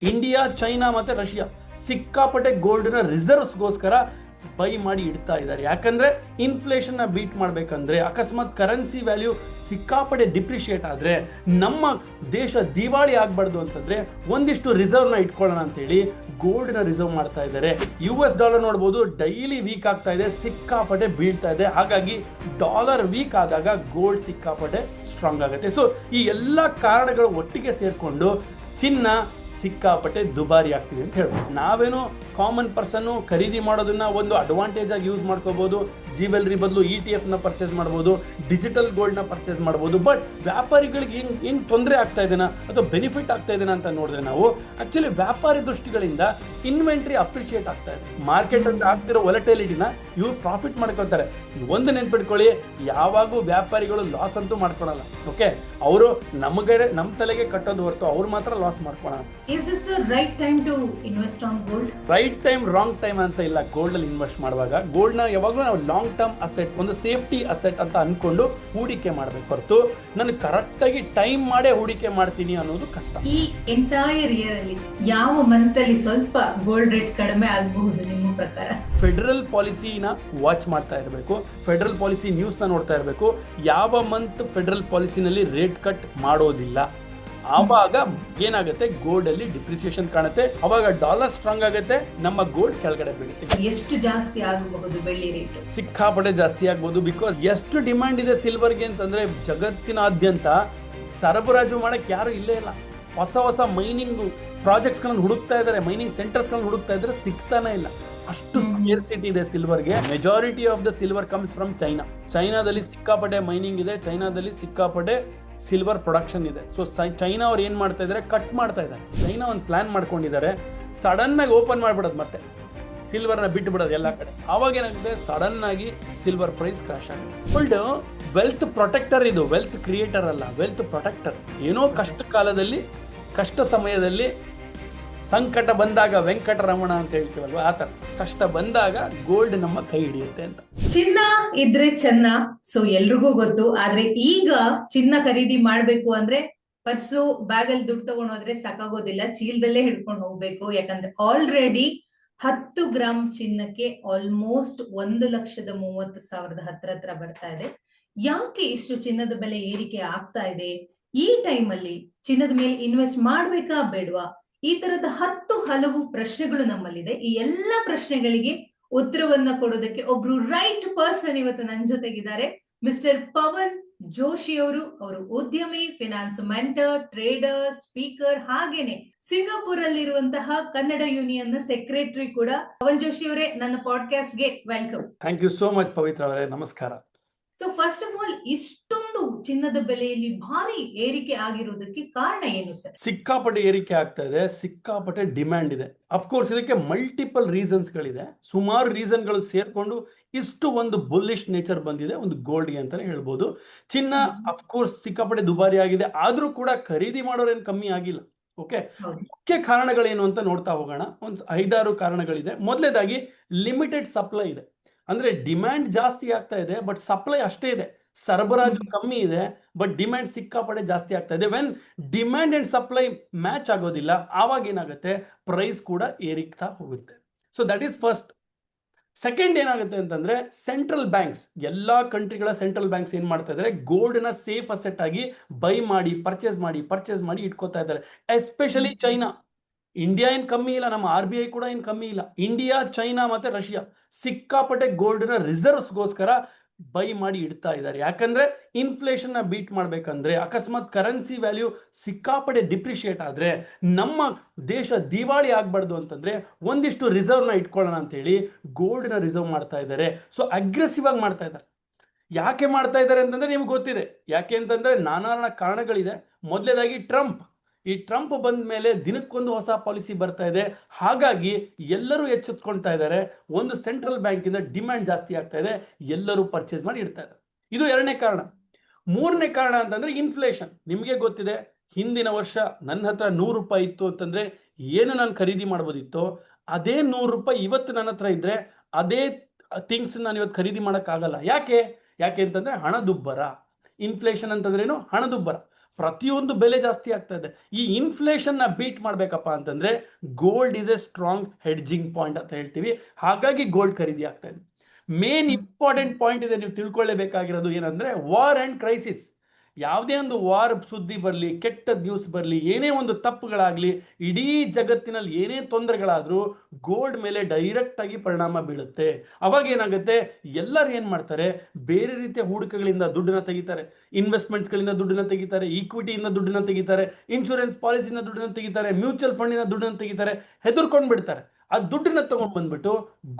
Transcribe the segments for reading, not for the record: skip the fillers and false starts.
India, China ಮತ್ತೆ Russia ಸಿಕ್ಕಾಪಟ್ಟೆ ಗೋಲ್ಡ್ನ ರಿಸರ್ವ್ಸ್ಗೋಸ್ಕರ by ಮಾಡಿ ಇಡ್ತಾ ಇದ್ದಾರೆ. ಯಾಕಂದ್ರೆ ಇನ್ಫ್ಲೇಷನ್ನ ಬೀಟ್ ಮಾಡಬೇಕಂದ್ರೆ, ಅಕಸ್ಮಾತ್ ಕರೆನ್ಸಿ ವ್ಯಾಲ್ಯೂ ಸಿಕ್ಕಾಪಟ್ಟೆ ಡಿಪ್ರಿಷಿಯೇಟ್ ಆದರೆ ನಮ್ಮ ದೇಶ ದಿವಾಳಿ ಆಗಬಾರ್ದು ಅಂತಂದ್ರೆ ಒಂದಿಷ್ಟು ರಿಸರ್ವ್ನ ಇಟ್ಕೊಳ್ಳೋಣ ಅಂತೇಳಿ ಗೋಲ್ಡ್ನ ರಿಸರ್ವ್ ಮಾಡ್ತಾ ಇದ್ದಾರೆ. US$ ನೋಡ್ಬೋದು, ಡೈಲಿ ವೀಕ್ ಆಗ್ತಾ ಇದೆ, ಸಿಕ್ಕಾಪಟ್ಟೆ ಬೀಳ್ತಾ ಇದೆ. ಹಾಗಾಗಿ ಡಾಲರ್ ವೀಕ್ ಆದಾಗ ಗೋಲ್ಡ್ ಸಿಕ್ಕಾಪಟ್ಟೆ ಸ್ಟ್ರಾಂಗ್ ಆಗುತ್ತೆ. ಸೊ ಈ ಎಲ್ಲ ಕಾರಣಗಳು ಒಟ್ಟಿಗೆ ಸೇರಿಕೊಂಡು ಚಿನ್ನ ಸಿಕ್ಕಾಪಟ್ಟೆ ದುಬಾರಿ ಆಗ್ತಿದೆ ಅಂತ ಹೇಳ್ಬೋದು. ನಾವೇನೋ ಕಾಮನ್ ಪರ್ಸನ್ನು ಖರೀದಿ ಮಾಡೋದನ್ನ ಒಂದು ಅಡ್ವಾಂಟೇಜ್ ಆಗಿ ಯೂಸ್ ಮಾಡ್ಕೋಬಹುದು. ಜ್ಯುವೆಲ್ರಿ ಬದಲು ETF ಪರ್ಚೇಸ್ ಮಾಡ್ಬೋದು, ಡಿಜಿಟಲ್ ಗೋಲ್ಡ್ನ ಪರ್ಚೇಸ್ ಮಾಡ್ಬೋದು. ಬಟ್ ವ್ಯಾಪಾರಿಗಳಿಗೆ ಏನು ತೊಂದರೆ ಆಗ್ತಾ ಇದೆನಾ ಅಥವಾ ಬೆನಿಫಿಟ್ ಆಗ್ತಾ ಇದೆನಾ ಅಂತ ನೋಡಿದ್ರೆ ನಾವು ಆಕ್ಚುಲಿ ವ್ಯಾಪಾರಿ ದೃಷ್ಟಿಗಳಿಂದ ಇನ್ವೆಂಟ್ರಿ ಅಪ್ರಿಷಿಯೇಟ್ ಆಗ್ತಾ ಇದೆ. ಮಾರ್ಕೆಟ್ ಅಂತ ಆಗ್ತಿರೋ ವೊಲಟೈಲಿಟಿನ ಇವ್ರು ಪ್ರಾಫಿಟ್ ಮಾಡ್ಕೊಳ್ತಾರೆ. ಒಂದು ನೆನ್ಪಿಟ್ಕೊಳ್ಳಿ, ಯಾವಾಗೂ ವ್ಯಾಪಾರಿಗಳು ಲಾಸ್ ಅಂತೂ ಮಾಡ್ಕೊಳಲ್ಲ. ಓಕೆ, ಅವರು ನಮ್ಮ ತಲೆಗೆ ಕಟ್ಟೋದು ಹೊರತು ಅವ್ರು ಮಾತ್ರ ಲಾಸ್ ಮಾಡ್ಕೊಳಲ್ಲ. Is this the right time to invest on gold? Right time wrong time ಅಂತ ಇಲ್ಲ. ಗೋಲ್ಡ್ ಅಲ್ಲಿ ಇನ್ವೆಸ್ಟ್ ಮಾಡುವಾಗ ಗೋಲ್ಡ್ನ ಯಾವಾಗಲೂ ನಾವು ಲಾಂಗ್ ಟರ್ಮ್ ಅಸೆಟ್, ಒಂದು ಸೇಫ್ಟಿ ಅಸೆಟ್ ಅಂತ ಅನ್ಕೊಂಡು ಹೂಡಿಕೆ ಮಾಡಬೇಕು ಹೊರತು ನಾನು ಕರೆಕ್ಟಾಗಿ ಟೈಮ್ ಮಾಡೇ ಹೂಡಿಕೆ ಮಾಡ್ತೀನಿ ಅನ್ನೋದು ಕಷ್ಟ. ಈ ಎಂಟೈರ್ ಇಯರ್ ಅಲ್ಲಿ ಯಾವ ಮಂತ್ ಅಲ್ಲಿ ಸ್ವಲ್ಪ ಗೋಲ್ಡ್ ರೇಟ್ ಕಡಿಮೆ ಆಗಬಹುದು ನಿಮ್ಮ ಪ್ರಕಾರ? ಫೆಡರಲ್ ಪಾಲಿಸಿನ ವಾಚ್ ಮಾಡ್ತಾ ಇರಬೇಕು, ಫೆಡರಲ್ ಪಾಲಿಸಿ ನ್ಯೂಸ್ನ ನೋಡ್ತಾ ಇರಬೇಕು. ಯಾವ ಮಂತ್ ಫೆಡರಲ್ ಪಾಲಿಸಿನಲ್ಲಿ ರೇಟ್ ಕಟ್ ಮಾಡೋದಿಲ್ಲ ಆವಾಗ ಏನಾಗುತ್ತೆ, ಗೋಲ್ಡ್ ಅಲ್ಲಿ ಡಿಪ್ರಿಸಿಯೇಷನ್ ಕಾಣುತ್ತೆ. ಅವಾಗ ಡಾಲರ್ ಸ್ಟ್ರಾಂಗ್ ಆಗುತ್ತೆ, ನಮ್ಮ ಗೋಲ್ಡ್ ಕೆಳಗಡೆ ಬೀಳುತ್ತೆ. ಎಷ್ಟು ಜಾಸ್ತಿ ಆಗಬಹುದು ಬೆಳ್ಳಿ ರೇಟ್? ಸಿಕ್ಕಾಪಟ್ಟೆ ಜಾಸ್ತಿ ಆಗ್ಬೋದು. ಬಿಕಾಸ್ ಎಷ್ಟು ಡಿಮ್ಯಾಂಡ್ ಇದೆ ಸಿಲ್ವರ್ಗೆ ಅಂತಂದ್ರೆ ಜಗತ್ತಿನಾದ್ಯಂತ ಸರಬರಾಜು ಮಾಡಕ್ಕೆ ಯಾರು ಇಲ್ಲೇ ಇಲ್ಲ. ಹೊಸ ಮೈನಿಂಗ್ ಪ್ರಾಜೆಕ್ಟ್ಸ್ಗಳನ್ನು ಹುಡುಕ್ತಾ ಇದ್ದಾರೆ, ಮೈನಿಂಗ್ ಸೆಂಟರ್ಸ್ಗಳನ್ನು ಹುಡುಕ್ತಾ ಇದ್ದಾರೆ, ಸಿಗ್ತಾನೆ ಇಲ್ಲ. ಅಷ್ಟು ಸ್ಕೇರ್ಸಿಟಿ ಇದೆ ಸಿಲ್ವರ್ಗೆ. Majority of the silver comes from China. ಚೈನಾದಲ್ಲಿ ಸಿಕ್ಕಾಪಟ್ಟೆ ಮೈನಿಂಗ್ ಇದೆ, ಚೈನಾದಲ್ಲಿ ಸಿಕ್ಕಾಪಟ್ಟೆ ಸಿಲ್ವರ್ ಪ್ರೊಡಕ್ಷನ್ ಇದೆ. ಸೊ ಚೈನಾ ಅವ್ರು ಏನ್ ಮಾಡ್ತಾ ಇದ್ದಾರೆ, ಕಟ್ ಮಾಡ್ತಾ ಇದ್ದಾರೆ. ಚೈನಾ ಒಂದು ಪ್ಲಾನ್ ಮಾಡ್ಕೊಂಡಿದ್ದಾರೆ, ಸಡನ್ ಆಗಿ ಓಪನ್ ಮಾಡ್ಬಿಡೋದು, ಮತ್ತೆ ಸಿಲ್ವರ್ನ ಬಿಟ್ಟು ಬಿಡೋದು ಎಲ್ಲ ಕಡೆ. ಆವಾಗ ಏನಾಗುತ್ತೆ, ಸಡನ್ ಆಗಿ ಸಿಲ್ವರ್ ಪ್ರೈಸ್ ಕ್ರಾಶ್ ಆಗುತ್ತೆ. ಗೋಲ್ಡ್ ವೆಲ್ತ್ ಪ್ರೊಟೆಕ್ಟರ್, ಇದು ವೆಲ್ತ್ ಕ್ರಿಯೇಟರ್ ಅಲ್ಲ, ವೆಲ್ತ್ ಪ್ರೊಟೆಕ್ಟರ್. ಏನೋ ಕಷ್ಟ ಕಾಲದಲ್ಲಿ, ಕಷ್ಟ ಸಮಯದಲ್ಲಿ, ಸಂಕಟ ಬಂದಾಗ ವೆಂಕಟರಮಣ ಅಂತ ಹೇಳ್ತೀವಲ್ವ, ಆ ತರ ಕಷ್ಟ ಬಂದಾಗ ಗೋಲ್ಡ್ ನಮ್ಮ ಕೈ ಹಿಡಿಯುತ್ತೆ ಅಂತ. ಚಿನ್ನ ಇದ್ರೆ ಚೆನ್ನ, ಸೊ ಎಲ್ರಿಗೂ ಗೊತ್ತು. ಆದ್ರೆ ಈಗ ಚಿನ್ನ ಖರೀದಿ ಮಾಡ್ಬೇಕು ಅಂದ್ರೆ ಪರ್ಸು ಬ್ಯಾಗ್ ಅಲ್ಲಿ ದುಡ್ಡು ತಗೊಂಡ್ ಹೋದ್ರೆ ಸಾಕಾಗೋದಿಲ್ಲ, ಚೀಲದಲ್ಲೇ ಹಿಡ್ಕೊಂಡು ಹೋಗ್ಬೇಕು. ಯಾಕಂದ್ರೆ ಆಲ್ರೆಡಿ 10 ಗ್ರಾಮ್ ಚಿನ್ನಕ್ಕೆ ಆಲ್ಮೋಸ್ಟ್ 1,30,30,000 ಹತ್ರ ಬರ್ತಾ ಇದೆ. ಯಾಕೆ ಇಷ್ಟು ಚಿನ್ನದ ಬೆಲೆ ಏರಿಕೆ ಆಗ್ತಾ ಇದೆ? ಈ ಟೈಮ್ ಅಲ್ಲಿ ಚಿನ್ನದ ಮೇಲೆ ಇನ್ವೆಸ್ಟ್ ಮಾಡ್ಬೇಕಾ ಬೇಡವಾ? ಈ ತರದ ಹಲವು ಪ್ರಶ್ನೆಗಳು ನಮ್ಮಲ್ಲಿದೆ. ಈ ಎಲ್ಲ ಪ್ರಶ್ನೆಗಳಿಗೆ ಉತ್ತರವನ್ನ ಕೊಡೋದಕ್ಕೆ ಒಬ್ರು ರೈಟ್ ಪರ್ಸನ್ ಇವತ್ತು ನನ್ನ ಜೊತೆಗಿದ್ದಾರೆ. ಮಿಸ್ಟರ್ ಪವನ್ ಜೋಶಿ ಅವರು ಉದ್ಯಮಿ, ಫಿನಾನ್ಸ್ ಮೆಂಟರ್, ಟ್ರೇಡರ್, ಸ್ಪೀಕರ್, ಹಾಗೇನೆ ಸಿಂಗಾಪುರ್ ಅಲ್ಲಿರುವಂತಹ ಕನ್ನಡ ಯೂನಿಯನ್ ನ ಸೆಕ್ರೆಟರಿ ಕೂಡ. ಪವನ್ ಜೋಶಿ ಅವರೇ, ನನ್ನ ಪಾಡ್ಕಾಸ್ಟ್ ಗೆ welcome. Thank you so much Pavitra ಅವರೇ, ನಮಸ್ಕಾರ. ಸೊ ಫಸ್ಟ್ ಆಫ್ ಆಲ್, ಇಷ್ಟೊಂದು ಚಿನ್ನದ ಬೆಲೆಯಲ್ಲಿ ಭಾರಿ ಏರಿಕೆ ಆಗಿರೋದಕ್ಕೆ ಕಾರಣ ಏನು ಸರ್? ಸಿಕ್ಕಾಪಟ್ಟೆ ಏರಿಕೆ ಆಗ್ತಾ ಇದೆ, ಸಿಕ್ಕಾಪಟ್ಟೆ ಡಿಮ್ಯಾಂಡ್ ಇದೆ. ಅಫ್ಕೋರ್ಸ್ ಇದಕ್ಕೆ ಮಲ್ಟಿಪಲ್ ರೀಸನ್ಸ್ಗಳಿದೆ, ಸುಮಾರು ರೀಸನ್ಗಳು ಸೇರ್ಕೊಂಡು ಇಷ್ಟು ಒಂದು ಬುಲ್ಲಿಶ್ ನೇಚರ್ ಬಂದಿದೆ ಒಂದು ಗೋಲ್ಡ್ಗೆ ಅಂತಾನೆ ಹೇಳ್ಬೋದು. ಚಿನ್ನ ಅಫ್ಕೋರ್ಸ್ ಸಿಕ್ಕಾಪಟ್ಟೆ ದುಬಾರಿ ಆಗಿದೆ, ಆದ್ರೂ ಕೂಡ ಖರೀದಿ ಮಾಡೋರೇನು ಕಮ್ಮಿ ಆಗಿಲ್ಲ. ಓಕೆ, ಮುಖ್ಯ ಕಾರಣಗಳೇನು ಅಂತ ನೋಡ್ತಾ ಹೋಗೋಣ. ಒಂದು 5-6 ಕಾರಣಗಳಿದೆ. ಮೊದಲನೇದಾಗಿ ಲಿಮಿಟೆಡ್ ಸಪ್ಲೈ ಇದೆ. ಅಂದ್ರೆ ಡಿಮ್ಯಾಂಡ್ ಜಾಸ್ತಿ ಆಗ್ತಾ ಇದೆ, ಬಟ್ ಸಪ್ಲೈ ಅಷ್ಟೇ ಇದೆ. ಸರಬರಾಜು ಕಮ್ಮಿ ಇದೆ, ಬಟ್ ಡಿಮ್ಯಾಂಡ್ ಸಿಕ್ಕಾಪಟ್ಟೆ ಜಾಸ್ತಿ ಆಗ್ತಾ ಇದೆ. When demand and supply match ಆಗೋದಿಲ್ಲ, ಆವಾಗ ಏನಾಗುತ್ತೆ, ಪ್ರೈಸ್ ಕೂಡ ಏರಿಕ್ತಾ ಹೋಗುತ್ತೆ. So that is first. Second ಏನಾಗುತ್ತೆ ಅಂತಂದ್ರೆ, ಸೆಂಟ್ರಲ್ ಬ್ಯಾಂಕ್ಸ್, ಎಲ್ಲಾ ಕಂಟ್ರಿಗಳ ಸೆಂಟ್ರಲ್ ಬ್ಯಾಂಕ್ಸ್ ಏನ್ ಮಾಡ್ತಾ ಇದ್ದಾರೆ, ಗೋಲ್ಡ್ ನ ಸೇಫ್ ಅಸೆಟ್ ಆಗಿ ಬೈ ಮಾಡಿ ಪರ್ಚೇಸ್ ಮಾಡಿ ಇಟ್ಕೋತಾ ಇದ್ದಾರೆ. Especially China. ಇಂಡಿಯಾ ಏನ್ ಕಮ್ಮಿ ಇಲ್ಲ, ನಮ್ಮ RBI ಕೂಡ ಏನ್ ಕಮ್ಮಿ ಇಲ್ಲ. ಇಂಡಿಯಾ, ಚೈನಾ ಮತ್ತೆ ರಷ್ಯಾ ಸಿಕ್ಕಾಪಟ್ಟೆ ಗೋಲ್ಡ್ನ ರಿಸರ್ವ್ಸ್ಗೋಸ್ಕರ ಬೈ ಮಾಡಿ ಇಡ್ತಾ ಇದ್ದಾರೆ. ಯಾಕಂದ್ರೆ ಇನ್ಫ್ಲೇಷನ್ ನ ಬೀಟ್ ಮಾಡ್ಬೇಕಂದ್ರೆ, ಅಕಸ್ಮಾತ್ ಕರೆನ್ಸಿ ವ್ಯಾಲ್ಯೂ ಸಿಕ್ಕಾಪಟ್ಟೆ ಡಿಪ್ರಿಷಿಯೇಟ್ ಆದ್ರೆ ನಮ್ಮ ದೇಶ ದಿವಾಳಿ ಆಗ್ಬಾರ್ದು ಅಂತಂದ್ರೆ ಒಂದಿಷ್ಟು ರಿಸರ್ವ್ನ ಇಟ್ಕೊಳ್ಳೋಣ ಅಂತೇಳಿ ಗೋಲ್ಡ್ನ ರಿಸರ್ವ್ ಮಾಡ್ತಾ ಇದ್ದಾರೆ. ಸೊ ಅಗ್ರೆಸಿವ್ ಆಗಿ ಮಾಡ್ತಾ ಇದ್ದಾರೆ. ಯಾಕೆ ಮಾಡ್ತಾ ಇದ್ದಾರೆ ಅಂತಂದ್ರೆ ನಿಮ್ಗೆ ಗೊತ್ತಿದೆ. ಯಾಕೆ ಅಂತಂದ್ರೆ ನಾನಾ ಕಾರಣಗಳಿದೆ. ಮೊದಲನೇದಾಗಿ ಈ ಟ್ರಂಪ್ ಬಂದ ಮೇಲೆ ದಿನಕ್ಕೊಂದು ಹೊಸ ಪಾಲಿಸಿ ಬರ್ತಾ ಇದೆ. ಹಾಗಾಗಿ ಎಲ್ಲರೂ ಎಚ್ಚೆತ್ಕೊಳ್ತಾ ಇದ್ದಾರೆ. ಒಂದು ಸೆಂಟ್ರಲ್ ಬ್ಯಾಂಕಿಂದ ಡಿಮ್ಯಾಂಡ್ ಜಾಸ್ತಿ ಆಗ್ತಾ ಇದೆ, ಎಲ್ಲರೂ ಪರ್ಚೇಸ್ ಮಾಡಿ ಇಡ್ತಾ ಇದ್ದಾರೆ. ಇದು 2ನೇ ಕಾರಣ. 3ನೇ ಕಾರಣ ಅಂತಂದ್ರೆ ಇನ್ಫ್ಲೇಷನ್. ನಿಮಗೆ ಗೊತ್ತಿದೆ, ಹಿಂದಿನ ವರ್ಷ ನನ್ನ ಹತ್ರ ₹100 ಇತ್ತು ಅಂತಂದ್ರೆ ಏನು ನಾನು ಖರೀದಿ ಮಾಡ್ಬೋದಿತ್ತೋ ಅದೇ ₹100 ಇವತ್ತು ನನ್ನ ಹತ್ರ ಇದ್ರೆ ಅದೇ ಥಿಂಗ್ಸ್ ನಾನು ಇವತ್ತು ಖರೀದಿ ಮಾಡೋಕ್ಕಾಗಲ್ಲ. ಯಾಕೆ ಅಂತಂದ್ರೆ ಹಣದುಬ್ಬರ. ಇನ್ಫ್ಲೇಷನ್ ಅಂತಂದ್ರೇನು? ಹಣದುಬ್ಬರ. ಪ್ರತಿಯೊಂದು ಬೆಲೆ ಜಾಸ್ತಿ ಆಗ್ತಾ ಇದೆ. ಈ ಇನ್ಫ್ಲೇಷನ್ನ ಬೀಟ್ ಮಾಡಬೇಕಪ್ಪ ಅಂತಂದ್ರೆ gold is A strong hedging point ಅಂತ ಹೇಳ್ತೀವಿ. ಹಾಗಾಗಿ ಗೋಲ್ಡ್ ಖರೀದಿ ಆಗ್ತಾ ಇದೆ. ಮೇನ್ ಇಂಪಾರ್ಟೆಂಟ್ ಪಾಯಿಂಟ್ ಇದೆ, ನೀವು ತಿಳ್ಕೊಳ್ಳೇಬೇಕಾಗಿರೋದು ಏನಂದ್ರೆ ವಾರ್ ಅಂಡ್ ಕ್ರೈಸಿಸ್. ಯಾವುದೇ ಒಂದು ವಾರ್ ಸುದ್ದಿ ಬರಲಿ, ಕೆಟ್ಟ ನ್ಯೂಸ್ ಬರಲಿ, ಏನೇ ಒಂದು ತಪ್ಪುಗಳಾಗಲಿ, ಇಡೀ ಜಗತ್ತಿನಲ್ಲಿ ಏನೇ ತೊಂದರೆಗಳಾದರೂ ಗೋಲ್ಡ್ ಮೇಲೆ ಡೈರೆಕ್ಟ್ ಆಗಿ ಪರಿಣಾಮ ಬೀಳುತ್ತೆ. ಅವಾಗ ಏನಾಗುತ್ತೆ, ಎಲ್ಲರೂ ಏನು ಮಾಡ್ತಾರೆ, ಬೇರೆ ರೀತಿಯ ಹೂಡಿಕೆಗಳಿಂದ ದುಡ್ಡನ್ನ ತೆಗಿತಾರೆ, ಇನ್ವೆಸ್ಟ್ಮೆಂಟ್ಸ್ಗಳಿಂದ ದುಡ್ಡನ್ನ ತೆಗಿತಾರೆ, ಈಕ್ವಿಟಿಯಿಂದ ದುಡ್ಡನ್ನ ತೆಗಿತಾರೆ, ಇನ್ಶೂರೆನ್ಸ್ ಪಾಲಿಸಿಯಿಂದ ದುಡ್ಡನ್ನ ತೆಗಿತಾರೆ, ಮ್ಯೂಚುವಲ್ ಫಂಡಿನ ದುಡ್ಡನ್ನ ತೆಗಿತಾರೆ, ಹೆದರ್ಕೊಂಡು ಬಿಡ್ತಾರೆ. ಆ ದುಡ್ಡನ್ನ ತಗೊಂಡು ಬಂದ್ಬಿಟ್ಟು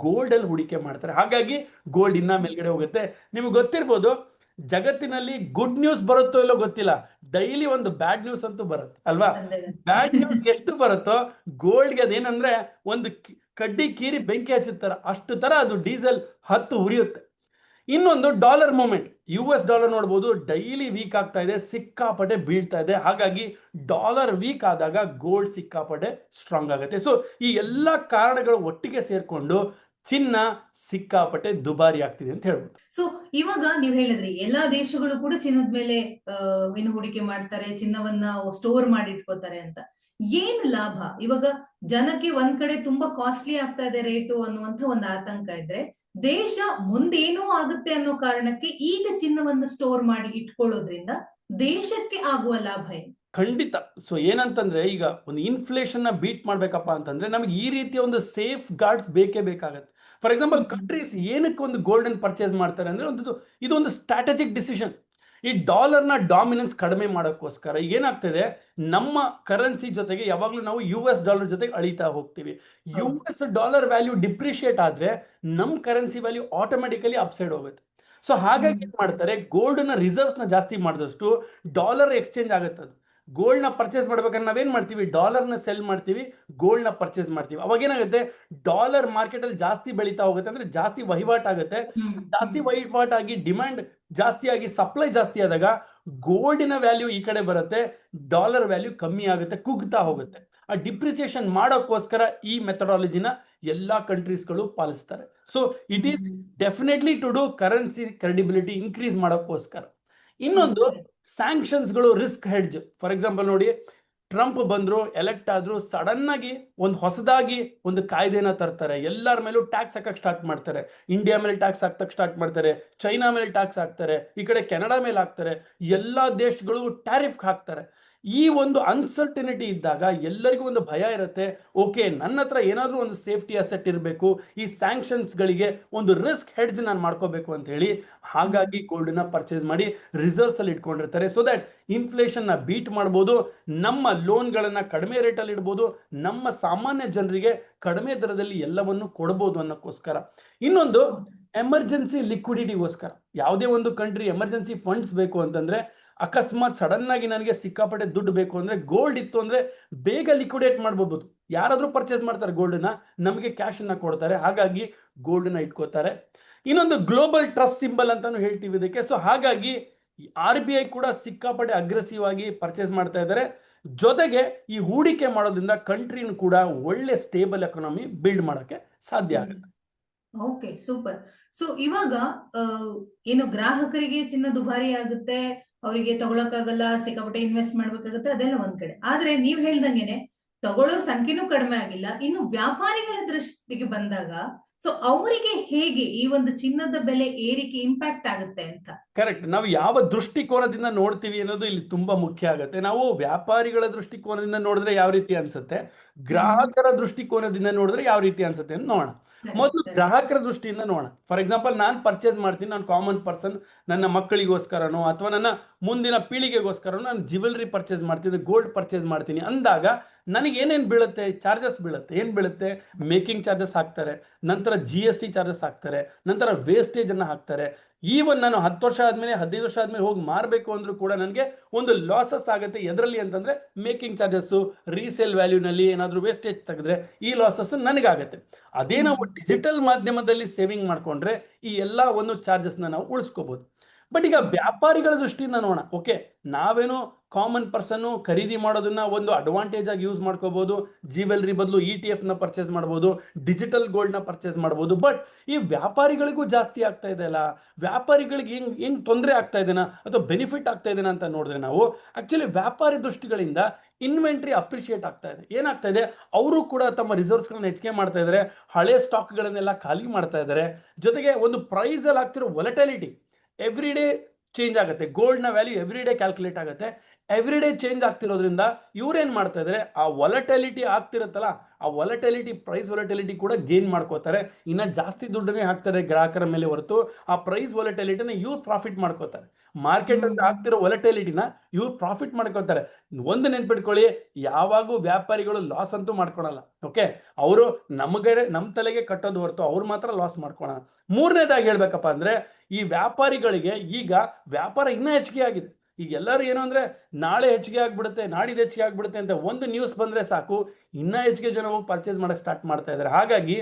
ಗೋಲ್ಡ್ ಅಲ್ಲಿ ಹೂಡಿಕೆ ಮಾಡ್ತಾರೆ. ಹಾಗಾಗಿ ಗೋಲ್ಡ್ ಇನ್ನ ಮೇಲ್ಗಡೆ ಹೋಗುತ್ತೆ. ನಿಮ್ಗೆ ಗೊತ್ತಿರ್ಬೋದು, ಜಗತ್ತಿನಲ್ಲಿ ಗುಡ್ ನ್ಯೂಸ್ ಬರುತ್ತೋ ಇಲ್ಲೋ ಗೊತ್ತಿಲ್ಲ, ಡೈಲಿ ಒಂದು ಬ್ಯಾಡ್ ನ್ಯೂಸ್ ಅಂತೂ ಬರುತ್ತೆ ಅಲ್ವಾ. ಬ್ಯಾಡ್ ನ್ಯೂಸ್ ಎಷ್ಟು ಬರುತ್ತೋ ಗೋಲ್ಡ್ಗೆ ಅದೇನಂದ್ರೆ ಒಂದು ಕಡ್ಡಿ ಕೀರಿ ಬೆಂಕಿ ಹಚ್ಚುತ್ತಾರೆ, ಅಷ್ಟು ತರ ಅದು ಡೀಸೆಲ್ ಹತ್ತು ಉರಿಯುತ್ತೆ. ಇನ್ನೊಂದು ಡಾಲರ್ ಮೂವ್ಮೆಂಟ್. US ಡಾಲರ್ ನೋಡ್ಬೋದು, ಡೈಲಿ ವೀಕ್ ಆಗ್ತಾ ಇದೆ, ಸಿಕ್ಕಾಪಟ್ಟೆ ಬೀಳ್ತಾ ಇದೆ. ಹಾಗಾಗಿ ಡಾಲರ್ ವೀಕ್ ಆದಾಗ ಗೋಲ್ಡ್ ಸಿಕ್ಕಾಪಟ್ಟೆ ಸ್ಟ್ರಾಂಗ್ ಆಗುತ್ತೆ. ಸೊ ಈ ಎಲ್ಲ ಕಾರಣಗಳು ಒಟ್ಟಿಗೆ ಸೇರ್ಕೊಂಡು ಚಿನ್ನ ಸಿಕ್ಕಾಪಟ್ಟೆ ದುಬಾರಿ ಆಗ್ತಿದೆ ಅಂತ ಹೇಳ್ಬೋದು. ಸೊ ಇವಾಗ ನೀವ್ ಹೇಳಿದ್ರಿ ಎಲ್ಲಾ ದೇಶಗಳು ಕೂಡ ಚಿನ್ನದ ಮೇಲೆ ಇನ್ನು ಹೂಡಿಕೆ ಮಾಡ್ತಾರೆ, ಚಿನ್ನವನ್ನ ಸ್ಟೋರ್ ಮಾಡಿ ಇಟ್ಕೋತಾರೆ ಅಂತ. ಏನ್ ಲಾಭ? ಇವಾಗ ಜನಕ್ಕೆ ಒಂದ್ ಕಡೆ ತುಂಬಾ ಕಾಸ್ಟ್ಲಿ ಆಗ್ತಾ ಇದೆ ರೇಟು ಅನ್ನುವಂತ ಒಂದು ಆತಂಕ ಇದ್ರೆ, ದೇಶ ಮುಂದೇನೋ ಆಗುತ್ತೆ ಅನ್ನೋ ಕಾರಣಕ್ಕೆ ಈಗ ಚಿನ್ನವನ್ನ ಸ್ಟೋರ್ ಮಾಡಿ ಇಟ್ಕೊಳ್ಳೋದ್ರಿಂದ ದೇಶಕ್ಕೆ ಆಗುವ ಲಾಭ ಏನು? ಖಂಡಿತ. ಸೊ ಏನಂತಂದ್ರೆ, ಈಗ ಒಂದು ಇನ್ಫ್ಲೇಷನ್ ನ ಬೀಟ್ ಮಾಡ್ಬೇಕಪ್ಪ ಅಂತಂದ್ರೆ ನಮಗೆ ಈ ರೀತಿಯ ಒಂದು ಸೇಫ್ ಗಾರ್ಡ್ಸ್ ಬೇಕೇ ಬೇಕಾಗತ್ತೆ. ಫಾರ್ ಎಕ್ಸಾಂಪಲ್, ಕಂಟ್ರೀಸ್ ಏನಕ್ಕೆ ಒಂದು ಗೋಲ್ಡನ್ ಪರ್ಚೇಸ್ ಮಾಡ್ತಾರೆ ಅಂದ್ರೆ ಇದೊಂದು ಸ್ಟ್ರಾಟಜಿಕ್ ಡಿಸಿಷನ್. ಈ ಡಾಲರ್ನ ಡಾಮಿನೆನ್ಸ್ ಕಡಿಮೆ ಮಾಡೋಕ್ಕೋಸ್ಕರ ಈಗ ಏನಾಗ್ತಿದೆ, ನಮ್ಮ ಕರೆನ್ಸಿ ಜೊತೆಗೆ ಯಾವಾಗಲೂ ನಾವು US ಡಾಲರ್ ಜೊತೆಗೆ ಅಳಿತಾ ಹೋಗ್ತೀವಿ. US ಡಾಲರ್ ವ್ಯಾಲ್ಯೂ ಡಿಪ್ರಿಷಿಯೇಟ್ ಆದ್ರೆ ನಮ್ಮ ಕರೆನ್ಸಿ ವ್ಯಾಲ್ಯೂ ಆಟೋಮೆಟಿಕಲಿ ಅಪ್ಸೈಡ್ ಹೋಗುತ್ತೆ. ಸೊ ಹಾಗಾಗಿ ಏನ್ ಮಾಡ್ತಾರೆ, ಗೋಲ್ಡ್ನ ರಿಸರ್ವ್ಸ್ನ ಜಾಸ್ತಿ ಮಾಡಿದಷ್ಟು ಡಾಲರ್ ಎಕ್ಸ್ಚೇಂಜ್ ಆಗುತ್ತೆ. ಅದು ಗೋಲ್ಡ್ನ ಪರ್ಚೇಸ್ ಮಾಡ್ಬೇಕಾದ್ರೆ ನಾವೇನ್ ಮಾಡ್ತೀವಿ, ಡಾಲರ್ನ ಸೆಲ್ ಮಾಡ್ತೀವಿ, ಗೋಲ್ಡ್ನ ಪರ್ಚೇಸ್ ಮಾಡ್ತೀವಿ. ಅವಾಗ ಏನಾಗುತ್ತೆ, ಡಾಲರ್ ಮಾರ್ಕೆಟ್ ಅಲ್ಲಿ ಜಾಸ್ತಿ ಬೆಳೀತಾ ಹೋಗುತ್ತೆ, ಅಂದ್ರೆ ಜಾಸ್ತಿ ವಹಿವಾಟ್ ಆಗುತ್ತೆ. ಜಾಸ್ತಿ ವಹಿವಾಟ್ ಆಗಿ ಡಿಮ್ಯಾಂಡ್ ಜಾಸ್ತಿ ಆಗಿ ಸಪ್ಲೈ ಜಾಸ್ತಿ ಆದಾಗ ಗೋಲ್ಡಿನ ವ್ಯಾಲ್ಯೂ ಈ ಕಡೆ ಬರುತ್ತೆ, ಡಾಲರ್ ವ್ಯಾಲ್ಯೂ ಕಮ್ಮಿ ಆಗುತ್ತೆ, ಕುಗ್ತಾ ಹೋಗುತ್ತೆ. ಆ ಡಿಪ್ರಿಸಿಯೇಷನ್ ಮಾಡೋಕ್ಕೋಸ್ಕರ ಈ ಮೆಥಡಾಲಜಿನ ಎಲ್ಲಾ ಕಂಟ್ರೀಸ್ಗಳು ಪಾಲಿಸ್ತಾರೆ. So it is definitely to do currency credibility increase ಮಾಡೋಕ್ಕೋಸ್ಕರ. ಇನ್ನೊಂದು ಸ್ಯಾಂಕ್ಷನ್ಸ್ಗಳು, ರಿಸ್ಕ್ ಹೆಡ್ಜ್. ಫಾರ್ ಎಕ್ಸಾಂಪಲ್ ನೋಡಿ, ಟ್ರಂಪ್ ಬಂದ್ರು, ಎಲೆಕ್ಟ್ ಆದ್ರು, ಸಡನ್ ಆಗಿ ಒಂದು ಹೊಸದಾಗಿ ಒಂದು ಕಾಯ್ದೆನ ತರ್ತಾರೆ, ಎಲ್ಲರ ಮೇಲೂ ಟ್ಯಾಕ್ಸ್ ಹಾಕಕ್ ಸ್ಟಾರ್ಟ್ ಮಾಡ್ತಾರೆ. ಇಂಡಿಯಾ ಮೇಲೆ ಟ್ಯಾಕ್ಸ್ ಹಾಕ್ತಕ್ ಸ್ಟಾರ್ಟ್ ಮಾಡ್ತಾರೆ, ಚೈನಾ ಮೇಲೆ ಟ್ಯಾಕ್ಸ್ ಹಾಕ್ತಾರೆ, ಈ ಕಡೆ ಕೆನಡಾ ಮೇಲೆ ಹಾಕ್ತಾರೆ, ಎಲ್ಲಾ ದೇಶಗಳು ಟ್ಯಾರಿಫ್ ಹಾಕ್ತಾರೆ. ಈ ಒಂದು ಅನ್ಸರ್ಟಿನಿಟಿ ಇದ್ದಾಗ ಎಲ್ಲರಿಗೂ ಒಂದು ಭಯ ಇರುತ್ತೆ, ಓಕೆ ನನ್ನ ಹತ್ರ ಏನಾದರೂ ಒಂದು ಸೇಫ್ಟಿ ಅಸೆಟ್ ಇರಬೇಕು, ಈ ಸ್ಯಾಂಕ್ಷನ್ಸ್ಗಳಿಗೆ ಒಂದು ರಿಸ್ಕ್ ಹೆಡ್ಜ್ ನಾನು ಮಾಡ್ಕೋಬೇಕು ಅಂತ ಹೇಳಿ. ಹಾಗಾಗಿ ಗೋಲ್ಡನ್ನ ಪರ್ಚೇಸ್ ಮಾಡಿ ರಿಸರ್ವ್ಸ್ ಅಲ್ಲಿ ಇಟ್ಕೊಂಡಿರ್ತಾರೆ. ಸೊ ದಟ್ ಇನ್ಫ್ಲೇಷನ್ನ ಬೀಟ್ ಮಾಡ್ಬೋದು, ನಮ್ಮ ಲೋನ್ಗಳನ್ನ ಕಡಿಮೆ ರೇಟಲ್ಲಿ ಇಡ್ಬೋದು, ನಮ್ಮ ಸಾಮಾನ್ಯ ಜನರಿಗೆ ಕಡಿಮೆ ದರದಲ್ಲಿ ಎಲ್ಲವನ್ನು ಕೊಡ್ಬೋದು ಅನ್ನೋಕ್ಕೋಸ್ಕರ. ಇನ್ನೊಂದು ಎಮರ್ಜೆನ್ಸಿ ಲಿಕ್ವಿಡಿಟಿಗೋಸ್ಕರ. ಯಾವುದೇ ಒಂದು ಕಂಟ್ರಿ ಎಮರ್ಜೆನ್ಸಿ ಫಂಡ್ಸ್ ಬೇಕು ಅಂತಂದ್ರೆ, ಅಕಸ್ಮಾತ್ ಸಡನ್ ಆಗಿ ನನಗೆ ಸಿಕ್ಕಾಪಟ್ಟೆ ದುಡ್ಡು ಬೇಕು ಅಂದ್ರೆ ಗೋಲ್ಡ್ ಇತ್ತು ಅಂದ್ರೆ ಬೇಗ ಲಿಕ್ವಿಡೇಟ್ ಮಾಡ್ಬೋದು. ಯಾರಾದ್ರೂ ಪರ್ಚೇಸ್ ಮಾಡ್ತಾರೆ ಗೋಲ್ಡ್ನ, ನಮಗೆ ಕ್ಯಾಶ್ ಅನ್ನ ಕೊಡ್ತಾರೆ, ಹಾಗಾಗಿ ಗೋಲ್ಡ್ನ ಇಟ್ಕೋತಾರೆ. ಇನ್ನೊಂದು ಗ್ಲೋಬಲ್ ಟ್ರಸ್ಟ್ ಸಿಂಬಲ್ ಅಂತಾನು ಹೇಳ್ತೀವಿ ಇದಕ್ಕೆ. ಸೊ ಹಾಗಾಗಿ RBI ಕೂಡ ಸಿಕ್ಕಾಪಟ್ಟೆ ಅಗ್ರೆಸಿವ್ ಆಗಿ ಪರ್ಚೇಸ್ ಮಾಡ್ತಾ ಇದ್ದಾರೆ. ಜೊತೆಗೆ ಈ ಹೂಡಿಕೆ ಮಾಡೋದ್ರಿಂದ ಕಂಟ್ರಿನೂ ಕೂಡ ಒಳ್ಳೆ ಸ್ಟೇಬಲ್ ಎಕಾನಮಿ ಬಿಲ್ಡ್ ಮಾಡೋಕೆ ಸಾಧ್ಯ ಆಗುತ್ತೆ. Okay, super. ಸೊ ಇವಾಗ ಏನು ಗ್ರಾಹಕರಿಗೆ ಚಿನ್ನ ದುಬಾರಿ ಆಗುತ್ತೆ, ಅವರಿಗೆ ತಗೊಳಕ್ಕಾಗಲ್ಲ, ಸಿಕ್ಕಾಪಟ್ಟೆ ಇನ್ವೆಸ್ಟ್ ಮಾಡ್ಬೇಕಾಗುತ್ತೆ, ಅದೆಲ್ಲ ಒಂದ್ ಕಡೆ. ಆದ್ರೆ ನೀವ್ ಹೇಳ್ದಂಗೆನೆ ತಗೊಳ್ಳೋ ಸಂಖ್ಯೆನೂ ಕಡಿಮೆ ಆಗಿಲ್ಲ. ಇನ್ನು ವ್ಯಾಪಾರಿಗಳ ದೃಷ್ಟಿಗೆ ಬಂದಾಗ, ಸೊ ಅವರಿಗೆ ಹೇಗೆ ಈ ಒಂದು ಚಿನ್ನದ ಬೆಲೆ ಏರಿಕೆ ಇಂಪ್ಯಾಕ್ಟ್ ಆಗುತ್ತೆ ಅಂತ? ಕರೆಕ್ಟ್. ನಾವು ಯಾವ ದೃಷ್ಟಿಕೋನದಿಂದ ನೋಡ್ತೀವಿ ಅನ್ನೋದು ಇಲ್ಲಿ ತುಂಬಾ ಮುಖ್ಯ ಆಗುತ್ತೆ. ನಾವು ವ್ಯಾಪಾರಿಗಳ ದೃಷ್ಟಿಕೋನದಿಂದ ನೋಡಿದ್ರೆ ಯಾವ ರೀತಿ ಅನ್ಸುತ್ತೆ, ಗ್ರಾಹಕರ ದೃಷ್ಟಿಕೋನದಿಂದ ನೋಡಿದ್ರೆ ಯಾವ ರೀತಿ ಅನ್ಸುತ್ತೆ ಅಂತ ನೋಡೋಣ. ಮೊದಲು ಗ್ರಾಹಕರ ದೃಷ್ಟಿಯಿಂದ ನೋಡೋಣ. ಫಾರ್ ಎಕ್ಸಾಂಪಲ್, ನಾನು ಪರ್ಚೇಸ್ ಮಾಡ್ತೀನಿ, ನಾನು ಕಾಮನ್ ಪರ್ಸನ್, ನನ್ನ ಮಕ್ಕಳಿಗೋಸ್ಕರನೋ ಅಥವಾ ನನ್ನ ಮುಂದಿನ ಪೀಳಿಗೆಗೋಸ್ಕರನೋ ನಾನು ಜ್ಯುವೆಲ್ರಿ ಪರ್ಚೇಸ್ ಮಾಡ್ತೀನಿ, ಗೋಲ್ಡ್ ಪರ್ಚೇಸ್ ಮಾಡ್ತೀನಿ ಅಂದಾಗ ನನಗೆ ಏನೇನು ಬೀಳುತ್ತೆ, ಚಾರ್ಜಸ್ ಬೀಳುತ್ತೆ. ಏನು ಬೀಳುತ್ತೆ, ಮೇಕಿಂಗ್ ಚಾರ್ಜಸ್ ಹಾಕ್ತಾರೆ, ನಂತರ GST ಚಾರ್ಜಸ್ ಹಾಕ್ತಾರೆ, ನಂತರ ವೇಸ್ಟೇಜ್ ಅನ್ನ ಹಾಕ್ತಾರೆ. ಈವನ್ ನಾನು 10 ವರ್ಷ ಆದ್ಮೇಲೆ 15 ವರ್ಷ ಆದ್ಮೇಲೆ ಹೋಗಿ ಮಾರಬೇಕು ಅಂದ್ರೂ ಕೂಡ ನನಗೆ ಒಂದು ಲಾಸಸ್ ಆಗುತ್ತೆ. ಎದರಲ್ಲಿ ಅಂತಂದ್ರೆ ಮೇಕಿಂಗ್ ಚಾರ್ಜಸ್, ರೀಸೇಲ್ ವ್ಯಾಲ್ಯೂನಲ್ಲಿ ಏನಾದರೂ ವೇಸ್ಟೇಜ್ ತೆಗೆದ್ರೆ ಈ ಲಾಸಸ್ ನನಗಾಗತ್ತೆ. ಅದೇ ನಾವು ಡಿಜಿಟಲ್ ಮಾಧ್ಯಮದಲ್ಲಿ ಸೇವಿಂಗ್ ಮಾಡ್ಕೊಂಡ್ರೆ ಈ ಎಲ್ಲ ಒಂದು ಚಾರ್ಜಸ್ನ ನಾವು ಉಳಿಸ್ಕೋಬಹುದು. ಬಟ್ ಈಗ ವ್ಯಾಪಾರಿಗಳ ದೃಷ್ಟಿಯಿಂದ ನೋಡೋಣ, ಓಕೆ, ನಾವೇನು ಕಾಮನ್ ಪರ್ಸನ್ ಖರೀದಿ ಮಾಡೋದನ್ನ ಒಂದು ಅಡ್ವಾಂಟೇಜ್ ಆಗಿ ಯೂಸ್ ಮಾಡ್ಕೋಬಹುದು, ಜ್ಯುವೆಲ್ರಿ ಬದಲು ETF ನ ಪರ್ಚೇಸ್ ಮಾಡ್ಬೋದು, ಡಿಜಿಟಲ್ ಗೋಲ್ಡ್ ನ ಪರ್ಚೇಸ್ ಮಾಡ್ಬೋದು. ಬಟ್ ಈ ವ್ಯಾಪಾರಿಗಳಿಗೂ ಜಾಸ್ತಿ ಆಗ್ತಾ ಇದೆ ಅಲ್ಲ, ವ್ಯಾಪಾರಿಗಳಿಗೆ ಹೆಂಗ್ ತೊಂದರೆ ಆಗ್ತಾ ಇದೆನಾ ಅಥವಾ ಬೆನಿಫಿಟ್ ಆಗ್ತಾ ಇದೆನಾ ಅಂತ ನೋಡಿದ್ರೆ ನಾವು ಆಕ್ಚುಲಿ ವ್ಯಾಪಾರಿ ದೃಷ್ಟಿಗಳಿಂದ ಇನ್ವೆಂಟ್ರಿ ಅಪ್ರಿಷಿಯೇಟ್ ಆಗ್ತಾ ಇದೆ. ಏನಾಗ್ತಾ ಇದೆ, ಅವರು ಕೂಡ ತಮ್ಮ ರಿಸರ್ವ್ಸ್ಗಳನ್ನ ಹೆಚ್ಚಿಗೆ ಮಾಡ್ತಾ ಇದ್ದಾರೆ, ಹಳೆ ಸ್ಟಾಕ್ಗಳನ್ನೆಲ್ಲ ಖಾಲಿ ಮಾಡ್ತಾ ಇದ್ದಾರೆ. ಜೊತೆಗೆ ಒಂದು ಪ್ರೈಸ್ ಅಲ್ಲಿ ಆಗ್ತಿರೋ ವೊಲಟಿಲಿಟಿ ಎವ್ರಿ ಡೇ ಚೇಂಜ್ ಆಗುತ್ತೆ, ಗೋಲ್ಡ್ನ ವ್ಯಾಲ್ಯೂ ಎವ್ರಿ ಡೇ ಕ್ಯಾಲ್ಕುಲೇಟ್ ಆಗುತ್ತೆ. ಎವ್ರಿ ಡೇ ಚೇಂಜ್ ಆಗ್ತಿರೋದ್ರಿಂದ ಇವ್ರೇನ್ ಮಾಡ್ತಾ ಇದ್ದಾರೆ, ಆ ವೊಲಟಿಲಿಟಿ ಆಗ್ತಿರುತ್ತಲ್ಲ, ಆ ವೊಲಟಿಲಿಟಿ, ಪ್ರೈಸ್ ವೊಲಟಿಲಿಟಿ ಕೂಡ ಗೇನ್ ಮಾಡ್ಕೋತಾರೆ. ಇನ್ನ ಜಾಸ್ತಿ ದುಡ್ಡನ್ನೇ ಹಾಕ್ತಾರೆ ಗ್ರಾಹಕರ ಮೇಲೆ ಹೊರತು ಆ ಪ್ರೈಸ್ ವೊಲಟಿಲಿಟಿನ ಇವ್ರು ಪ್ರಾಫಿಟ್ ಮಾಡ್ಕೋತಾರೆ. ಮಾರ್ಕೆಟ್ ಅಂತ ಆಗ್ತಿರೋ ವೊಲಟಿಲಿಟಿನ ಇವ್ರು ಪ್ರಾಫಿಟ್ ಮಾಡ್ಕೋತಾರೆ. ಒಂದು ನೆನ್ಪಿಟ್ಕೊಳ್ಳಿ, ಯಾವಾಗೂ ವ್ಯಾಪಾರಿಗಳು ಲಾಸ್ ಅಂತೂ ಮಾಡ್ಕೊಳಲ್ಲ. ಓಕೆ, ಅವರು ನಮ್ಮ ತಲೆಗೆ ಕಟ್ಟೋದು ಹೊರತು ಅವ್ರು ಮಾತ್ರ ಲಾಸ್ ಮಾಡ್ಕೊಳ. ಮೂರನೇದಾಗಿ ಹೇಳ್ಬೇಕಪ್ಪ ಅಂದ್ರೆ, ಈ ವ್ಯಾಪಾರಿಗಳಿಗೆ ಈಗ ವ್ಯಾಪಾರ ಇನ್ನೂ ಹೆಚ್ಚಿಗೆ ಆಗಿದೆ. ಈಗ ಎಲ್ಲರೂ ಏನು ಅಂದ್ರೆ, ನಾಳೆ ಹೆಚ್ಚಿಗೆ ಆಗ್ಬಿಡುತ್ತೆ, ನಾಡಿದ್ದು ಹೆಚ್ಚಿಗೆ ಆಗ್ಬಿಡುತ್ತೆ ಅಂತ ಒಂದು ನ್ಯೂಸ್ ಬಂದ್ರೆ ಸಾಕು, ಇನ್ನೂ ಹೆಚ್ಚಿಗೆ ಜನ ಹೋಗಿ ಪರ್ಚೇಸ್ ಮಾಡಕ್ಕೆ ಸ್ಟಾರ್ಟ್ ಮಾಡ್ತಾ ಇದ್ದಾರೆ. ಹಾಗಾಗಿ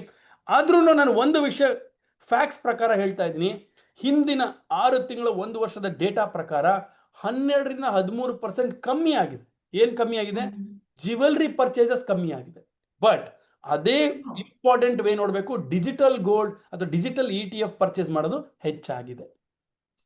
ಆದ್ರೂ ನಾನು ಒಂದು ವಿಷಯ ಫ್ಯಾಕ್ಟ್ಸ್ ಪ್ರಕಾರ ಹೇಳ್ತಾ ಇದ್ದೀನಿ, ಹಿಂದಿನ 6 ತಿಂಗಳ 1 ವರ್ಷದ ಡೇಟಾ ಪ್ರಕಾರ 12ರಿಂದ 13% ಕಮ್ಮಿ ಆಗಿದೆ. ಏನ್ ಕಮ್ಮಿ ಆಗಿದೆ? ಜ್ಯುವೆಲ್ರಿ ಪರ್ಚೇಸಸ್ ಕಮ್ಮಿ ಆಗಿದೆ. ಬಟ್ ಅದೇ ಇಂಪಾರ್ಟೆಂಟ್ ವೇ ನೋಡಬೇಕು, ಡಿಜಿಟಲ್ ಗೋಲ್ಡ್ ಅಥವಾ ಡಿಜಿಟಲ್ ETF ಪರ್ಚೇಸ್ ಮಾಡೋದು ಹೆಚ್ಚಾಗಿದೆ.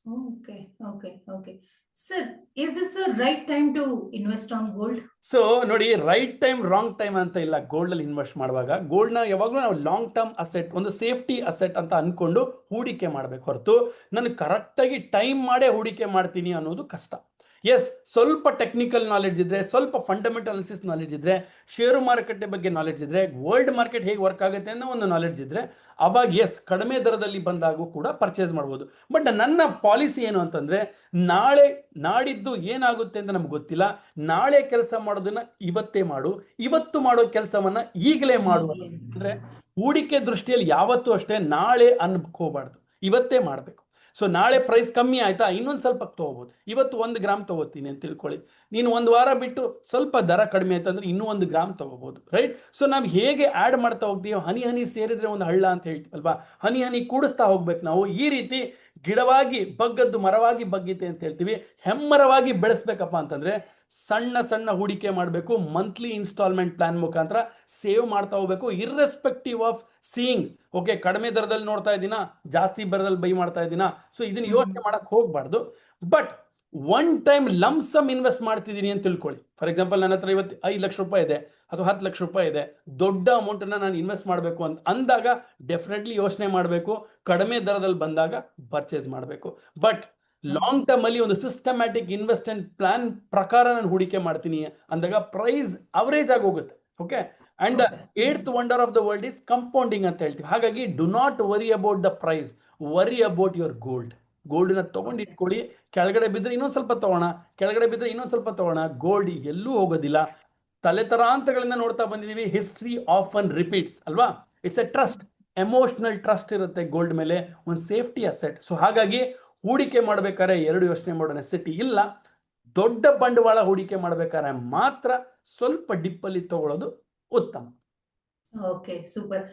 Okay, okay, okay. Sir, is this the right time to invest on gold? So ನೋಡಿ, ರೈಟ್ ಟೈಮ್ ರಾಂಗ್ ಟೈಮ್ ಅಂತ ಇಲ್ಲ. ಗೋಲ್ಡ್ ಅಲ್ಲಿ ಇನ್ವೆಸ್ಟ್ ಮಾಡುವಾಗ ಗೋಲ್ಡ್ನ ಯಾವಾಗಲೂ ನಾವು ಲಾಂಗ್ ಟರ್ಮ್ ಅಸೆಟ್, ಒಂದು ಸೇಫ್ಟಿ ಅಸೆಟ್ ಅಂತ ಅನ್ಕೊಂಡು ಹೂಡಿಕೆ ಮಾಡಬೇಕು ಹೊರತು ನಾನು ಕರೆಕ್ಟಾಗಿ ಟೈಮ್ ಮಾಡೇ ಹೂಡಿಕೆ ಮಾಡ್ತೀನಿ ಅನ್ನೋದು ಕಷ್ಟ. ಎಸ್, ಸ್ವಲ್ಪ ಟೆಕ್ನಿಕಲ್ ನಾಲೆಡ್ಜ್ ಇದ್ರೆ, ಸ್ವಲ್ಪ ಫಂಡಮೆಂಟಲ್ ಅನಾಲಿಸಿಸ್ ನಾಲೆಡ್ಜ್ ಇದ್ರೆ, ಷೇರು ಮಾರುಕಟ್ಟೆ ಬಗ್ಗೆ ನಾಲೆಡ್ಜ್ ಇದ್ರೆ, ವರ್ಲ್ಡ್ ಮಾರ್ಕೆಟ್ ಹೇಗೆ ವರ್ಕ್ ಆಗುತ್ತೆ ಅನ್ನೋ ಒಂದು ನಾಲೆಡ್ಜ್ ಇದ್ರೆ, ಅವಾಗ ಎಸ್, ಕಡಿಮೆ ದರದಲ್ಲಿ ಬಂದಾಗೂ ಕೂಡ ಪರ್ಚೇಸ್ ಮಾಡ್ಬೋದು. ಬಟ್ ನನ್ನ ಪಾಲಿಸಿ ಏನು ಅಂತಂದ್ರೆ, ನಾಳೆ ನಾಡಿದ್ದು ಏನಾಗುತ್ತೆ ಅಂತ ನಮ್ಗೆ ಗೊತ್ತಿಲ್ಲ. ನಾಳೆ ಕೆಲಸ ಮಾಡೋದನ್ನ ಇವತ್ತೇ ಮಾಡು, ಇವತ್ತು ಮಾಡೋ ಕೆಲಸವನ್ನ ಈಗಲೇ ಮಾಡು. ಅಂದ್ರೆ ಹೂಡಿಕೆ ದೃಷ್ಟಿಯಲ್ಲಿ ಯಾವತ್ತೂ ಅಷ್ಟೇ ನಾಳೆ ಅನ್ಕೋಬಾರ್ದು, ಇವತ್ತೇ ಮಾಡಬೇಕು. ಸೊ ನಾಳೆ ಪ್ರೈಸ್ ಕಮ್ಮಿ ಆಯ್ತಾ, ಇನ್ನೊಂದು ಸ್ವಲ್ಪ ತಗೋಬಹುದು. ಇವತ್ತು 1 ಗ್ರಾಮ್ ತಗೋತೀನಿ ಅಂತ ತಿಳ್ಕೊಳ್ಳಿ, ನೀನು 1 ವಾರ ಬಿಟ್ಟು ಸ್ವಲ್ಪ ದರ ಕಡಿಮೆ ಆಯ್ತು ಅಂದ್ರೆ ಇನ್ನೂ 1 ಗ್ರಾಮ್ ತಗೋಬಹುದು, ರೈಟ್? ಸೊ ನಾವು ಹೇಗೆ ಆ್ಯಡ್ ಮಾಡ್ತಾ ಹೋಗ್ತೀವಿ, ಹನಿ ಹನಿ ಸೇರಿದ್ರೆ ಒಂದು ಹಳ್ಳ ಅಂತ ಹೇಳ್ತೀವಲ್ವಾ, ಹನಿ ಹನಿ ಕೂಡಿಸ್ತಾ ಹೋಗ್ಬೇಕು ನಾವು. ಈ ರೀತಿ ಗಿಡವಾಗಿ ಬಗ್ಗದ್ದು ಮರವಾಗಿ ಬಗ್ಗೀತೆ ಅಂತ ಹೇಳ್ತೀವಿ. ಹೆಮ್ಮರವಾಗಿ ಬೆಳೆಸ್ಬೇಕಪ್ಪ ಅಂತಂದ್ರೆ ಸಣ್ಣ ಸಣ್ಣ ಹೂಡಿಕೆ ಮಾಡಬೇಕು, ಮಂತ್ಲಿ ಇನ್ಸ್ಟಾಲ್ಮೆಂಟ್ ಪ್ಲಾನ್ ಮುಖಾಂತರ ಸೇವ್ ಮಾಡ್ತಾ ಹೋಗ್ಬೇಕು, ಇರ್ರೆಸ್ಪೆಕ್ಟಿವ್ ಆಫ್ ಸೀಯಿಂಗ್. ಓಕೆ, ಕಡಿಮೆ ದರದಲ್ಲಿ ನೋಡ್ತಾ ಇದ್ದೀನಾ, ಜಾಸ್ತಿ ದರದಲ್ಲಿ ಬೈ ಮಾಡ್ತಾ ಇದ್ದೀನಾ, ಸೊ ಇದನ್ನ ಯೋಚನೆ ಮಾಡಕ್ ಹೋಗ್ಬಾರ್ದು. But one time lump sum invest ಮಾಡ್ತಿದ್ದೀನಿ ಅಂತ ತಿಳ್ಕೊಳ್ಳಿ. ಫಾರ್ ಎಕ್ಸಾಂಪಲ್, ನನ್ನ ಹತ್ರ ಇವತ್ತು 5 ಲಕ್ಷ ರೂಪಾಯಿ ಇದೆ ಅಥವಾ 10 ಲಕ್ಷ ರೂಪಾಯಿ ಇದೆ, ದೊಡ್ಡ ಅಮೌಂಟನ್ನು ನಾನು ಇನ್ವೆಸ್ಟ್ ಮಾಡಬೇಕು ಅಂತ ಅಂದಾಗ ಡೆಫಿನೆಟ್ಲಿ ಯೋಚನೆ ಮಾಡಬೇಕು, ಕಡಿಮೆ ದರದಲ್ಲಿ ಬಂದಾಗ ಪರ್ಚೇಸ್ ಮಾಡಬೇಕು. ಬಟ್ ಲಾಂಗ್ ಟರ್ಮ್ ಅಲ್ಲಿ ಒಂದು ಸಿಸ್ಟಮ್ಯಾಟಿಕ್ ಇನ್ವೆಸ್ಟ್ಮೆಂಟ್ ಪ್ಲಾನ್ ಪ್ರಕಾರ ನಾನು ಹೂಡಿಕೆ ಮಾಡ್ತೀನಿ ಅಂದಾಗ ಪ್ರೈಸ್ ಅವರೇಜ್ ಆಗಿ ಹೋಗುತ್ತೆ. Okay, and the 8th wonder of the world is compounding ಅಂತ ಹೇಳ್ತೀವಿ. ಹಾಗಾಗಿ do not worry about the price, worry about your gold. ಗೋಲ್ಡ್ನ ತಗೊಂಡು ಇಟ್ಕೊಳ್ಳಿ, ಕೆಳಗಡೆ ಬಿದ್ದರೆ ಇನ್ನೊಂದು ಸ್ವಲ್ಪ ತಗೋಣ, ಕೆಳಗಡೆ ಬಿದ್ದರೆ ಇನ್ನೊಂದು ಸ್ವಲ್ಪ ತಗೋಣ. ಗೋಲ್ಡ್ ಎಲ್ಲೂ ಹೋಗೋದಿಲ್ಲ. ತಲೆತರಾಂತಗಳಿಂದ ನೋಡ್ತಾ ಬಂದಿದ್ದೀವಿ, ಹಿಸ್ಟ್ರಿ ಆಫನ್ ರಿಪೀಟ್ಸ್ ಅಲ್ವಾ. It's A trust, emotional trust ಇರುತ್ತೆ ಗೋಲ್ಡ್ ಮೇಲೆ, ಒಂದು ಸೇಫ್ಟಿ ಅಸೆಟ್. ಸೊ ಹಾಗಾಗಿ ಹೂಡಿಕೆ ಮಾಡ್ಬೇಕಾದ್ರೆ 2 ಯೋಚನೆ ಮಾಡೋ ನೆಸೆಸಿಟಿ ಇಲ್ಲ. ದೊಡ್ಡ ಬಂಡವಾಳ ಹೂಡಿಕೆ ಮಾಡ್ಬೇಕಾದ್ರೆ ಮಾತ್ರ ಸ್ವಲ್ಪ ಡಿಪ್ಪಲ್ಲಿ ತಗೊಳ್ಳೋದು ಉತ್ತಮ. Okay, super.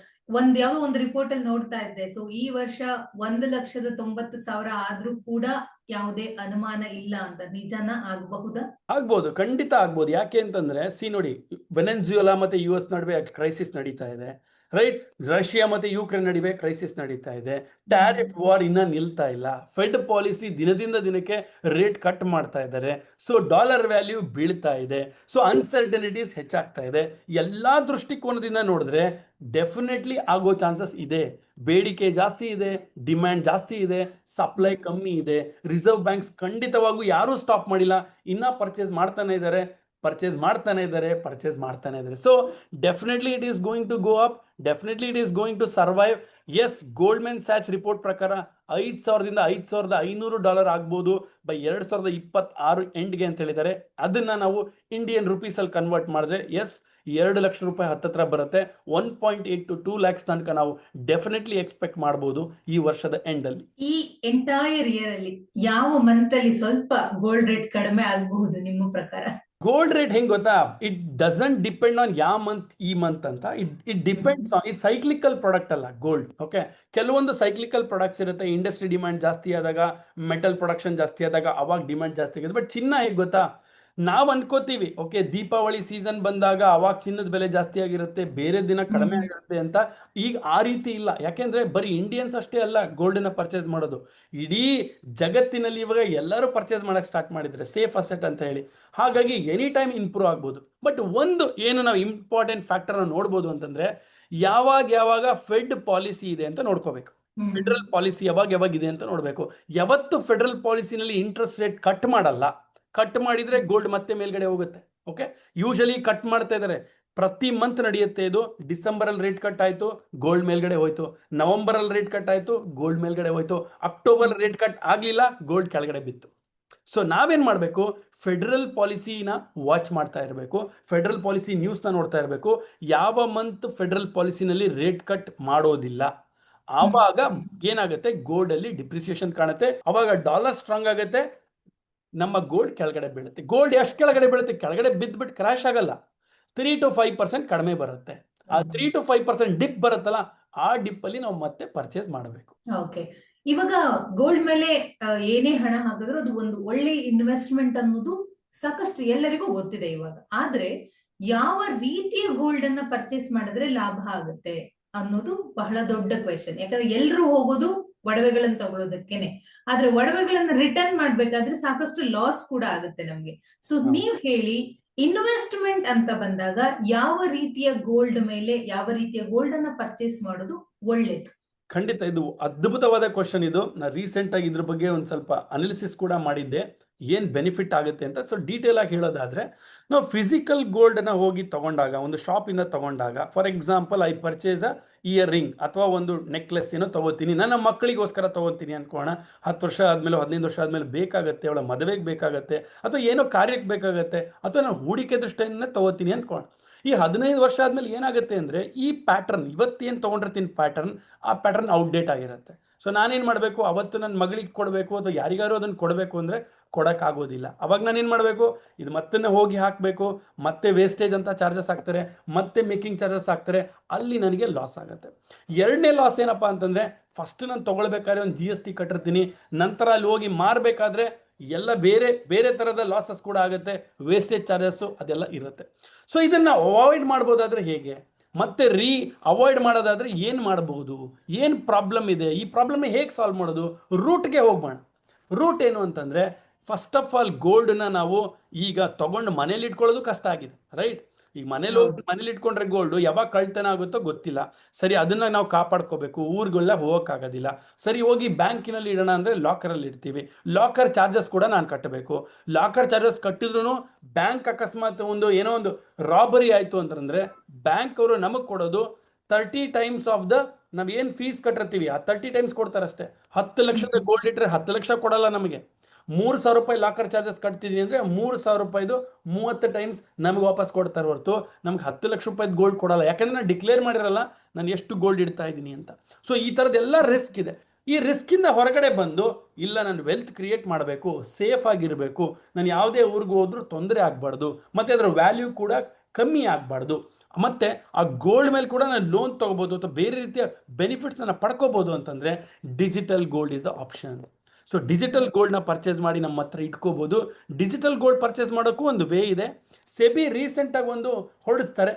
ಯಾವ್ದೋ ಒಂದು ರಿಪೋರ್ಟ್ ಅಲ್ಲಿ ನೋಡ್ತಾ ಇದ್ದೆ, ಸೊ ಈ ವರ್ಷ 1,90,000 ಆದ್ರೂ ಕೂಡ ಯಾವುದೇ ಅನುಮಾನ ಇಲ್ಲ ಅಂತ. ನಿಜಾನ? ಆಗಬಹುದಾ? ಆಗ್ಬೋದು, ಖಂಡಿತ ಆಗ್ಬೋದು. ಯಾಕೆ ಅಂತಂದ್ರೆ ನೋಡಿ, ವೆನೆನ್ಜುಯೆಲಾ ಮತ್ತೆ US ನಡುವೆ ಕ್ರೈಸಿಸ್ ನಡೀತಾ ಇದೆ, ರೈಟ್? ರಷ್ಯಾ ಮತ್ತೆ ಯುಕ್ರೇನ್ ನಡುವೆ ಕ್ರೈಸಿಸ್ ನಡೀತಾ ಇದೆ, ಟ್ಯಾರಿಫ್ ವಾರ್ ಇನ್ನ ನಿಲ್ತಾ ಇಲ್ಲ, ಫೆಡ್ ಪಾಲಿಸಿ ದಿನದಿಂದ ದಿನಕ್ಕೆ ರೇಟ್ ಕಟ್ ಮಾಡ್ತಾ ಇದ್ದಾರೆ, ಸೊ ಡಾಲರ್ ವ್ಯಾಲ್ಯೂ ಬೀಳ್ತಾ ಇದೆ, ಸೊ ಅನ್ಸರ್ಟನಿಟೀಸ್ ಹೆಚ್ಚಾಗ್ತಾ ಇದೆ. ಎಲ್ಲಾ ದೃಷ್ಟಿಕೋನದಿಂದ ನೋಡಿದ್ರೆ ಡೆಫಿನೆಟ್ಲಿ ಆಗೋ ಚಾನ್ಸಸ್ ಇದೆ. ಬೇಡಿಕೆ ಜಾಸ್ತಿ ಇದೆ, ಡಿಮ್ಯಾಂಡ್ ಜಾಸ್ತಿ ಇದೆ, ಸಪ್ಲೈ ಕಮ್ಮಿ ಇದೆ. ರಿಸರ್ವ್ ಬ್ಯಾಂಕ್ಸ್ ಖಂಡಿತವಾಗೂ ಯಾರೂ ಸ್ಟಾಪ್ ಮಾಡಿಲ್ಲ, ಇನ್ನ ಪರ್ಚೇಸ್ ಮಾಡ್ತಾನೆ ಇದ್ದಾರೆ. So definitely it is going to go up, definitely it is going to survive. Yes, Goldman Sachs report ಪ್ರಕಾರ $5,000ದಿಂದ $5,500 ಆಗ್ಬೋದು ಬೈ 2026 ಎಂಡ್ಗೆ ಅಂತ ಹೇಳಿದ್ದಾರೆ. ಅದನ್ನ ನಾವು ಇಂಡಿಯನ್ ರುಪೀಸ್ ಅಲ್ಲಿ ಕನ್ವರ್ಟ್ ಮಾಡಿದ್ರೆ ಎಸ್, 2 ಲಕ್ಷ ರೂಪಾಯಿ ಹತ್ತತ್ರ ಬರುತ್ತೆ. 1.8 to 2 lakhs ತನಕ ನಾವು ಡೆಫಿನೆಟ್ಲಿ ಎಕ್ಸ್ಪೆಕ್ಟ್ ಮಾಡಬಹುದು ಈ ವರ್ಷದ ಎಂಡ್ ಅಲ್ಲಿ. ಈ ಎಂಟೈರ್ ಇಯರ್ ಅಲ್ಲಿ ಯಾವ ಮಂತ್ ಅಲ್ಲಿ ಸ್ವಲ್ಪ ಗೋಲ್ಡ್ ರೇಟ್ ಕಡಿಮೆ ಆಗಬಹುದು ನಿಮ್ಮ ಪ್ರಕಾರ? ಗೋಲ್ಡ್ ರೇಟ್ ಹೆಂಗ್ ಗೊತ್ತಾ, ಇಟ್ ಡಸಂಟ್ ಡಿಪೆಂಡ್ ಆನ್ ಯಾವ ಮಂತ್ ಈ ಮಂತ್ ಅಂತ, ಇಟ್ ಡಿಪೆಂಡ್ಸ್ ಆನ್, ಇದು ಸೈಕ್ಲಿಕಲ್ ಪ್ರಾಡಕ್ಟ್ ಅಲ್ಲ ಗೋಲ್ಡ್. ಓಕೆ, ಕೆಲವೊಂದು ಸೈಕ್ಲಿಕಲ್ ಪ್ರಾಡಕ್ಟ್ಸ್ ಇರುತ್ತೆ, ಇಂಡಸ್ಟ್ರಿ ಡಿಮ್ಯಾಂಡ್ ಜಾಸ್ತಿ ಆದಾಗ, ಮೆಟಲ್ ಪ್ರೊಡಕ್ಷನ್ ಜಾಸ್ತಿ ಆದಾಗ ಅವಾಗ ಡಿಮ್ಯಾಂಡ್ ಜಾಸ್ತಿ ಆಗಿದೆ. ಬಟ್ ಚಿನ್ನ ಹೇಗೆ ಗೊತ್ತಾ, ನಾವು ಅನ್ಕೋತೀವಿ ಓಕೆ ದೀಪಾವಳಿ ಸೀಸನ್ ಬಂದಾಗ ಅವಾಗ ಚಿನ್ನದ ಬೆಲೆ ಜಾಸ್ತಿ ಆಗಿರುತ್ತೆ, ಬೇರೆ ದಿನ ಕಡಿಮೆ ಹ್ಮ್ ಆಗಿರುತ್ತೆ ಅಂತ. ಈಗ ಆ ರೀತಿ ಇಲ್ಲ, ಯಾಕೆಂದ್ರೆ ಬರೀ ಇಂಡಿಯನ್ಸ್ ಅಷ್ಟೇ ಅಲ್ಲ ಗೋಲ್ಡನ್ನ ಪರ್ಚೇಸ್ ಮಾಡೋದು, ಇಡೀ ಜಗತ್ತಿನಲ್ಲಿ ಇವಾಗ ಎಲ್ಲರೂ ಪರ್ಚೇಸ್ ಮಾಡಕ್ ಸ್ಟಾರ್ಟ್ ಮಾಡಿದ್ರೆ ಸೇಫ್ ಅಸೆಟ್ ಅಂತ ಹೇಳಿ. ಹಾಗಾಗಿ ಎನಿ ಟೈಮ್ ಇಂಪ್ರೂವ್ ಆಗ್ಬೋದು. ಬಟ್ ಒಂದು ಏನು ನಾವು ಇಂಪಾರ್ಟೆಂಟ್ ಫ್ಯಾಕ್ಟರ್ ನೋಡ್ಬೋದು ಅಂತಂದ್ರೆ, ಯಾವಾಗ ಯಾವಾಗ ಫೆಡ್ ಪಾಲಿಸಿ ಇದೆ ಅಂತ ನೋಡ್ಕೋಬೇಕು. ಹ್ಮ್ ಫೆಡರಲ್ ಪಾಲಿಸಿ ಯಾವಾಗ ಯಾವಾಗ ಇದೆ ಅಂತ ನೋಡಬೇಕು. ಯಾವತ್ತು ಫೆಡರಲ್ ಪಾಲಿಸಿನಲ್ಲಿ ಇಂಟ್ರೆಸ್ಟ್ ರೇಟ್ ಕಟ್ ಮಾಡಲ್ಲ, ಕಟ್ ಮಾಡಿದ್ರೆ ಗೋಲ್ಡ್ ಮತ್ತೆ ಮೇಲ್ಗಡೆ ಹೋಗುತ್ತೆ. ಓಕೆ, ಯೂಶಲಿ ಕಟ್ ಮಾಡ್ತಾ ಇದ್ದಾರೆ, ಪ್ರತಿ ಮಂತ್ ನಡೆಯುತ್ತೆ ಇದು. ಡಿಸೆಂಬರ್ ಅಲ್ಲಿ ರೇಟ್ ಕಟ್ ಆಯ್ತು, ಗೋಲ್ಡ್ ಮೇಲ್ಗಡೆ ಹೋಯ್ತು. ನವೆಂಬರ್ ಅಲ್ಲಿ ರೇಟ್ ಕಟ್ ಆಯ್ತು, ಗೋಲ್ಡ್ ಮೇಲ್ಗಡೆ ಹೋಯ್ತು. ಅಕ್ಟೋಬರ್ ರೇಟ್ ಕಟ್ ಆಗ್ಲಿಲ್ಲ, ಗೋಲ್ಡ್ ಕೆಳಗಡೆ ಬಿತ್ತು. ಸೊ ನಾವೇನ್ ಮಾಡಬೇಕು, ಫೆಡರಲ್ ಪಾಲಿಸಿನ ವಾಚ್ ಮಾಡ್ತಾ ಇರಬೇಕು, ಫೆಡರಲ್ ಪಾಲಿಸಿ ನ್ಯೂಸ್ನ ನೋಡ್ತಾ ಇರಬೇಕು. ಯಾವ ಮಂತ್ ಫೆಡರಲ್ ಪಾಲಿಸಿನಲ್ಲಿ ರೇಟ್ ಕಟ್ ಮಾಡೋದಿಲ್ಲ ಆವಾಗ ಏನಾಗುತ್ತೆ, ಗೋಲ್ಡ್ ಅಲ್ಲಿ ಡಿಪ್ರಿಸಿಯೇಷನ್ ಕಾಣುತ್ತೆ, ಅವಾಗ ಡಾಲರ್ ಸ್ಟ್ರಾಂಗ್ ಆಗುತ್ತೆ, ನಮ್ಮ ಗೋಲ್ಡ್ ಕೆಳಗಡೆ ಬೀಳುತ್ತೆ. ಗೋಲ್ಡ್ ಎಷ್ಟು ಕೆಳಗಡೆ ಬೀಳುತ್ತೆ, ಕೆಳಗಡೆ ಬಿದ್ದುಬಿಟ್ಟು ಕ್ರಾಶ್ ಆಗಲ್ಲ, 3 to 5% ಕಡಿಮೆ ಬರುತ್ತೆ. ಆ 3 to 5% ಡಿಪ್ ಬರುತ್ತಲ್ಲ, ಆ ಡಿಪ್ ಅಲ್ಲಿ ನಾವು ಮತ್ತೆ ಪರ್ಚೇಸ್ ಮಾಡಬೇಕು. ಓಕೆ, ಇವಾಗ ಗೋಲ್ಡ್ ಮೇಲೆ ಏನೇ ಹಣ ಹಾಕಿದ್ರು ಅದು ಒಂದು ಒಳ್ಳೆ ಇನ್ವೆಸ್ಟ್ಮೆಂಟ್ ಅನ್ನೋದು ಸಾಕಷ್ಟು ಎಲ್ಲರಿಗೂ ಗೊತ್ತಿದೆ ಇವಾಗ. ಆದ್ರೆ ಯಾವ ರೀತಿಯ ಗೋಲ್ಡ್ ಅನ್ನ ಪರ್ಚೇಸ್ ಮಾಡಿದ್ರೆ ಲಾಭ ಆಗುತ್ತೆ ಅನ್ನೋದು ಬಹಳ ದೊಡ್ಡ ಕ್ವೆಶನ್. ಯಾಕಂದ್ರೆ ಎಲ್ರು ಹೋಗೋದು ಒಡವೆಗಳನ್ನ ತಗೊಳ್ಳೋದಕ್ಕೇನೆ, ಆದ್ರೆ ಒಡವೆಗಳನ್ನ ರಿಟರ್ನ್ ಮಾಡ್ಬೇಕಾದ್ರೆ ಸಾಕಷ್ಟು ಲಾಸ್ ಕೂಡ ಆಗುತ್ತೆ ನಮ್ಗೆ. ಸೊ ನೀವ್ ಹೇಳಿ, ಇನ್ವೆಸ್ಟ್ಮೆಂಟ್ ಅಂತ ಬಂದಾಗ ಯಾವ ರೀತಿಯ ಗೋಲ್ಡ್ ಮೇಲೆ, ಯಾವ ರೀತಿಯ ಗೋಲ್ಡ್ ಅನ್ನ ಪರ್ಚೇಸ್ ಮಾಡೋದು ಒಳ್ಳೇದು? ಖಂಡಿತ ಇದು ಅದ್ಭುತವಾದ ಕ್ವಶನ್. ಇದು ನಾನು ರೀಸೆಂಟ್ ಆಗಿ ಇದ್ರ ಬಗ್ಗೆ ಒಂದು ಸ್ವಲ್ಪ ಅನಾಲಿಸಿಸ್ ಕೂಡ ಮಾಡಿದ್ದೆ, ಏನು ಬೆನಿಫಿಟ್ ಆಗುತ್ತೆ ಅಂತ. ಸೊ ಡೀಟೇಲ್ ಆಗಿ ಹೇಳೋದಾದ್ರೆ, ನಾವು ಫಿಸಿಕಲ್ ಗೋಲ್ಡ್ನ ಹೋಗಿ ತಗೊಂಡಾಗ, ಒಂದು ಶಾಪಿಂದ ತಗೊಂಡಾಗ, for example I purchase a year ring ಅಥವಾ ಒಂದು ನೆಕ್ಲೆಸ್ ಏನೋ ತಗೋತೀನಿ, ನನ್ನ ಮಕ್ಕಳಿಗೋಸ್ಕರ ತಗೋತೀನಿ ಅನ್ಕೋಣ. 10 ವರ್ಷ ಆದಮೇಲೆ 15 ವರ್ಷ ಆದಮೇಲೆ ಬೇಕಾಗತ್ತೆ, ಅವಳ ಮದುವೆಗೆ ಬೇಕಾಗತ್ತೆ, ಅಥವಾ ಏನೋ ಕಾರ್ಯಕ್ಕೆ ಬೇಕಾಗತ್ತೆ, ಅಥವಾ ನಾನು ಹೂಡಿಕೆ ದೃಷ್ಟಿಯಿಂದ ತಗೋತೀನಿ ಅನ್ಕೋಣ. ಈ 15 ವರ್ಷ ಆದಮೇಲೆ ಏನಾಗುತ್ತೆ ಅಂದರೆ, ಈ ಪ್ಯಾಟರ್ನ್ ಇವತ್ತೇನು ತೊಗೊಂಡಿರ್ತೀನಿ ಪ್ಯಾಟರ್ನ್, ಆ ಪ್ಯಾಟರ್ನ್ ಔಟ್ಡೇಟ್ ಆಗಿರುತ್ತೆ. ಸೊ ನಾನೇನು ಮಾಡಬೇಕು, ಅವತ್ತು ನನ್ನ ಮಗಳಿಗೆ ಕೊಡಬೇಕು ಅಥವಾ ಯಾರಿಗಾರು ಅದನ್ನು ಕೊಡಬೇಕು ಅಂದರೆ ಕೊಡೋಕ್ಕಾಗೋದಿಲ್ಲ. ಅವಾಗ ನಾನೇನು ಮಾಡಬೇಕು, ಇದು ಮತ್ತೆ ಹೋಗಿ ಹಾಕಬೇಕು, ಮತ್ತೆ ವೇಸ್ಟೇಜ್ ಅಂತ ಚಾರ್ಜಸ್ ಹಾಕ್ತಾರೆ, ಮತ್ತೆ ಮೇಕಿಂಗ್ ಚಾರ್ಜಸ್ ಹಾಕ್ತಾರೆ, ಅಲ್ಲಿ ನನಗೆ ಲಾಸ್ ಆಗುತ್ತೆ. ಎರಡನೇ ಲಾಸ್ ಏನಪ್ಪ ಅಂತಂದರೆ, ಫಸ್ಟ್ ನಾನು ತೊಗೊಳ್ಬೇಕಾದ್ರೆ ಒಂದು GST ಕಟ್ಟಿರ್ತೀನಿ, ನಂತರ ಅಲ್ಲಿ ಹೋಗಿ ಮಾರಬೇಕಾದ್ರೆ ಎಲ್ಲ ಬೇರೆ ಬೇರೆ ಥರದ ಲಾಸಸ್ ಕೂಡ ಆಗುತ್ತೆ, ವೇಸ್ಟೇಜ್ ಚಾರ್ಜಸ್ಸು ಅದೆಲ್ಲ ಇರುತ್ತೆ. ಸೊ ಇದನ್ನು ಅವಾಯ್ಡ್ ಮಾಡ್ಬೋದಾದ್ರೆ ಹೇಗೆ, ಮತ್ತೆ ಅವಾಯ್ಡ್ ಮಾಡೋದಾದ್ರೆ ಏನು ಮಾಡಬಹುದು, ಏನು ಪ್ರಾಬ್ಲಮ್ ಇದೆ, ಈ ಪ್ರಾಬ್ಲಮ್ನ ಹೇಗೆ ಸಾಲ್ವ್ ಮಾಡೋದು, ರೂಟ್ಗೆ ಹೋಗೋಣ. ರೂಟ್ ಏನು ಅಂತಂದರೆ, ಫಸ್ಟ್ ಆಫ್ ಆಲ್ ಗೋಲ್ಡನ್ನ ನಾವು ಈಗ ತಗೊಂಡು ಮನೇಲಿ ಇಟ್ಕೊಳ್ಳೋದು ಕಷ್ಟ ಆಗಿದೆ, ರೈಟ್? ಈಗ ಮನೇಲಿ ಇಟ್ಕೊಂಡ್ರೆ ಗೋಲ್ಡು ಯಾವಾಗ ಕಳ್ತನ ಆಗುತ್ತೋ ಗೊತ್ತಿಲ್ಲ. ಸರಿ, ಅದನ್ನ ನಾವು ಕಾಪಾಡ್ಕೋಬೇಕು, ಊರುಗಳನ್ನ ಹೋಗೋಕ್ಕಾಗೋದಿಲ್ಲ. ಸರಿ, ಹೋಗಿ ಬ್ಯಾಂಕಿನಲ್ಲಿ ಇಡೋಣ ಅಂದರೆ ಲಾಕರಲ್ಲಿ ಇಡ್ತೀವಿ, ಲಾಕರ್ ಚಾರ್ಜಸ್ ಕೂಡ ನಾನು ಕಟ್ಟಬೇಕು. ಲಾಕರ್ ಚಾರ್ಜಸ್ ಕಟ್ಟಿದ್ರು ಬ್ಯಾಂಕ್ ಅಕಸ್ಮಾತ್ ಏನೋ ಒಂದು ರಾಬರಿ ಆಯಿತು ಅಂತಂದರೆ, ಬ್ಯಾಂಕ್ ಅವರು ನಮಗೆ ಕೊಡೋದು 30 times ಆಫ್ ದ ನಾವು ಏನು ಫೀಸ್ ಕಟ್ಟಿರ್ತೀವಿ, ಆ 30 times ಕೊಡ್ತಾರಷ್ಟೇ. 10 ಲಕ್ಷದ ಗೋಲ್ಡ್ ಇಟ್ಟರೆ 10 ಲಕ್ಷ ಕೊಡಲ್ಲ ನಮಗೆ. 3,000 ರೂಪಾಯಿ ಲಾಕರ್ ಚಾರ್ಜಸ್ ಕಟ್ತಿದ್ವಿ ಅಂದರೆ 3,000 ರೂಪಾಯಿದು 30 times ನಮಗೆ ವಾಪಸ್ ಕೊಡ್ತಾರೆ ಹೊರತು ನಮ್ಗೆ 10 ಲಕ್ಷ ರೂಪಾಯಿದು ಗೋಲ್ಡ್ ಕೊಡಲ್ಲ. ಯಾಕಂದರೆ ನಾನು ಡಿಕ್ಲೇರ್ ಮಾಡಿರಲ್ಲ ನಾನು ಎಷ್ಟು ಗೋಲ್ಡ್ ಇಡ್ತಾ ಇದ್ದೀನಿ ಅಂತ. ಸೊ ಈ ಥರದ್ದೆಲ್ಲ ರಿಸ್ಕ್ ಇದೆ. ಈ ರಿಸ್ಕಿಂದ ಹೊರಗಡೆ ಬಂದು, ಇಲ್ಲ ನಾನು ವೆಲ್ತ್ ಕ್ರಿಯೇಟ್ ಮಾಡಬೇಕು, ಸೇಫ್ ಆಗಿರಬೇಕು, ನಾನು ಯಾವುದೇ ಊರಿಗೆ ಹೋದ್ರೂ ತೊಂದರೆ ಆಗಬಾರ್ದು, ಮತ್ತು ಅದರ ವ್ಯಾಲ್ಯೂ ಕೂಡ ಕಮ್ಮಿ ಆಗಬಾರ್ದು, ಮತ್ತು ಆ ಗೋಲ್ಡ್ ಮೇಲೆ ಕೂಡ ನಾನು ಲೋನ್ ತೊಗೋಬೋದು ಅಥವಾ ಬೇರೆ ರೀತಿಯ ಬೆನಿಫಿಟ್ಸ್ ನಾನು ಪಡ್ಕೋಬೋದು ಅಂತಂದರೆ, digital gold is the option. So digital ಗೋಲ್ಡ್ನ ಪರ್ಚೇಸ್ ಮಾಡಿ ನಮ್ಮ ಹತ್ರ ಇಟ್ಕೋಬೋದು. ಡಿಜಿಟಲ್ ಗೋಲ್ಡ್ ಪರ್ಚೇಸ್ ಮಾಡೋಕ್ಕೂ ಒಂದು ವೇ ಇದೆ. ಸೆಬಿ ರೀಸೆಂಟಾಗಿ ಒಂದು ಹೊರಡಿಸ್ತಾರೆ,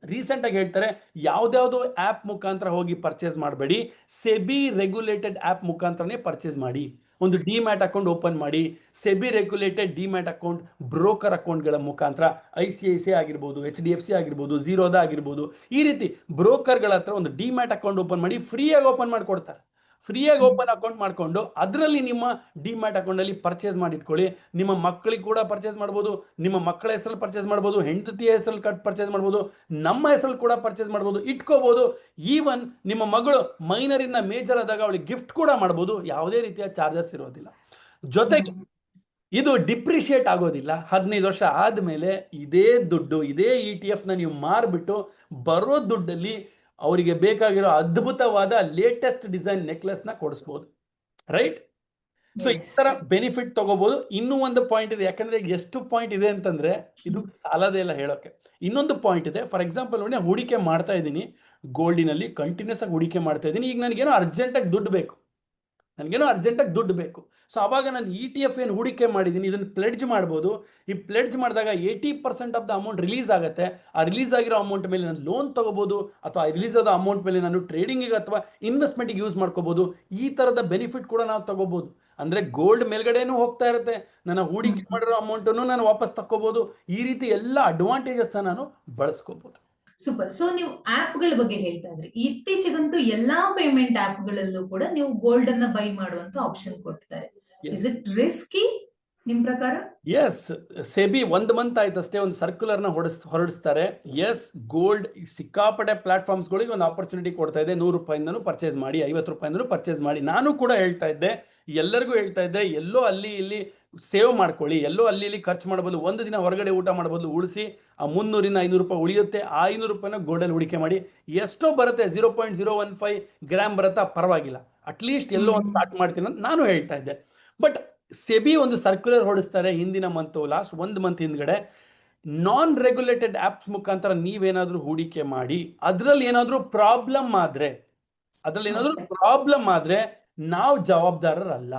ರೀಸೆಂಟಾಗಿ ಹೇಳ್ತಾರೆ, ಯಾವುದ್ಯಾವುದೋ ಆ್ಯಪ್ ಮುಖಾಂತರ ಹೋಗಿ ಪರ್ಚೇಸ್ ಮಾಡಬೇಡಿ, ಸೆಬಿ ರೆಗ್ಯುಲೇಟೆಡ್ ಆ್ಯಪ್ ಮುಖಾಂತರನೇ ಪರ್ಚೇಸ್ ಮಾಡಿ. ಒಂದು ಡಿಮ್ಯಾಟ್ ಅಕೌಂಟ್ ಓಪನ್ ಮಾಡಿ, SEBI regulated demat account, broker ಅಕೌಂಟ್ಗಳ ಮುಖಾಂತರ, ICICI ಆಗಿರ್ಬೋದು, HDFC ಆಗಿರ್ಬೋದು, ಝೀರೋದಾ ಆಗಿರ್ಬೋದು, ಈ ರೀತಿ ಬ್ರೋಕರ್ಗಳ ಹತ್ರ ಒಂದು ಡಿಮ್ಯಾಟ್ ಅಕೌಂಟ್ ಓಪನ್ ಮಾಡಿ, ಫ್ರೀಯಾಗಿ ಓಪನ್ ಮಾಡಿಕೊಡ್ತಾರೆ. ಫ್ರೀಯಾಗಿ ಓಪನ್ ಅಕೌಂಟ್ ಮಾಡಿಕೊಂಡು ಅದರಲ್ಲಿ ನಿಮ್ಮ ಡಿಮ್ಯಾಟ್ ಅಕೌಂಟಲ್ಲಿ ಪರ್ಚೇಸ್ ಮಾಡಿಟ್ಕೊಳ್ಳಿ. ನಿಮ್ಮ ಮಕ್ಕಳಿಗೆ ಕೂಡ ಪರ್ಚೇಸ್ ಮಾಡ್ಬೋದು, ನಿಮ್ಮ ಮಕ್ಕಳ ಹೆಸರಲ್ಲಿ ಪರ್ಚೇಸ್ ಮಾಡ್ಬೋದು, ಹೆಂಡತಿಯ ಹೆಸರಲ್ಲಿ ಪರ್ಚೇಸ್ ಮಾಡ್ಬೋದು, ನಮ್ಮ ಹೆಸರಲ್ಲಿ ಕೂಡ ಪರ್ಚೇಸ್ ಮಾಡ್ಬೋದು, ಇಟ್ಕೋಬೋದು. ಈವನ್ ನಿಮ್ಮ ಮಗಳು ಮೈನರಿಂದ ಮೇಜರ್ ಆದಾಗ ಅವಳಿಗೆ ಗಿಫ್ಟ್ ಕೂಡ ಮಾಡ್ಬೋದು, ಯಾವುದೇ ರೀತಿಯ ಚಾರ್ಜಸ್ ಇರೋದಿಲ್ಲ. ಜೊತೆಗೆ ಇದು ಡಿಪ್ರಿಷಿಯೇಟ್ ಆಗೋದಿಲ್ಲ. 15 ವರ್ಷ ಆದಮೇಲೆ ಇದೇ ದುಡ್ಡು, ಇದೇ ETF ನೀವು ಮಾರ್ಬಿಟ್ಟು ಬರೋ ದುಡ್ಡಲ್ಲಿ ಅವರಿಗೆ ಬೇಕಾಗಿರೋ ಅದ್ಭುತವಾದ ಲೇಟೆಸ್ಟ್ ಡಿಸೈನ್ ನೆಕ್ಲೆಸ್ನ ಕೊಡಿಸ್ಬೋದು, ರೈಟ್? ಸೊ ಈ ಎಸ್ ತರ ಬೆನಿಫಿಟ್ ತಗೋಬಹುದು. ಇನ್ನೂ ಒಂದು ಪಾಯಿಂಟ್ ಇದೆ, ಯಾಕಂದ್ರೆ ಈಗ ಎಷ್ಟು ಪಾಯಿಂಟ್ ಇದೆ ಅಂತಂದ್ರೆ ಇದು ಸಾಲದೇ ಇಲ್ಲ ಹೇಳೋಕೆ. ಇನ್ನೊಂದು ಪಾಯಿಂಟ್ ಇದೆ, ಫಾರ್ ಎಕ್ಸಾಂಪಲ್ ನೋಡಿ, ಹೂಡಿಕೆ ಮಾಡ್ತಾ ಇದ್ದೀನಿ ಗೋಲ್ಡಿನಲ್ಲಿ, ಕಂಟಿನ್ಯೂಸ್ ಆಗಿ ಹೂಡಿಕೆ ಮಾಡ್ತಾ ಇದ್ದೀನಿ. ಈಗ ನನಗೇನೋ ಅರ್ಜೆಂಟಾಗಿ ದುಡ್ಡು ಬೇಕು, ನನಗೇನೋ ಅರ್ಜೆಂಟಾಗಿ ದುಡ್ಡು ಬೇಕು. ಸೊ ಆವಾಗ ನಾನು ETF ಏನು ಹೂಡಿಕೆ ಮಾಡಿದ್ದೀನಿ ಇದನ್ನು ಪ್ಲೆಡ್ಜ್ ಮಾಡ್ಬೋದು. ಈ ಪ್ಲೆಡ್ಜ್ ಮಾಡಿದಾಗ 80% ಆಫ್ ದ ಅಮೌಂಟ್ ರಿಲೀಸ್ ಆಗುತ್ತೆ. ಆ ರಿಲೀಸ್ ಆಗಿರೋ ಅಮೌಂಟ್ ಮೇಲೆ ನಾನು ಲೋನ್ ತಗೋಬೋದು, ಅಥವಾ ರಿಲೀಸ್ ಆದ ಅಮೌಂಟ್ ಮೇಲೆ ನಾನು ಟ್ರೇಡಿಂಗಿಗೆ ಅಥವಾ ಇನ್ವೆಸ್ಟ್ಮೆಂಟಿಗೆ ಯೂಸ್ ಮಾಡ್ಕೋಬೋದು. ಈ ಥರದ ಬೆನಿಫಿಟ್ ಕೂಡ ನಾವು ತಗೋಬೋದು. ಅಂದರೆ ಗೋಲ್ಡ್ ಮೇಲ್ಗಡೆನೂ ಹೋಗ್ತಾ ಇರುತ್ತೆ, ನನ್ನ ಹೂಡಿಕೆ ಮಾಡಿರೋ ಅಮೌಂಟನ್ನು ನಾನು ವಾಪಸ್ ತಕ್ಕೋಬೋದು. ಈ ರೀತಿ ಎಲ್ಲ ಅಡ್ವಾಂಟೇಜಸ್ನ ನಾನು ಬಳಸ್ಕೋಬೋದು. ಸೂಪರ್. ಸೊ ನೀವು ಆಪ್ಗಳ ಬಗ್ಗೆ ಹೇಳ್ತಾ ಇದ್ರಿ, ಇತ್ತೀಚೆಗಂತೂ ಎಲ್ಲಾ ಪೇಮೆಂಟ್ ಆಪ್ಗಳಲ್ಲೂ ಕೂಡ ನೀವು ಗೋಲ್ಡ್ ಅನ್ನ ಬೈ ಮಾಡುವಂತ ಆಪ್ಷನ್ ಕೊಟ್ಟಿದ್ದಾರೆ. ಇಸ್ ಇಟ್ ರಿಸ್ಕಿ ನಿಮ್ ಪ್ರಕಾರ? ಎಸ್, ಸೆಬಿ 1 ಮಂತ್ ಆಯ್ತು ಅಷ್ಟೇ ಒಂದು ಸರ್ಕ್ಯುಲರ್ನ ಹೊರಡಿಸ್ತಾರೆ. ಎಸ್, ಗೋಲ್ಡ್ ಸಿಕ್ಕಾಪಟ್ಟೆ ಪ್ಲಾಟ್ಫಾರ್ಮ್ಸ್ಗಳಿಗೆ ಒಂದು ಆಪರ್ಚುನಿಟಿ ಕೊಡ್ತಾ ಇದೆ. 100 ರೂಪಾಯಿಂದನೂ ಪರ್ಚೇಸ್ ಮಾಡಿ, 50 ರೂಪಾಯಿಂದನೂ ಪರ್ಚೇಸ್ ಮಾಡಿ. ನಾನು ಕೂಡ ಹೇಳ್ತಾ ಇದ್ದೆ, ಎಲ್ಲರಿಗೂ ಹೇಳ್ತಾ ಇದ್ದೆ, ಎಲ್ಲೋ ಅಲ್ಲಿ ಇಲ್ಲಿ ಸೇವ್ ಮಾಡ್ಕೊಳ್ಳಿ, ಎಲ್ಲೋ ಅಲ್ಲಿ ಇಲ್ಲಿ ಖರ್ಚು ಮಾಡಬಹುದು. ಒಂದು ದಿನ ಹೊರಗಡೆ ಊಟ ಮಾಡಬಹುದು, ಉಳಿಸಿ ಆ 300-500 ರೂಪಾಯಿ ಉಳಿಯುತ್ತೆ. ಆ 500 ರೂಪಾಯಿನ ಗೋಲ್ಡಲ್ಲಿ ಹೂಡಿಕೆ ಮಾಡಿ. ಎಷ್ಟೋ ಬರುತ್ತೆ, 0.015 ಗ್ರಾಮ್ ಬರುತ್ತಾ, ಪರವಾಗಿಲ್ಲ, ಅಟ್ಲೀಸ್ಟ್ ಎಲ್ಲೋ ಒಂದು ಸ್ಟಾರ್ಟ್ ಮಾಡ್ತೀನಿ ಅಂತ ನಾನು ಹೇಳ್ತಾ ಇದ್ದೆ. ಬಟ್ ಸೆಬಿ ಒಂದು ಸರ್ಕ್ಯುಲರ್ ಹೊಡಿಸ್ತಾರೆ ಹಿಂದಿನ ಮಂತು, ಲಾಸ್ಟ್ 1 ಮಂತ್ ಹಿಂದ್ಗಡೆ, ನಾನ್ ರೆಗ್ಯುಲೇಟೆಡ್ ಆಪ್ಸ್ ಮುಖಾಂತರ ನೀವೇನಾದ್ರೂ ಹೂಡಿಕೆ ಮಾಡಿ, ಅದರಲ್ಲಿ ಏನಾದ್ರೂ ಪ್ರಾಬ್ಲಮ್ ಆದ್ರೆ ನಾವು ಜವಾಬ್ದಾರರಲ್ಲ.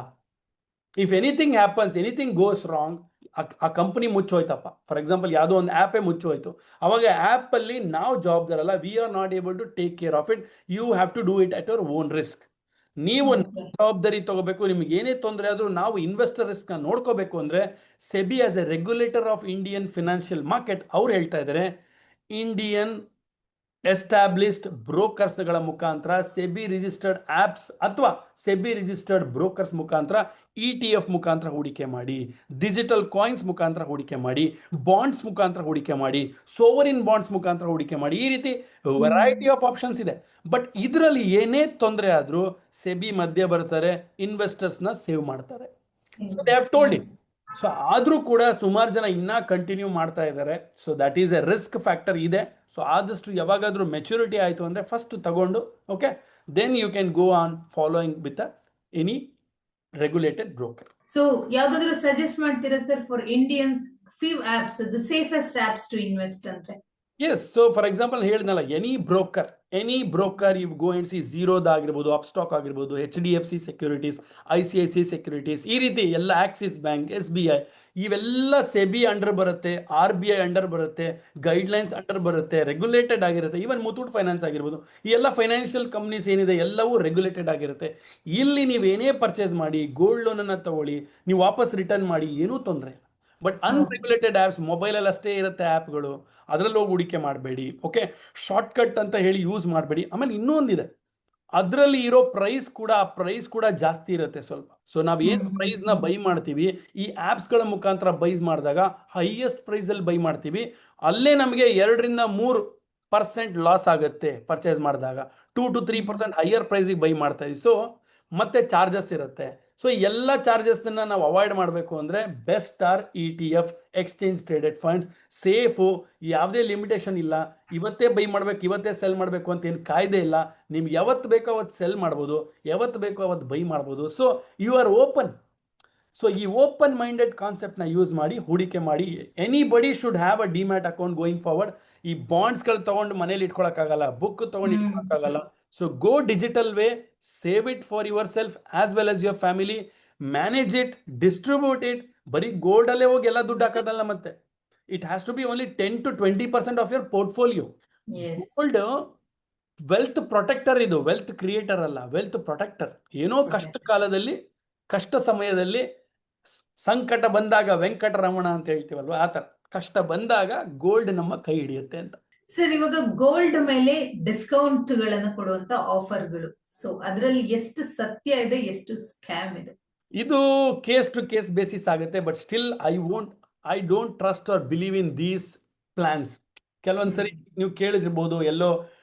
If anything happens, anything goes wrong, ಆ ಕಂಪನಿ ಮುಚ್ಚೋಯ್ತಪ್ಪ, ಫಾರ್ ಎಕ್ಸಾಂಪಲ್ ಯಾವುದೋ ಒಂದು ಆ್ಯಪೇ ಮುಚ್ಚೋಯ್ತು, ಅವಾಗ ಆ್ಯಪಲ್ಲಿ ನಾವು ಜವಾಬ್ದಾರಲ್ಲ. We are not able to take care of it. You have to do it at your own risk. ನೀವು ಜವಾಬ್ದಾರಿ ತಗೋಬೇಕು. ನಿಮ್ಗೆ ಏನೇ ತೊಂದರೆ ಆದ್ರೂ ನಾವು ಇನ್ವೆಸ್ಟರ್ ರಿಸ್ಕ್ ನ ನೋಡ್ಕೋಬೇಕು. ಅಂದ್ರೆ SEBI as A regulator of Indian financial market ಅವ್ರು ಹೇಳ್ತಾ ಇದ್ದಾರೆ, ಇಂಡಿಯನ್ ಎಸ್ಟಾಬ್ಲಿಷ್ಡ್ ಬ್ರೋಕರ್ಸ್ಗಳ ಮುಖಾಂತರ, ಸೆಬಿ ರಿಜಿಸ್ಟರ್ಡ್ ಆಪ್ಸ್ ಅಥವಾ ಸೆಬಿ ರಿಜಿಸ್ಟರ್ಡ್ ಬ್ರೋಕರ್ಸ್ ಮುಖಾಂತರ, ETF ಮುಖಾಂತರ ಹೂಡಿಕೆ ಮಾಡಿ, ಡಿಜಿಟಲ್ ಕಾಯಿನ್ಸ್ ಮುಖಾಂತರ ಹೂಡಿಕೆ ಮಾಡಿ, ಬಾಂಡ್ಸ್ ಮುಖಾಂತರ ಹೂಡಿಕೆ ಮಾಡಿ, ಸೋವರಿನ್ ಬಾಂಡ್ಸ್ ಮುಖಾಂತರ ಹೂಡಿಕೆ ಮಾಡಿ. ಈ ರೀತಿ ವೆರೈಟಿ ಆಫ್ ಆಪ್ಷನ್ಸ್ ಇದೆ. ಬಟ್ ಇದರಲ್ಲಿ ಏನೇ ತೊಂದರೆ ಆದ್ರೂ ಸೆಬಿ ಮಧ್ಯೆ ಬರ್ತಾರೆ, ಇನ್ವೆಸ್ಟರ್ಸ್ನ ಸೇವ್ ಮಾಡ್ತಾರೆ. So they have told it. So ಆದ್ರೂ ಕೂಡ ಸುಮಾರು ಜನ ಇನ್ನ ಕಂಟಿನ್ಯೂ ಮಾಡ್ತಾ ಇದ್ದಾರೆ. So that is a risk factor ಇದೆ. ಸೊ ಆದಷ್ಟು ಯಾವಾಗಾದ್ರೂ ಮೆಚುರಿಟಿ ಆಯಿತು ಅಂದರೆ ಫಸ್ಟ್ ತಗೊಂಡು, okay, then you can go on following with any regulated broker. So ಯಾವ್ದಾದ್ರು ಸಜೆಸ್ಟ್ ಮಾಡ್ತೀರಾ sir for Indians, few apps, the safest apps to invest ಅಂದ್ರೆ? Yes, so for example ಹೇಳಿದ್ನಲ್ಲ, any broker you go and see, Zerodha ಆಗಿರ್ಬೋದು, ಅಪ್ಸ್ಟಾಕ್ ಆಗಿರ್ಬೋದು, HDFC securities, ICICI securities, ಈ ರೀತಿ ಎಲ್ಲ, Axis bank, SBI, ಇವೆಲ್ಲ ಸೆಬಿ ಅಂಡರ್ ಬರುತ್ತೆ, RBI ಅಂಡರ್ ಬರುತ್ತೆ, ಗೈಡ್ಲೈನ್ಸ್ ಅಂಡರ್ ಬರುತ್ತೆ, ರೆಗ್ಯುಲೇಟೆಡ್ ಆಗಿರುತ್ತೆ. ಈವನ್ ಮುತ್ತೂಟ್ ಫೈನಾನ್ಸ್ ಆಗಿರ್ಬೋದು, ಈ ಎಲ್ಲ ಫೈನಾನ್ಷಿಯಲ್ ಕಂಪ್ನೀಸ್ ಏನಿದೆ ಎಲ್ಲವೂ ರೆಗ್ಯುಲೇಟೆಡ್ ಆಗಿರುತ್ತೆ. ಇಲ್ಲಿ ನೀವೇನೇ ಪರ್ಚೇಸ್ ಮಾಡಿ, ಗೋಲ್ಡ್ ಲೋನನ್ನು ತಗೊಳ್ಳಿ, ನೀವು ವಾಪಸ್ ರಿಟರ್ನ್ ಮಾಡಿ, ಏನೂ ತೊಂದರೆ ಇಲ್ಲ. ಬಟ್ ಅನ್ರೆಗ್ಯುಲೇಟೆಡ್ ಆ್ಯಪ್ಸ್, ಮೊಬೈಲಲ್ಲಿ ಅಷ್ಟೇ ಇರುತ್ತೆ ಆ್ಯಪ್ಗಳು, ಅದರಲ್ಲಿ ಹೋಗಿ ಹೂಡಿಕೆ ಮಾಡಬೇಡಿ. ಓಕೆ, ಶಾರ್ಟ್ಕಟ್ ಅಂತ ಹೇಳಿ ಯೂಸ್ ಮಾಡಬೇಡಿ. ಆಮೇಲೆ ಇನ್ನೂ ಒಂದಿದೆ, ಅದರಲ್ಲಿ ಇರೋ ಪ್ರೈಸ್ ಕೂಡ ಜಾಸ್ತಿ ಇರುತ್ತೆ ಸ್ವಲ್ಪ. ಸೊ ನಾವು ಏನು ಪ್ರೈಸ್ನ ಬೈ ಮಾಡ್ತೀವಿ, ಈ ಆ್ಯಪ್ಸ್ಗಳ ಮುಖಾಂತರ ಬೈಸ್ ಮಾಡಿದಾಗ ಹೈಯೆಸ್ಟ್ ಪ್ರೈಸಲ್ಲಿ ಬೈ ಮಾಡ್ತೀವಿ, ಅಲ್ಲೇ ನಮಗೆ 2-3% ಲಾಸ್ ಆಗುತ್ತೆ. ಪರ್ಚೇಸ್ ಮಾಡಿದಾಗ 2-3% ಹೈಯರ್ ಪ್ರೈಸಿಗೆ ಬೈ ಮಾಡ್ತಾ ಇದೀವಿ. ಸೊ ಮತ್ತೆ ಚಾರ್ಜಸ್ ಇರುತ್ತೆ. ಸೊ ಎಲ್ಲ ಚಾರ್ಜಸ್ನ ನಾವು ಅವಾಯ್ಡ್ ಮಾಡಬೇಕು ಅಂದರೆ best are ETF, exchange traded funds. Safe, ಯಾವುದೇ ಲಿಮಿಟೇಷನ್ ಇಲ್ಲ, ಇವತ್ತೇ ಬೈ ಮಾಡಬೇಕು, ಇವತ್ತೇ ಸೆಲ್ ಮಾಡಬೇಕು ಅಂತ ಏನು ಕಾಯ್ದೆ ಇಲ್ಲ. ನಿಮ್ಗೆ ಯಾವತ್ತು ಬೇಕೋ ಅವತ್ತು ಸೆಲ್ ಮಾಡ್ಬೋದು, ಯಾವತ್ತು ಬೇಕೋ ಅವತ್ತು ಬೈ ಮಾಡ್ಬೋದು. So you are open. So ಈ ಓಪನ್ ಮೈಂಡೆಡ್ ಕಾನ್ಸೆಪ್ಟ್ನ ಯೂಸ್ ಮಾಡಿ ಹೂಡಿಕೆ ಮಾಡಿ. Anybody should have a demat account going forward. ಈ ಬಾಂಡ್ಸ್ಗಳು ತೊಗೊಂಡು ಮನೇಲಿ ಇಟ್ಕೊಳಕ್ಕಾಗಲ್ಲ, ಬುಕ್ ತೊಗೊಂಡು ಇಟ್ಕೊಳಕ್ಕಾಗಲ್ಲ. So go digital way, save it for your self as well as your family, manage it, distribute it. ಬರೀ ಗೋಲ್ಡಲ್ಲೇ ಹೋಗಿ ಎಲ್ಲ ದುಡ್ಡು ಹಾಕೋದಲ್ಲ. ಮತ್ತೆ it has to be only 10-20% of your portfolio. Gold wealth protector, ಇದು ವೆಲ್ತ್ ಕ್ರಿಯೇಟರ್ ಅಲ್ಲ, wealth protector. ಏನೋ ಕಷ್ಟ ಕಾಲದಲ್ಲಿ, ಕಷ್ಟ ಸಮಯದಲ್ಲಿ, ಸಂಕಟ ಬಂದಾಗ ವೆಂಕಟರಮಣ ಅಂತ ಹೇಳ್ತೀವಲ್ವಾ, ಆ ಥರ ಕಷ್ಟ ಬಂದಾಗ ಗೋಲ್ಡ್ ನಮ್ಮ ಕೈ ಹಿಡಿಯುತ್ತೆ ಅಂತ. ಸರ್, ಇವಾಗ ಗೋಲ್ಡ್ ಮೇಲೆ ಡಿಸ್ಕೌಂಟ್ ಗಳನ್ನ ಕೊಡುವಂತ ಆಫರ್ಗಳು, ಸೊ ಅದರಲ್ಲಿ ಎಷ್ಟು ಸತ್ಯ ಇದೆ, ಎಷ್ಟು ಸ್ಕ್ಯಾಮ್ ಇದೆ? ಇದು ಕೇಸ್ ಟು ಕೇಸ್ ಬೇಸಿಸ್ ಆಗುತ್ತೆ. But still I don't trust or believe in these plans. ಕೆಲವೊಂದ್ಸರಿ ನೀವು ಕೇಳಿದಿರ್ಬೋದು, ಎಲ್ಲೋ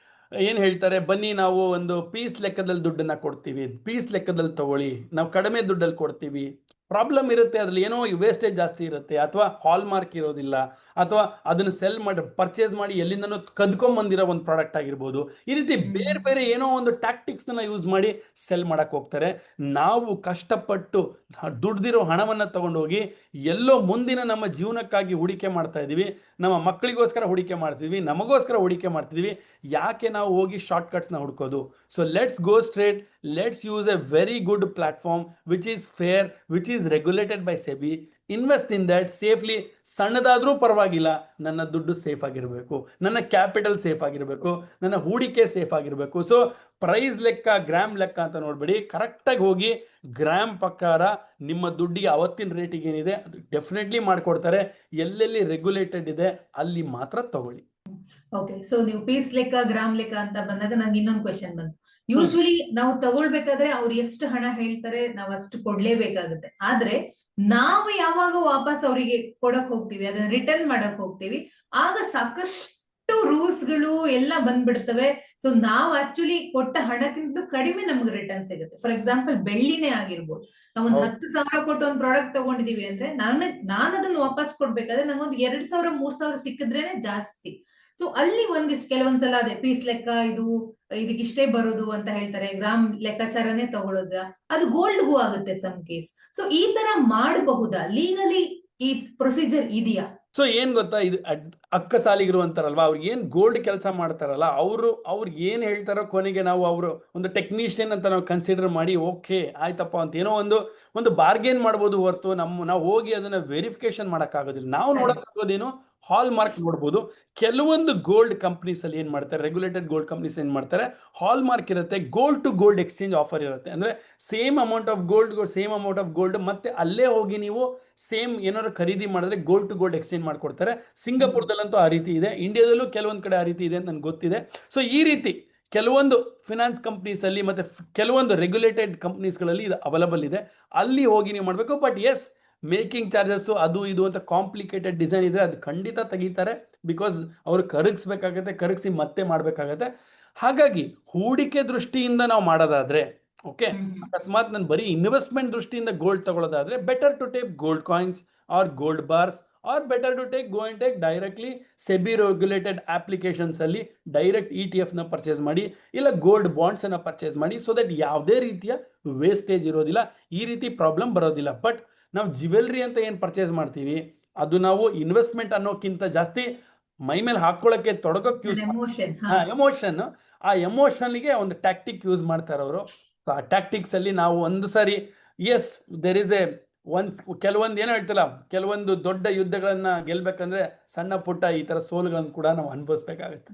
ಏನು ಹೇಳ್ತಾರೆ, ಬನ್ನಿ ನಾವು ಒಂದು ಪೀಸ್ ಲೆಕ್ಕದಲ್ಲಿ ದುಡ್ಡನ್ನ ಕೊಡ್ತೀವಿ, ಪೀಸ್ ಲೆಕ್ಕದಲ್ಲಿ ತಗೊಳ್ಳಿ, ನಾವು ಕಡಿಮೆ ದುಡ್ಡಲ್ಲಿ ಕೊಡ್ತೀವಿ. ಪ್ರಾಬ್ಲಮ್ ಇರುತ್ತೆ, ಅದ್ರಲ್ಲಿ ಏನೋ ವೇಸ್ಟೇಜ್ ಜಾಸ್ತಿ ಇರುತ್ತೆ, ಅಥವಾ ಹಾಲ್ ಮಾರ್ಕ್ ಇರೋದಿಲ್ಲ, ಅಥವಾ ಅದನ್ನು ಸೆಲ್ ಮಾಡಿ ಪರ್ಚೇಸ್ ಮಾಡಿ ಎಲ್ಲಿಂದನೋ ಕದ್ಕೊಂಬಂದಿರೋ ಒಂದು ಪ್ರಾಡಕ್ಟ್ ಆಗಿರ್ಬೋದು. ಈ ರೀತಿ ಬೇರೆ ಬೇರೆ ಏನೋ ಒಂದು ಟ್ಯಾಕ್ಟಿಕ್ಸ್ನ ಯೂಸ್ ಮಾಡಿ ಸೆಲ್ ಮಾಡಕ್ಕೆ ಹೋಗ್ತಾರೆ. ನಾವು ಕಷ್ಟಪಟ್ಟು ದುಡ್ದಿರೋ ಹಣವನ್ನು ತಗೊಂಡೋಗಿ ಎಲ್ಲೋ ಮುಂದಿನ ನಮ್ಮ ಜೀವನಕ್ಕಾಗಿ ಹೂಡಿಕೆ ಮಾಡ್ತಾ ಇದ್ದೀವಿ, ನಮ್ಮ ಮಕ್ಕಳಿಗೋಸ್ಕರ ಹೂಡಿಕೆ ಮಾಡ್ತಿದ್ವಿ, ನಮಗೋಸ್ಕರ ಹೂಡಿಕೆ ಮಾಡ್ತಿದ್ವಿ. ಯಾಕೆ ನಾವು ಹೋಗಿ ಶಾರ್ಟ್ ಕಟ್ಸ್ನ ಹುಡ್ಕೋದು? So let's go straight, let's use a very good platform which is fair, which is regulated by SEBI. Invest in that safely. ಸಣ್ಣದಾದರೂ ಪರವಾಗಿಲ್ಲ, ನನ್ನ ದುಡ್ಡು ಸೇಫ್ ಆಗಿರಬೇಕು, ನನ್ನ ಕ್ಯಾಪಿಟಲ್ ಸೇಫ್ ಆಗಿರಬೇಕು, ನನ್ನ ಹೂಡಿಕೆ ಸೇಫ್ ಆಗಿರಬೇಕು. ಸೊ ಪ್ರೈಸ್ ಲೆಕ್ಕ, ಗ್ರಾಮ್ ಲೆಕ್ಕ ಅಂತ ನೋಡ್ಬೇಡಿ, ಕರೆಕ್ಟಾಗಿ ಹೋಗಿ ಗ್ರಾಮ್ ಪ್ರಕಾರ ನಿಮ್ಮ ದುಡ್ಡಿಗೆ ಅವತ್ತಿನ ರೇಟಿಗೆ ಏನಿದೆ ಅದು ಡೆಫಿನೆಟ್ಲಿ ಮಾಡಿಕೊಡ್ತಾರೆ. ಎಲ್ಲೆಲ್ಲಿ ರೆಗ್ಯುಲೇಟೆಡ್ ಇದೆ ಅಲ್ಲಿ ಮಾತ್ರ ತಗೊಳ್ಳಿ. ಓಕೆ, ಸೊ ನೀವು ಪೀಸ್ ಲೆಕ್ಕ, ಗ್ರಾಮ್ ಲೆಕ್ಕ ಅಂತ ಬಂದಾಗ ನಂಗೆ ಇನ್ನೊಂದು ಕ್ವೆಶನ್ ಬಂತು. ಯೂಶುವಲಿ ನಾವು ತಗೊಳ್ಬೇಕಾದ್ರೆ ಅವ್ರು ಎಷ್ಟು ಹಣ ಹೇಳ್ತಾರೆ ನಾವು ಅಷ್ಟು ಕೊಡ್ಲೇಬೇಕಾಗುತ್ತೆ. ಆದ್ರೆ ನಾವು ಯಾವಾಗ ವಾಪಸ್ ಅವರಿಗೆ ಕೊಡಕ್ ಹೋಗ್ತೀವಿ, ಅದನ್ನ ರಿಟರ್ನ್ ಮಾಡಕ್ ಹೋಗ್ತೀವಿ, ಆಗ ಸಾಕಷ್ಟು ರೂಲ್ಸ್ ಗಳು ಎಲ್ಲ ಬಂದ್ಬಿಡ್ತವೆ. ಸೊ ನಾವು ಆಕ್ಚುಲಿ ಕೊಟ್ಟ ಹಣಕ್ಕಿಂತಲೂ ಕಡಿಮೆ ನಮ್ಗೆ ರಿಟರ್ನ್ ಸಿಗುತ್ತೆ. ಫಾರ್ ಎಕ್ಸಾಂಪಲ್ ಬೆಳ್ಳಿನೇ ಆಗಿರ್ಬೋದು. ನಾವೊಂದು 10,000 ಕೊಟ್ಟು ಒಂದು ಪ್ರಾಡಕ್ಟ್ ತಗೊಂಡಿದೀವಿ ಅಂದ್ರೆ ನಾನು ಅದನ್ನ ವಾಪಸ್ ಕೊಡ್ಬೇಕಾದ್ರೆ ನಂಗೊಂದು 2,000 3,000 ಸಿಕ್ಕಿದ್ರೇನೆ ಜಾಸ್ತಿ. ಸೊ ಅಲ್ಲಿ ಕೆಲವೊಂದ್ಸಲ ಅದೇ ಪೀಸ್ ಲೆಕ್ಕ, ಇದಕ್ಕಿಷ್ಟೇ ಬರೋದು ಅಂತ ಹೇಳ್ತಾರೆ, ಗ್ರಾಮ್ ಲೆಕ್ಕಾಚಾರನೇ ತಗೊಳ್ಳೋದ, ಅದು ಗೋಲ್ಡ್ಗೂ ಆಗುತ್ತೆ ಸಮ್ ಕೇಸ್. ಸೊ ಈ ತರ ಮಾಡಬಹುದಾ? ಲೀಗಲಿ ಈ ಪ್ರೊಸೀಜರ್ ಇದೆಯಾ? ಸೊ ಏನ್ ಗೊತ್ತಾ, ಇದು ಅಕ್ಕ ಸಾಲಿಗರು ಅಂತಾರಲ್ವಾ, ಅವ್ರಿಗೆ ಏನ್ ಗೋಲ್ಡ್ ಕೆಲಸ ಮಾಡ್ತಾರಲ್ಲ, ಅವ್ರಿಗೆ ಏನ್ ಹೇಳ್ತಾರೋ ಕೊನೆಗೆ ನಾವು ಅವರು ಒಂದು ಟೆಕ್ನಿಷಿಯನ್ ಅಂತ ನಾವು ಕನ್ಸಿಡರ್ ಮಾಡಿ ಓಕೆ ಆಯ್ತಪ್ಪ ಅಂತ ಏನೋ ಒಂದು ಬಾರ್ಗೇನ್ ಮಾಡ್ಬೋದು ಹೊರತು ನಾವು ಹೋಗಿ ಅದನ್ನ ವೆರಿಫಿಕೇಶನ್ ಮಾಡೋಕ್ಕಾಗೋದಿಲ್ಲ. ನಾವು ನೋಡೋಕ್ಕಾಗೋದೇನು, ಹಾಲ್ ಮಾರ್ಕ್ ನೋಡ್ಬೋದು. ಕೆಲವೊಂದು ಗೋಲ್ಡ್ ಕಂಪ್ನೀಸ್ ಅಲ್ಲಿ ಏನ್ ಮಾಡ್ತಾರೆ, ರೆಗ್ಯುಲೇಟೆಡ್ ಗೋಲ್ಡ್ ಕಂಪ್ನೀಸ್ ಏನ್ ಮಾಡ್ತಾರೆ, ಹಾಲ್ ಮಾರ್ಕ್ ಇರುತ್ತೆ, gold to gold exchange offer ಇರುತ್ತೆ. ಅಂದ್ರೆ ಸೇಮ್ ಅಮೌಂಟ್ ಆಫ್ ಗೋಲ್ಡ್ ಮತ್ತೆ ಅಲ್ಲೇ ಹೋಗಿ ನೀವು ಸೇಮ್ ಏನಾದ್ರು ಖರೀದಿ ಮಾಡಿದ್ರೆ ಗೋಲ್ಡ್ ಟು ಗೋಲ್ಡ್ ಎಕ್ಸ್ಚೇಂಜ್ ಮಾಡ್ಕೊಡ್ತಾರೆ. ಸಿಂಗಾಪುರದಲ್ಲಂತೂ ಆ ರೀತಿ ಇದೆ, ಇಂಡಿಯಾದಲ್ಲೂ ಕೆಲವೊಂದು ಕಡೆ ಆ ರೀತಿ ಇದೆ ಅಂತ ನನ್ಗೆ ಗೊತ್ತಿದೆ. ಸೊ ಈ ರೀತಿ ಕೆಲವೊಂದು ಫಿನಾನ್ಸ್ ಕಂಪ್ನೀಸ್ ಅಲ್ಲಿ ಮತ್ತೆ ಕೆಲವೊಂದು ರೆಗ್ಯುಲೇಟೆಡ್ ಕಂಪ್ನೀಸ್ಗಳಲ್ಲಿ ಇದು ಅವೈಲಬಲ್ ಇದೆ. ಅಲ್ಲಿ ಹೋಗಿ ನೀವು ಮಾಡಬೇಕು. ಬಟ್ ಎಸ್, ಮೇಕಿಂಗ್ ಚಾರ್ಜಸ್ ಅದು ಇದು ಅಂತ ಕಾಂಪ್ಲಿಕೇಟೆಡ್ ಡಿಸೈನ್ ಇದ್ರೆ ಅದು ಖಂಡಿತ ತೆಗಿತಾರೆ. ಬಿಕಾಸ್ ಅವರು ಕರಗಿಸಿ ಮತ್ತೆ ಮಾಡಬೇಕಾಗತ್ತೆ. ಹಾಗಾಗಿ ಹೂಡಿಕೆ ದೃಷ್ಟಿಯಿಂದ ನಾವು ಮಾಡೋದಾದ್ರೆ ಓಕೆ, ಅಕಸ್ಮಾತ್ ನಾನು ಬರೀ ಇನ್ವೆಸ್ಟ್ಮೆಂಟ್ ದೃಷ್ಟಿಯಿಂದ ಗೋಲ್ಡ್ ತಗೊಳ್ಳೋದಾದ್ರೆ better to take gold coins or gold bars, or better to take directly SEBI regulated applications ಅಲ್ಲಿ ಡೈರೆಕ್ಟ್ ETF ನ ಪರ್ಚೇಸ್ ಮಾಡಿ, ಇಲ್ಲ ಗೋಲ್ಡ್ ಬಾಂಡ್ಸ್ ಅನ್ನ ಪರ್ಚೇಸ್ ಮಾಡಿ. ಸೊ ದಟ್ ಯಾವುದೇ ರೀತಿಯ ವೇಸ್ಟೇಜ್ ಇರೋದಿಲ್ಲ, ಈ ರೀತಿ ಪ್ರಾಬ್ಲಮ್ ಬರೋದಿಲ್ಲ. ಬಟ್ ನಾವು ಜ್ಯುವೆಲ್ರಿ ಅಂತ ಏನು ಪರ್ಚೇಸ್ ಮಾಡ್ತೀವಿ ಅದು ನಾವು ಇನ್ವೆಸ್ಟ್ಮೆಂಟ್ ಅನ್ನೋಕ್ಕಿಂತ ಜಾಸ್ತಿ ಮೈ ಮೇಲೆ ಹಾಕೊಳ್ಳೋಕೆ ತೊಡಗೋಕೆ ಎಮೋಷನ್. ಆ ಎಮೋಷನ್ಗೆ ಒಂದು ಟ್ಯಾಕ್ಟಿಕ್ ಯೂಸ್ ಮಾಡ್ತಾರೆ ಅವರು. ಆ ಟ್ಯಾಕ್ಟಿಕ್ಸ್ ಅಲ್ಲಿ ನಾವು ಒಂದು ಸಾರಿ ಎಸ್ ದೇರ್ ಇಸ್ ಕೆಲವೊಂದು ಏನೋ ಹೇಳ್ತಿಲ್ಲ, ಕೆಲವೊಂದು ದೊಡ್ಡ ಯುದ್ಧಗಳನ್ನ ಗೆಲ್ಬೇಕಂದ್ರೆ ಸಣ್ಣ ಪುಟ್ಟ ಈ ತರ ಸೋಲುಗಳನ್ನು ಕೂಡ ನಾವು ಅನುಭವಿಸ್ಬೇಕಾಗುತ್ತೆ.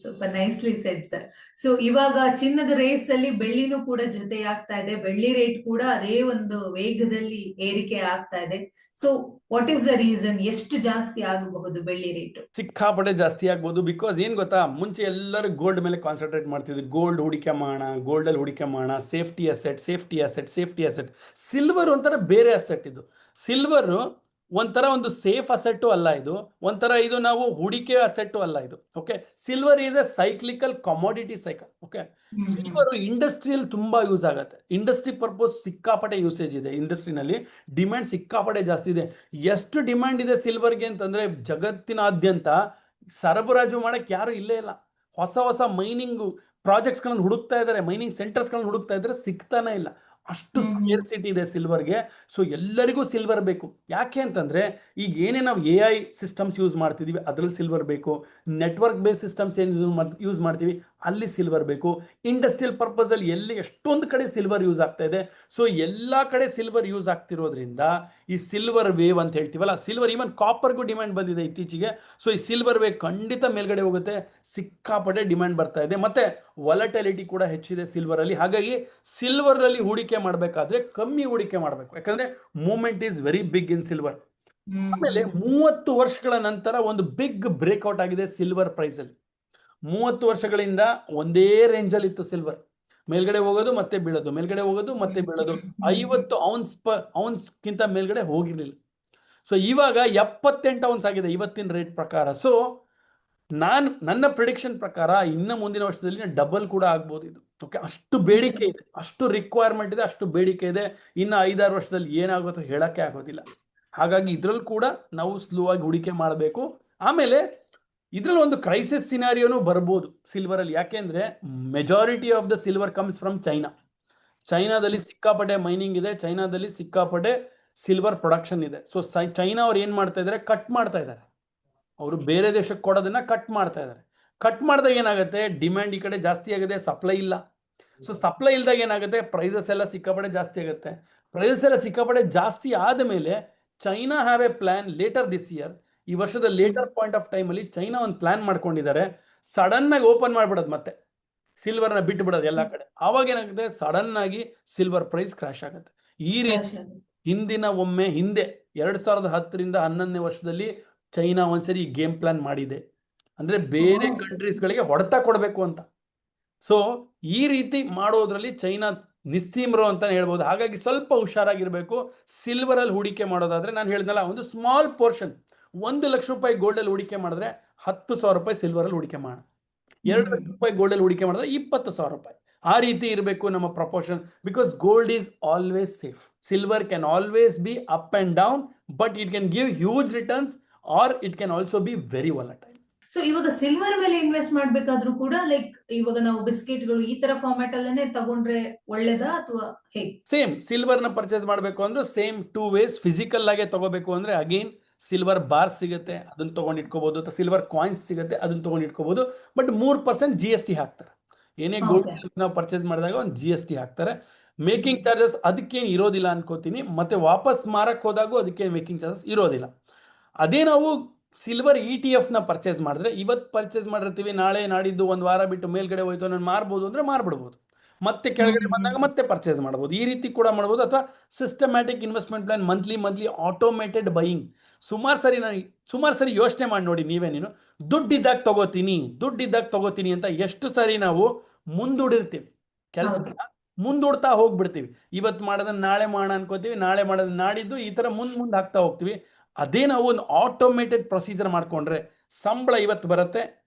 Super nicely said sir. So ಇವಾಗ ಚಿನ್ನದ ರೇಸ್ ಅಲ್ಲಿ ಬೆಳ್ಳಿನೂ ಕೂಡ ಜೊತೆ ಆಗ್ತಾ ಇದೆ, ಬೆಳ್ಳಿ ರೇಟ್ ಕೂಡ ಅದೇ ಒಂದು ವೇಗದಲ್ಲಿ ಏರಿಕೆ ಆಗ್ತಾ ಇದೆ. So what is the reason? ಎಷ್ಟು ಜಾಸ್ತಿ ಆಗಬಹುದು ಬೆಳ್ಳಿ ರೇಟ್? ಸಿಕ್ಕಾಪಟ್ಟೆ ಜಾಸ್ತಿ ಆಗ್ಬೋದು. ಬಿಕಾಸ್ ಏನ್ ಗೊತ್ತಾ, ಮುಂಚೆ ಎಲ್ಲರೂ ಗೋಲ್ಡ್ ಮೇಲೆ ಕಾನ್ಸಂಟ್ರೇಟ್ ಮಾಡ್ತಿದ್ವಿ, ಗೋಲ್ಡ್ ಹೂಡಿಕೆ ಮಾಡೋಣ, ಗೋಲ್ಡ್ ಅಲ್ಲಿ ಹೂಡಿಕೆ ಮಾಡೋಣ, ಸೇಫ್ಟಿ ಅಸೆಟ್. ಸಿಲ್ವರ್ ಒಂಥರ ಬೇರೆ ಅಸೆಟ್. ಇದು ಸಿಲ್ವರ್ ಒಂಥರ ಒಂದು ಸೇಫ್ ಅಸೆಟ್ಟು ಅಲ್ಲ, ಇದು ನಾವು ಹೂಡಿಕೆ ಅಸೆಟ್ಟು ಅಲ್ಲ ಇದು. Okay, silver is A cyclical commodity cycle. Okay, silver industrial ತುಂಬಾ ಯೂಸ್ ಆಗುತ್ತೆ, ಇಂಡಸ್ಟ್ರಿ ಪರ್ಪಸ್ ಸಿಕ್ಕಾಪಟ್ಟೆ ಯೂಸೇಜ್ ಇದೆ, ಇಂಡಸ್ಟ್ರಿನಲ್ಲಿ ಡಿಮ್ಯಾಂಡ್ ಸಿಕ್ಕಾಪಟ್ಟೆ ಜಾಸ್ತಿ ಇದೆ. ಎಷ್ಟು ಡಿಮ್ಯಾಂಡ್ ಇದೆ ಸಿಲ್ವರ್ಗೆ ಅಂತಂದ್ರೆ ಜಗತ್ತಿನಾದ್ಯಂತ ಸರಬರಾಜು ಮಾಡಕ್ಕೆ ಯಾರು ಇಲ್ಲೇ ಇಲ್ಲ. ಹೊಸ ಮೈನಿಂಗ್ ಪ್ರಾಜೆಕ್ಟ್ಸ್ಗಳನ್ನು ಹುಡುಕ್ತಾ ಇದ್ದಾರೆ, ಮೈನಿಂಗ್ ಸೆಂಟರ್ಸ್ಗಳನ್ನು ಹುಡುಕ್ತಾ ಇದ್ದಾರೆ, ಸಿಗ್ತಾನೆ ಇಲ್ಲ. ಅಷ್ಟು ಸ್ಕೇರ್ಸಿಟಿ ಇದೆ ಸಿಲ್ವರ್ಗೆ. ಸೊ ಎಲ್ಲರಿಗೂ ಸಿಲ್ವರ್ ಬೇಕು. ಯಾಕೆ ಅಂತಂದ್ರೆ ಈಗ ಏನೇ ನಾವು AI ಸಿಸ್ಟಮ್ಸ್ ಯೂಸ್ ಮಾಡ್ತಿದೀವಿ ಅದ್ರಲ್ಲಿ ಸಿಲ್ವರ್ ಬೇಕು, ನೆಟ್ವರ್ಕ್ ಬೇಸ್ ಸಿಸ್ಟಮ್ಸ್ ಏನು ಯೂಸ್ ಮಾಡ್ತೀವಿ ಅಲ್ಲಿ ಸಿಲ್ವರ್ ಬೇಕು, ಇಂಡಸ್ಟ್ರಿಯಲ್ ಪರ್ಪಸ್ ಅಲ್ಲಿ ಎಷ್ಟೊಂದು ಕಡೆ ಸಿಲ್ವರ್ ಯೂಸ್ ಆಗ್ತಾ ಇದೆ. ಸೊ ಎಲ್ಲಾ ಕಡೆ ಸಿಲ್ವರ್ ಯೂಸ್ ಆಗ್ತಿರೋದ್ರಿಂದ ಈ ಸಿಲ್ವರ್ ವೇವ್ ಅಂತ ಹೇಳ್ತೀವಲ್ಲ, ಸಿಲ್ವರ್ ಈವನ್ ಕಾಪರ್ಗೂ ಡಿಮ್ಯಾಂಡ್ ಬಂದಿದೆ ಇತ್ತೀಚೆಗೆ. ಸೊ ಈ ಸಿಲ್ವರ್ ವೇವ್ ಖಂಡಿತ ಮೇಲ್ಗಡೆ ಹೋಗುತ್ತೆ, ಸಿಕ್ಕಾಪಟ್ಟೆ ಡಿಮ್ಯಾಂಡ್ ಬರ್ತಾ ಇದೆ. ಮತ್ತೆ ವಾಲಟಿಲಿಟಿ ಕೂಡ ಹೆಚ್ಚಿದೆ ಸಿಲ್ವರ್ ಅಲ್ಲಿ. ಹಾಗಾಗಿ ಸಿಲ್ವರ್ ಅಲ್ಲಿ ಹೂಡಿಕೆ ಮಾಡಬೇಕಾದ್ರೆ ಕಮ್ಮಿ ಹೂಡಿಕೆ ಮಾಡಬೇಕು, ಯಾಕಂದ್ರೆ movement is very big in silver. ಆಮೇಲೆ 30 ವರ್ಷಗಳ ನಂತರ ಒಂದು ಬಿಗ್ ಬ್ರೇಕ್ಔಟ್ ಆಗಿದೆ ಸಿಲ್ವರ್ ಪ್ರೈಸ್ ಅಲ್ಲಿ. 30 ವರ್ಷಗಳಿಂದ ಒಂದೇ ರೇಂಜ್ ಅಲ್ಲಿ ಇತ್ತು ಸಿಲ್ವರ್, ಮೇಲ್ಗಡೆ ಹೋಗೋದು ಮತ್ತೆ ಬೀಳೋದು, ಮೇಲ್ಗಡೆ ಹೋಗೋದು ಮತ್ತೆ ಬೀಳೋದು. 50 ಔನ್ಸ್ಗಿಂತ ಮೇಲ್ಗಡೆ ಹೋಗಿರ್ಲಿಲ್ಲ. ಸೊ ಇವಾಗ 78 ಔನ್ಸ್ ಆಗಿದೆ ಇವತ್ತಿನ ರೇಟ್ ಪ್ರಕಾರ. ಸೊ ನನ್ನ ಪ್ರಿಡಿಕ್ಷನ್ ಪ್ರಕಾರ ಇನ್ನು ಮುಂದಿನ ವರ್ಷದಲ್ಲಿ ಡಬಲ್ ಕೂಡ ಆಗ್ಬೋದು ಇದು. ಓಕೆ, ಅಷ್ಟು ಬೇಡಿಕೆ ಇದೆ, ಅಷ್ಟು ರಿಕ್ವೈರ್ಮೆಂಟ್ ಇದೆ, ಅಷ್ಟು ಬೇಡಿಕೆ ಇದೆ. ಇನ್ನು 5-6 ವರ್ಷದಲ್ಲಿ ಏನಾಗುತ್ತೋ ಹೇಳಕ್ಕೆ ಆಗೋದಿಲ್ಲ. ಹಾಗಾಗಿ ಇದ್ರಲ್ಲಿ ಕೂಡ ನಾವು ಸ್ಲೋ ಆಗಿ ಹೂಡಿಕೆ ಮಾಡಬೇಕು. ಆಮೇಲೆ ಇದ್ರಲ್ಲಿ ಒಂದು ಕ್ರೈಸಿಸ್ ಸಿನಾರಿಯೋನು ಬರ್ಬೋದು ಸಿಲ್ವರ್ ಅಲ್ಲಿ. ಯಾಕೆಂದ್ರೆ majority of the silver comes from China. ಚೈನಾದಲ್ಲಿ ಸಿಕ್ಕಾಪಟ್ಟೆ ಮೈನಿಂಗ್ ಇದೆ, ಚೈನಾದಲ್ಲಿ ಸಿಕ್ಕಾಪಟ್ಟೆ ಸಿಲ್ವರ್ ಪ್ರೊಡಕ್ಷನ್ ಇದೆ. ಸೊ ಚೈನಾ ಅವ್ರು ಏನ್ ಮಾಡ್ತಾ ಇದ್ದಾರೆ, ಕಟ್ ಮಾಡ್ತಾ ಇದ್ದಾರೆ. ಅವರು ಬೇರೆ ದೇಶಕ್ಕೆ ಕೊಡೋದನ್ನ ಕಟ್ ಮಾಡ್ತಾ ಇದ್ದಾರೆ. ಕಟ್ ಮಾಡಿದಾಗ ಏನಾಗುತ್ತೆ, ಡಿಮ್ಯಾಂಡ್ ಈ ಕಡೆ ಜಾಸ್ತಿ ಆಗಿದೆ, ಸಪ್ಲೈ ಇಲ್ಲ. ಸೊ ಸಪ್ಲೈ ಇಲ್ದಾಗ ಏನಾಗುತ್ತೆ, ಪ್ರೈಸಸ್ ಎಲ್ಲ ಸಿಕ್ಕಾಪಟ್ಟೆ ಜಾಸ್ತಿ ಆಗುತ್ತೆ. ಪ್ರೈಸಸ್ ಎಲ್ಲ ಸಿಕ್ಕಾಪಟ್ಟೆ ಜಾಸ್ತಿ ಆದ ಮೇಲೆ China have a plan later this year. ಈ ವರ್ಷದ ಲೇಟರ್ ಪಾಯಿಂಟ್ ಆಫ್ ಟೈಮ್ ಅಲ್ಲಿ ಚೈನಾ ಒಂದು ಪ್ಲಾನ್ ಮಾಡ್ಕೊಂಡಿದ್ದಾರೆ, ಸಡನ್ ಆಗಿ ಓಪನ್ ಮಾಡ್ಬಿಡೋದು, ಮತ್ತೆ ಸಿಲ್ವರ್ನ ಬಿಟ್ಟು ಬಿಡೋದು ಎಲ್ಲ ಕಡೆ. ಆವಾಗ ಏನಾಗುತ್ತೆ, ಸಡನ್ ಆಗಿ ಸಿಲ್ವರ್ ಪ್ರೈಸ್ ಕ್ರಾಶ್ ಆಗುತ್ತೆ. ಈ ರೀತಿ ಹಿಂದೆ 2010ರಿಂದ 11ನೇ ವರ್ಷದಲ್ಲಿ ಚೈನಾ ಒಂದ್ಸರಿ ಗೇಮ್ ಪ್ಲಾನ್ ಮಾಡಿದೆ, ಅಂದ್ರೆ ಬೇರೆ ಕಂಟ್ರೀಸ್ಗಳಿಗೆ ಹೊಡೆತ ಕೊಡಬೇಕು ಅಂತ. ಸೊ ಈ ರೀತಿ ಮಾಡೋದ್ರಲ್ಲಿ ಚೈನಾ ನಿಸ್ಸೀಮರು ಅಂತ ಹೇಳ್ಬೋದು. ಹಾಗಾಗಿ ಸ್ವಲ್ಪ ಹುಷಾರಾಗಿರ್ಬೇಕು. ಸಿಲ್ವರ್ ಅಲ್ಲಿ ಹೂಡಿಕೆ ಮಾಡೋದಾದ್ರೆ ನಾನು ಹೇಳಿದ್ನಲ್ಲ, ಒಂದು ಸ್ಮಾಲ್ ಪೋರ್ಷನ್, 1 ಲಕ್ಷ ರೂಪಾಯಿ ಗೋಲ್ಡ್ ಅಲ್ಲಿ ಹೂಡಿಕೆ ಮಾಡಿದ್ರೆ 10,000 ರೂಪಾಯಿ ಸಿಲ್ವರ್ ಅಲ್ಲಿ ಹೂಡಿಕೆ ಮಾಡ, 2 ಲಕ್ಷ ರೂಪಾಯಿ ಗೋಲ್ಡ್ ಅಲ್ಲಿ ಹೂಡಿಕೆ ಮಾಡಿದ್ರೆ 20,000 ರೂಪಾಯಿ. ಆ ರೀತಿ ಇರಬೇಕು ನಮ್ಮ proportion. Because gold is always safe. Silver can always be up and down, but it can give huge returns or it can also be very volatile. So ಇವಾಗ ಸಿಲ್ವರ್ ಮೇಲೆ ಇನ್ವೆಸ್ಟ್ ಮಾಡ್ಬೇಕಾದ್ರೂ ಕೂಡ ಲೈಕ್ ಇವಾಗ ನಾವು ಬಿಸ್ಕೆಟ್ಗಳು ಈ ತರ ಫಾರ್ಮ್ಯಾಟ್ ಅಲ್ಲೇನೆ ತಗೊಂಡ್ರೆ ಒಳ್ಳೇದಾ ಅಥವಾ ಹೇಗೆ? ಸೇಮ್ ಸಿಲ್ವರ್ ನ ಪರ್ಚೇಸ್ ಮಾಡಬೇಕು ಅಂದ್ರೆ ಸೇಮ್ 2 ways. ಫಿಸಿಕಲ್ ಆಗಿ ತಗೋಬೇಕು ಅಂದ್ರೆ ಅಗೇನ್ ಸಿಲ್ವರ್ ಬಾರ್ ಸಿಗುತ್ತೆ, ಅದನ್ನ ತಗೊಂಡು ಇಟ್ಕೋಬಹುದು, ಅಥವಾ ಸಿಲ್ವರ್ ಕಾಯಿನ್ಸ್ ಸಿಗುತ್ತೆ, ಅದನ್ನ ತಗೊಂಡು ಇಟ್ಕೋಬಹುದು. ಬಟ್ 3% GST ಹಾಕ್ತಾರೆ. ಏನೇ ಗೋಲ್ಡ್ ನಾವು ಪರ್ಚೇಸ್ ಮಾಡಿದಾಗ ಒಂದು GST ಹಾಕ್ತಾರೆ. ಮೇಕಿಂಗ್ ಚಾರ್ಜಸ್ ಅದಕ್ಕೇನು ಇರೋದಿಲ್ಲ ಅನ್ಕೋತೀನಿ. ಮತ್ತೆ ವಾಪಸ್ ಮಾರಕ್ ಹೋದಾಗೂ ಅದಕ್ಕೆ ಮೇಕಿಂಗ್ ಚಾರ್ಜಸ್ ಇರೋದಿಲ್ಲ. ಅದೇ ನಾವು ಸಿಲ್ವರ್ ETF ನ ಪರ್ಚೇಸ್ ಮಾಡಿದ್ರೆ, ಇವತ್ತು ಪರ್ಚೇಸ್ ಮಾಡಿರ್ತೀವಿ, ನಾಳೆ ನಾಡಿದ್ದು ಒಂದು ವಾರ ಬಿಟ್ಟು ಮೇಲ್ಗಡೆ ಹೋಯ್ತು ನಾನು ಮಾರ್ಬೋದು ಅಂದ್ರೆ ಮಾರ್ಬಿಡ್ಬೋದು, ಮತ್ತೆ ಕೆಳಗಡೆ ಬಂದಾಗ ಮತ್ತೆ ಪರ್ಚೇಸ್ ಮಾಡ್ಬೋದು. ಈ ರೀತಿ ಕೂಡ ಮಾಡ್ಬೋದು. ಅಥವಾ systematic investment plan, monthly automated buying. ಸುಮಾರು ಸರಿ ಯೋಚನೆ ಮಾಡಿ ನೋಡಿ ನೀವೇ, ನೀನು ದುಡ್ಡಿದ್ದಾಗ ತಗೋತೀನಿ ಅಂತ ಎಷ್ಟು ಸರಿ ನಾವು ಮುಂದೂಡಿರ್ತೀವಿ, ಕೆಲಸನ ಮುಂದೂಡ್ತಾ ಹೋಗ್ಬಿಡ್ತೀವಿ. ಇವತ್ತು ಮಾಡೋದನ್ನ ನಾಳೆ ಮಾಡೋಣ ಅನ್ಕೋತೀವಿ, ನಾಳೆ ಮಾಡೋದನ್ನ ನಾಡಿದ್ದು, ಈ ತರ ಮುಂದೆ ಹಾಕ್ತಾ ಹೋಗ್ತೀವಿ. ಅದೇ ನಾವು ಒಂದು ಆಟೋಮೇಟೆಡ್ ಪ್ರೊಸೀಜರ್ ಮಾಡ್ಕೊಂಡ್ರೆ, ಸಂಬಳ ಇವತ್ತು ಬರುತ್ತೆ,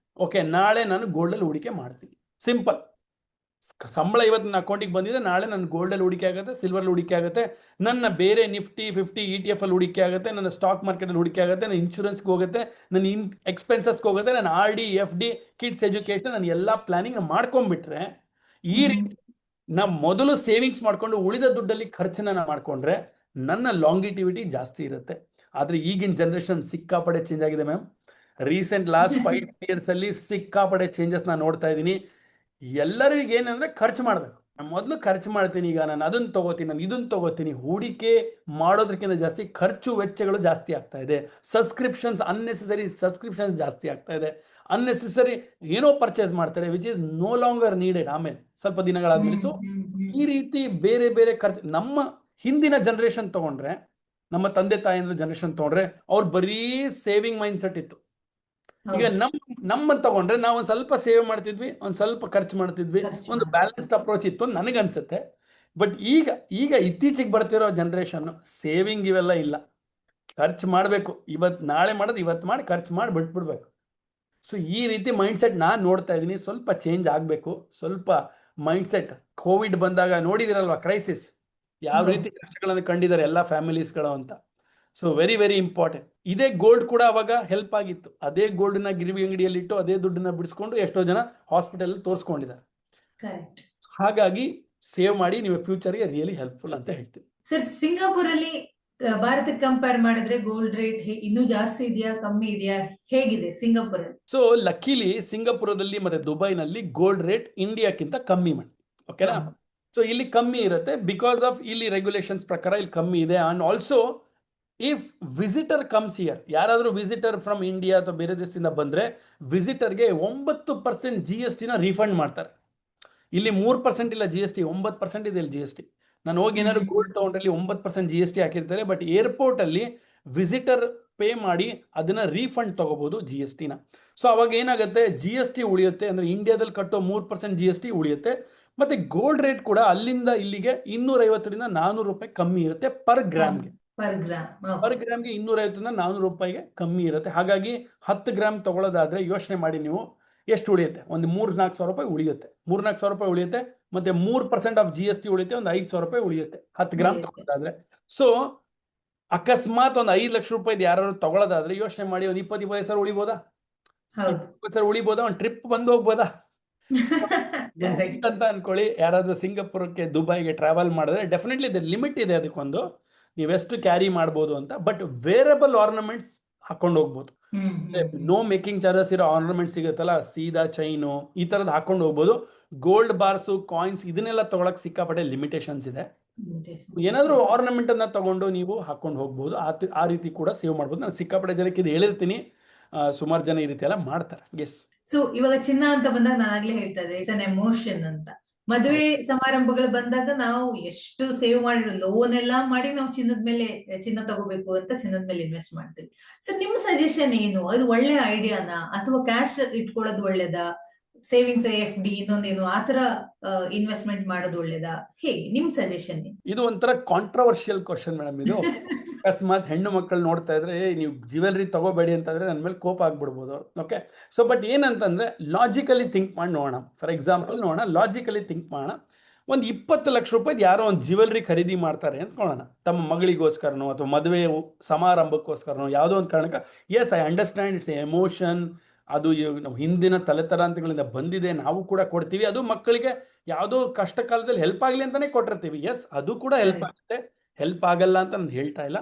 ಓಕೆ ನಾಳೆ ನಾನು ಗೋಲ್ಡಲ್ಲಿ ಹೂಡಿಕೆ ಮಾಡ್ತೀನಿ. ಸಿಂಪಲ್. ಸಂಬಳ ಇವತ್ತು ನನ್ನ ಅಕೌಂಟಿಗೆ ಬಂದಿದೆ, ನಾಳೆ ನನ್ನ ಗೋಲ್ಡಲ್ಲಿ ಹೂಡಿಕೆ ಆಗುತ್ತೆ, ಸಿಲ್ವರ್ ಹೂಡಿಕೆ ಆಗುತ್ತೆ, ನನ್ನ ಬೇರೆ ನಿಫ್ಟಿ 50 ETF ಅಲ್ಲಿ ಹೂಡಿಕೆ ಆಗುತ್ತೆ, ನನ್ನ ಸ್ಟಾಕ್ ಮಾರ್ಕೆಟಲ್ಲಿ ಹೂಡಿಕೆ ಆಗುತ್ತೆ, ನನ್ನ ಇನ್ಶೂರೆನ್ಸ್ಗೆ ಹೋಗುತ್ತೆ, ನನ್ನ ಎಕ್ಸ್ಪೆನ್ಸಸ್ಗೆ ಹೋಗುತ್ತೆ, ನನ್ನ RD FD ಕಿಡ್ಸ್ ಎಜುಕೇಶನ್, ನನ್ನ ಎಲ್ಲ ಪ್ಲಾನಿಂಗ್ ಮಾಡ್ಕೊಂಡ್ಬಿಟ್ರೆ, ಈ ರೀತಿ ನಾವು ಮೊದಲು ಸೇವಿಂಗ್ಸ್ ಮಾಡ್ಕೊಂಡು ಉಳಿದ ದುಡ್ಡಲ್ಲಿ ಖರ್ಚನ್ನ ಮಾಡ್ಕೊಂಡ್ರೆ ನನ್ನ ಲಾಂಗಿಟಿವಿಟಿ ಜಾಸ್ತಿ ಇರುತ್ತೆ. ಆದ್ರೆ ಈಗಿನ ಜನರೇಷನ್ ಸಿಕ್ಕಾಪಡೆ ಚೇಂಜ್ ಆಗಿದೆ ಮ್ಯಾಮ್. ರೀಸೆಂಟ್ ಲಾಸ್ಟ್ 5 years ಅಲ್ಲಿ ಸಿಕ್ಕಾಪಡೆ ಚೇಂಜಸ್ ನಾನು ನೋಡ್ತಾ ಇದ್ದೀನಿ. ಎಲ್ಲರಿಗೂ ಏನಂದ್ರೆ ಖರ್ಚು ಮಾಡ್ಬೇಕು. ನಾನು ಮೊದಲು ಖರ್ಚು ಮಾಡ್ತೀನಿ, ಈಗ ನಾನು ಅದನ್ನ ತಗೋತೀನಿ, ನಾನು ಇದನ್ನ ತಗೋತೀನಿ. ಹೂಡಿಕೆ ಮಾಡೋದಕ್ಕಿಂತ ಜಾಸ್ತಿ ಖರ್ಚು ವೆಚ್ಚಗಳು ಜಾಸ್ತಿ ಆಗ್ತಾ ಇದೆ. ಅನ್ನೆಸೆಸರಿ ಸಬ್ಸ್ಕ್ರಿಪ್ಷನ್ಸ್ ಜಾಸ್ತಿ ಆಗ್ತಾ ಇದೆ. ಅನ್ನೆಸೆಸರಿ ಏನೋ ಪರ್ಚೇಸ್ ಮಾಡ್ತಾರೆ, which is no longer needed ಆಮೇಲೆ ಸ್ವಲ್ಪ ದಿನಗಳಾದ್ಮೇಲೆ. ಸೊ ಈ ರೀತಿ ಬೇರೆ ಬೇರೆ ಖರ್ಚು. ನಮ್ಮ ಹಿಂದಿನ ಜನರೇಷನ್ ತಗೊಂಡ್ರೆ, ನಮ್ಮ ತಂದೆ ತಾಯಿಯ ಜನರೇಷನ್ ತಗೊಂಡ್ರೆ, ಅವ್ರು ಬರೀ ಸೇವಿಂಗ್ ಮೈಂಡ್ ಸೆಟ್ ಇತ್ತು. ಈಗ ನಮ್ಮ ತಗೊಂಡ್ರೆ ನಾವು ಒಂದ್ ಸ್ವಲ್ಪ ಸೇವ್ ಮಾಡ್ತಿದ್ವಿ, ಒಂದ್ ಸ್ವಲ್ಪ ಖರ್ಚು ಮಾಡ್ತಿದ್ವಿ, ಒಂದು ಬ್ಯಾಲೆನ್ಸ್ಡ್ ಅಪ್ರೋಚ್ ಇತ್ತು ನನಗನ್ಸುತ್ತೆ. ಬಟ್ ಈಗ ಇತ್ತೀಚೆಗೆ ಬರ್ತಿರೋ ಜನರೇಷನ್ ಸೇವಿಂಗ್ ಇವೆಲ್ಲ ಇಲ್ಲ. ಖರ್ಚು ಮಾಡಬೇಕು, ನಾಳೆ ಮಾಡೋದು ಇವತ್ತು ಮಾಡಿ ಖರ್ಚು ಮಾಡಿ ಬಿಟ್ಬಿಡ್ಬೇಕು. ಸೊ ಈ ರೀತಿ ಮೈಂಡ್ ಸೆಟ್ ನಾನು ನೋಡ್ತಾ ಇದ್ದೀನಿ. ಸ್ವಲ್ಪ ಚೇಂಜ್ ಆಗಬೇಕು, ಸ್ವಲ್ಪ ಮೈಂಡ್ ಸೆಟ್. ಕೋವಿಡ್ ಬಂದಾಗ ನೋಡಿದಿರಲ್ವಾ ಕ್ರೈಸಿಸ್, ಯಾವ ರೀತಿ ಕಷ್ಟಗಳನ್ನು ಕಂಡಿದ್ದಾರೆ ಎಲ್ಲ ಫ್ಯಾಮಿಲೀಸ್ಗಳು ಅಂತ. So very very important. ಇದೇ ಗೋಲ್ಡ್ ಕೂಡ ಅವಾಗ ಹೆಲ್ಪ್ ಆಗಿತ್ತು. ಅದೇ ಗೋಲ್ಡ್ನ ಗಿರಿವಿ ಅಂಗಡಿಯಲ್ಲಿಟ್ಟು ಅದೇ ದುಡ್ಡನ್ನ ಬಿಡಿಸ್ಕೊಂಡು ಎಷ್ಟೋ ಜನ ಹಾಸ್ಪಿಟಲ್ ತೋರಿಸ್ಕೊಂಡಿದ್ದಾರೆ. ಹಾಗಾಗಿ ಸೇವ್ ಮಾಡಿ, ನೀವು ಫ್ಯೂಚರ್ಗೆ ರಿಯಲಿ ಹೆಲ್ಪ್ಫುಲ್ ಅಂತ ಹೇಳ್ತೀನಿ. ಸರ್, ಸಿಂಗಾಪುರ್ ಅಲ್ಲಿ ಭಾರತಕ್ಕೆ ಕಂಪೇರ್ ಮಾಡಿದ್ರೆ ಗೋಲ್ಡ್ ರೇಟ್ ಇನ್ನೂ ಜಾಸ್ತಿ ಇದೆಯಾ, ಕಮ್ಮಿ ಇದೆಯಾ, ಹೇಗಿದೆ ಸಿಂಗಾಪುರ್? ಸೊ ಲಕ್ಕಿಲಿ ಸಿಂಗಾಪುರದಲ್ಲಿ ಮತ್ತೆ ದುಬೈನಲ್ಲಿ ಗೋಲ್ಡ್ ರೇಟ್ ಇಂಡಿಯಾಕ್ಕಿಂತ ಕಮ್ಮಿ ಮಾಡಿ, ಓಕೆನಾ? ಸೊ ಇಲ್ಲಿ ಕಮ್ಮಿ ಇರುತ್ತೆ ಬಿಕಾಸ್ ಆಫ್ ಇಲ್ಲಿ ರೆಗ್ಯುಲೇಷನ್ಸ್ ಪ್ರಕಾರ ಇಲ್ಲಿ ಕಮ್ಮಿ ಇದೆ. And also if visitor comes here, ಯಾರಾದರೂ ವಿಸಿಟರ್ ಫ್ರಮ್ ಇಂಡಿಯಾ ಅಥವಾ ಬೇರೆ ದೇಶದಿಂದ ಬಂದ್ರೆ ವಿಸಿಟರ್ಗೆ 9% GST ರೀಫಂಡ್ ಮಾಡ್ತಾರೆ. ಇಲ್ಲಿ 3% ಇಲ್ಲ GST, 9% ಇದೆ ಇಲ್ಲಿ GST. ನಾನು ಹೋಗಿ ಏನಾದ್ರು ಗೋಲ್ಡ್ ತಗೊಂಡ್ರಲ್ಲಿ 9% GST ಹಾಕಿರ್ತಾರೆ. ಬಟ್ ಏರ್ಪೋರ್ಟ್ ಅಲ್ಲಿ ವಿಸಿಟರ್ ಪೇ ಮಾಡಿ ಅದನ್ನ ರೀಫಂಡ್ ತಗೋಬಹುದು GST ನ. ಸೊ ಅವಾಗ ಏನಾಗುತ್ತೆ, GST ಉಳಿಯುತ್ತೆ. ಅಂದ್ರೆ ಇಂಡಿಯಾದಲ್ಲಿ ಕಟ್ಟೋ 3% GST ಉಳಿಯುತ್ತೆ. ಮತ್ತೆ ಗೋಲ್ಡ್ ರೇಟ್ ಕೂಡ ಅಲ್ಲಿಂದ ಇಲ್ಲಿಗೆ 250ರಿಂದ 400 ರೂಪಾಯಿ ಕಮ್ಮಿ ಇರುತ್ತೆ ಪರ್ ಗ್ರಾಮ್ಗೆ. ಪರ್ ಗ್ರಾಮ್ಗೆ 250ರಿಂದ 400 ರೂಪಾಯಿಗೆ ಕಮ್ಮಿ ಇರುತ್ತೆ. ಹಾಗಾಗಿ 10 ಗ್ರಾಮ್ ತಗೊಳ್ಳೋದಾದ್ರೆ ಯೋಚನೆ ಮಾಡಿ ನೀವು ಎಷ್ಟು ಉಳಿಯುತ್ತೆ, ಒಂದು 3-4 ಸಾವಿರ ರೂಪಾಯಿ ಉಳಿಯುತ್ತೆ. 3-4 ಸಾವಿರ ರೂಪಾಯಿ ಉಳಿಯುತ್ತೆ. ಮತ್ತೆ 3% ಆಫ್ GST ಉಳಿಯುತ್ತೆ, ಒಂದು 5 ಸಾವಿರ ರೂಪಾಯಿ ಉಳಿಯುತ್ತೆ 10 ಗ್ರಾಮ್ ತಗೊಳ್ಳೋದಾದ್ರೆ. ಸೊ ಅಕಸ್ಮಾತ್ ಒಂದು 5 ಲಕ್ಷ ರೂಪಾಯಿ ಯಾರು ತಗೊಳ್ಳೋದಾದ್ರೆ ಯೋಚನೆ ಮಾಡಿ, ಒಂದು 20-25 ಸಾವಿರ ಉಳಿಬೋದಾ? ಹೌದು 20 ಸಾವಿರ ಉಳಿಬೋದಾ? ಒಂದು ಟ್ರಿಪ್ ಬಂದು ಹೋಗ್ಬೋದಾ? ಕರೆಕ್ಟ್. ಅಂತ ಅನ್ಕೊಳ್ಳಿ, ಯಾರಾದ್ರೂ ಸಿಂಗಾಪುರಕ್ಕೆ ದುಬೈಗೆ ಟ್ರಾವೆಲ್ ಮಾಡಿದ್ರೆ ಡೆಫಿನೆಟ್ಲಿ ಲಿಮಿಟ್ ಇದೆ ಅದಕ್ಕೊಂದು, ನೀವೆಷ್ಟು ಕ್ಯಾರಿ ಮಾಡ್ಬೋದು ಅಂತ. ಬಟ್ ವೇರಬಲ್ ಆರ್ನಮೆಂಟ್ಸ್ ಹಾಕೊಂಡು ಹೋಗ್ಬೋದು. ನೋ ಮೇಕಿಂಗ್ ಚಾರ್ಜಸ್ ಇರೋ ಆರ್ನಮೆಂಟ್ ಸಿಗುತ್ತಲ್ಲ, ಸೀದಾ ಚೈನು ಈ ತರದ್ ಹಾಕೊಂಡು ಹೋಗ್ಬೋದು. ಗೋಲ್ಡ್ ಬಾರ್ಸು, ಕಾಯಿನ್ಸ್ ಇದನ್ನೆಲ್ಲ ತಗೊಳಕ್ ಸಿಕ್ಕಾಪಟ್ಟೆ ಲಿಮಿಟೇಷನ್ಸ್ ಇದೆ. ಏನಾದ್ರೂ ಆರ್ನಮೆಂಟ್ ಅನ್ನ ತಗೊಂಡು ನೀವು ಹಾಕೊಂಡು ಹೋಗ್ಬೋದು. ಆ ರೀತಿ ಕೂಡ ಸೇವ್ ಮಾಡ್ಬೋದು. ನಾನು ಸಿಕ್ಕಾಪಟ್ಟೆ ಜನಕ್ಕೆ ಇದು ಹೇಳಿರ್ತೀನಿ, ಸುಮಾರು ಜನ ಈ ರೀತಿ ಎಲ್ಲ ಮಾಡ್ತಾರೆ. ಎಸ್. ಸೊ ಇವಾಗ ಚಿನ್ನ ಅಂತ ಬಂದಾಗ ನಾನು ಆಗ್ಲೇ ಹೇಳ್ತಾ ಇದ್ದೆ, ಇಟ್ಸ್ ಅನ್ ಎಮೋಷನ್ ಅಂತ. ಮದುವೆ ಸಮಾರಂಭಗಳು ಬಂದಾಗ ನಾವು ಎಷ್ಟು ಸೇವ್ ಮಾಡಿ ಲೋನ್ ಎಲ್ಲಾ ಮಾಡಿ ನಾವು ಚಿನ್ನ ತಗೋಬೇಕು ಅಂತ ಚಿನ್ನದ ಮೇಲೆ ಇನ್ವೆಸ್ಟ್ ಮಾಡ್ತೀವಿ. ಸೊ ನಿಮ್ ಸಜೆಷನ್ ಏನು? ಅದು ಒಳ್ಳೆ ಐಡಿಯಾನಾ ಅಥವಾ ಕ್ಯಾಶ್ ಇಟ್ಕೊಳ್ಳೋದು ಒಳ್ಳೇದಾ? ಸೇವಿಂಗ್ಸ್, FD ಇನ್ನೊಂದೇನು ಆತರ ಇನ್ವೆಸ್ಟ್ಮೆಂಟ್ ಮಾಡೋದು ಒಳ್ಳೇದಾ? ಹೇಗೆ ನಿಮ್ ಸಜೆಷನ್? ಇದು ಒಂಥರ ಕಾಂಟ್ರವರ್ಷಿಯಲ್ ಕ್ವಶನ್ ಮೇಡಮ್ ಇದು. ಅಕಸ್ಮಾತ್ ಹೆಣ್ಣು ಮಕ್ಕಳು ನೋಡ್ತಾ ಇದ್ರೆ ನೀವು ಜ್ಯುವೆಲ್ರಿ ತಗೋಬೇಡಿ ಅಂತಂದ್ರೆ ನನ್ನ ಮೇಲೆ ಕೋಪ ಆಗ್ಬಿಡ್ಬೋದು. ಓಕೆ, ಸೊ ಬಟ್ ಏನಂತಂದ್ರೆ ಲಾಜಿಕಲಿ ಥಿಂಕ್ ಮಾಡಿ ನೋಡೋಣ. ಫಾರ್ ಎಕ್ಸಾಂಪಲ್ ನೋಡೋಣ, ಲಾಜಿಕಲಿ ಥಿಂಕ್ ಮಾಡೋಣ. ಒಂದು 20 ಲಕ್ಷ ರೂಪಾಯಿ ಯಾರೋ ಒಂದು ಜ್ಯುವೆಲ್ರಿ ಖರೀದಿ ಮಾಡ್ತಾರೆ ಅಂತ ನೋಡೋಣ, ತಮ್ಮ ಮಗಳಿಗೋಸ್ಕರನೋ ಅಥವಾ ಮದುವೆ ಸಮಾರಂಭಕ್ಕೋಸ್ಕರನೋ ಯಾವುದೋ ಒಂದು ಕಾರಣಕ್ಕೆ. Yes, I understand, it's emotion. ಅದು ನಾವು ಹಿಂದಿನ ತಲೆತಲಾಂತರಗಳಿಂದ ಬಂದಿದೆ, ನಾವು ಕೂಡ ಕೊಡ್ತೀವಿ. ಅದು ಮಕ್ಕಳಿಗೆ ಯಾವುದೋ ಕಷ್ಟ ಕಾಲದಲ್ಲಿ ಹೆಲ್ಪ್ ಆಗಲಿ ಅಂತಾನೆ ಕೊಟ್ಟಿರ್ತೀವಿ. ಎಸ್, ಅದು ಕೂಡ ಹೆಲ್ಪ್ ಆಗುತ್ತೆ, ಹೆಲ್ಪ್ ಆಗಲ್ಲ ಅಂತ ನಾನು ಹೇಳ್ತಾ ಇಲ್ಲ.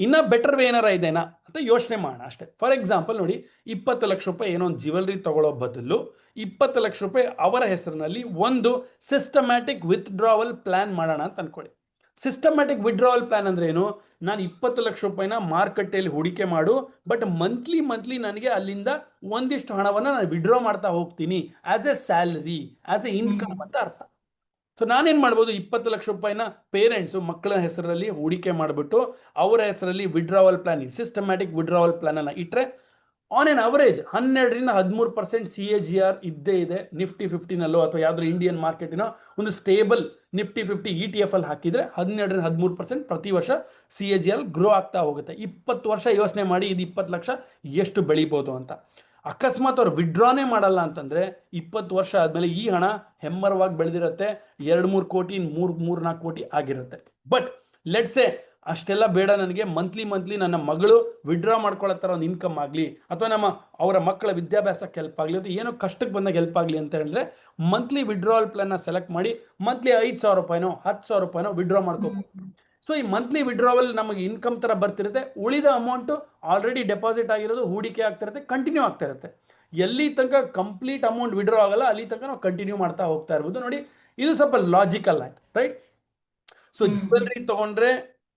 ಇನ್ನ ಬೆಟರ್ ವೇ ಏನಾರ ಇದೆನಾ ಅಂತ ಯೋಚನೆ ಮಾಡೋಣ ಅಷ್ಟೇ. ಫಾರ್ ಎಕ್ಸಾಂಪಲ್ ನೋಡಿ, 20 ಲಕ್ಷ ರೂಪಾಯಿ ಏನೋ ಒಂದು ಜ್ಯುವೆಲ್ರಿ ತಗೊಳ್ಳೋ ಬದಲು 20 ಲಕ್ಷ ರೂಪಾಯಿ ಅವರ ಹೆಸರಿನಲ್ಲಿ ಒಂದು ಸಿಸ್ಟಮ್ಯಾಟಿಕ್ ವಿತ್ಡ್ರಾವಲ್ ಪ್ಲಾನ್ ಮಾಡೋಣ ಅಂತ ಅನ್ಕೊಳ್ಳಿ. ಸಿಸ್ಟಮ್ಯಾಟಿಕ್ ವಿಡ್ರಾವಲ್ ಪ್ಲಾನ್ ಅಂದ್ರೆ ಏನು? ನಾನು 20 ಲಕ್ಷ ರೂಪಾಯಿನ ಮಾರುಕಟ್ಟೆಯಲ್ಲಿ ಹೂಡಿಕೆ ಮಾಡು, ಬಟ್ ಮಂತ್ಲಿ ನನಗೆ ಅಲ್ಲಿಂದ ಒಂದಿಷ್ಟು ಹಣವನ್ನು ನಾನು ವಿಡ್ರಾ ಮಾಡ್ತಾ ಹೋಗ್ತೀನಿ as A salary, as A income ಅಂತ ಅರ್ಥ. ಸೊ ನಾನೇನು ಮಾಡ್ಬೋದು, 20 ಲಕ್ಷ ರೂಪಾಯಿನ ಪೇರೆಂಟ್ಸು ಮಕ್ಕಳ ಹೆಸರಲ್ಲಿ ಹೂಡಿಕೆ ಮಾಡಿಬಿಟ್ಟು ಅವರ ಹೆಸರಲ್ಲಿ withdrawal plan, systematic withdrawal plan ಅನ್ನು ಇಟ್ಟರೆ ಆನ್ ಎನ್ ಅವರೇಜ್ 12-13% CAGR ಇದ್ದೇ ಇದೆ. ನಿಫ್ಟಿ 50ನಲ್ಲೋ ಅಥವಾ ಯಾವ್ದಾದ್ರು ಇಂಡಿಯನ್ ಮಾರ್ಕೆಟಿನೋ ಒಂದು ಸ್ಟೇಬಲ್ ನಿಫ್ಟಿ 50 ETF ಅಲ್ಲಿ ಹಾಕಿದ್ರೆ 12-13% ಪ್ರತಿ ವರ್ಷ CAGR ಗ್ರೋ ಆಗ್ತಾ ಹೋಗುತ್ತೆ. 20 ವರ್ಷ ಯೋಚನೆ ಮಾಡಿ, ಇದು 20 ಲಕ್ಷ ಎಷ್ಟು ಬೆಳಿಬೋದು ಅಂತ. ಅಕಸ್ಮಾತ್ ಅವ್ರು ವಿಡ್ರಾನೇ ಮಾಡಲ್ಲ ಅಂತಂದ್ರೆ 20 ವರ್ಷ ಆದ್ಮೇಲೆ ಈ ಹಣ ಹೆಮ್ಮರವಾಗಿ ಬೆಳೆದಿರುತ್ತೆ, 2-3 ಕೋಟಿ, 3-4 ಕೋಟಿ ಆಗಿರುತ್ತೆ. ಬಟ್ ಲೆಟ್ಸೆ ಅಷ್ಟೆಲ್ಲ ಬೇಡ, ನನಗೆ ಮಂತ್ಲಿ ನನ್ನ ಮಗಳು ವಿಡ್ರಾ ಮಾಡ್ಕೊಳ್ಳೋ ಥರ ಒಂದು ಇನ್ಕಮ್ ಆಗಲಿ, ಅಥವಾ ಅವರ ಮಕ್ಕಳ ವಿದ್ಯಾಭ್ಯಾಸಕ್ಕೆ ಹೆಲ್ಪ್ ಆಗಲಿ, ಅಥವಾ ಏನೋ ಕಷ್ಟಕ್ಕೆ ಬಂದಾಗ ಹೆಲ್ಪ್ ಆಗಲಿ ಅಂತ ಹೇಳಿದ್ರೆ ಮಂತ್ಲಿ ವಿಡ್ರಾವಲ್ ಪ್ಲಾನ್ನ ಸೆಲೆಕ್ಟ್ ಮಾಡಿ ಮಂತ್ಲಿ 5,000 ರೂಪಾಯಿನೋ 10,000 ರೂಪಾಯಿನೋ ವಿಡ್ರಾ ಮಾಡ್ಕೋಬಹುದು. ಸೊ ಈ ಮಂತ್ಲಿ ವಿಡ್ರಾವಲ್ ನಮಗೆ ಇನ್ಕಮ್ ಥರ ಬರ್ತಿರುತ್ತೆ, ಉಳಿದ ಅಮೌಂಟು ಆಲ್ರೆಡಿ ಡೆಪಾಸಿಟ್ ಆಗಿರೋದು ಹೂಡಿಕೆ ಆಗ್ತಿರುತ್ತೆ, ಕಂಟಿನ್ಯೂ ಆಗ್ತಾ ಇರುತ್ತೆ. ಎಲ್ಲಿ ತನಕ ಕಂಪ್ಲೀಟ್ ಅಮೌಂಟ್ ವಿಡ್ರಾ ಆಗಲ್ಲ ಅಲ್ಲಿ ತನಕ ನಾವು ಕಂಟಿನ್ಯೂ ಮಾಡ್ತಾ ಹೋಗ್ತಾ ಇರ್ಬೋದು. ನೋಡಿ, ಇದು ಸ್ವಲ್ಪ ಲಾಜಿಕಲ್ ಆಯ್ತು, ರೈಟ್? ಸೊ ಜ್ಯುವೆಲ್ರಿ ತಗೊಂಡ್ರೆ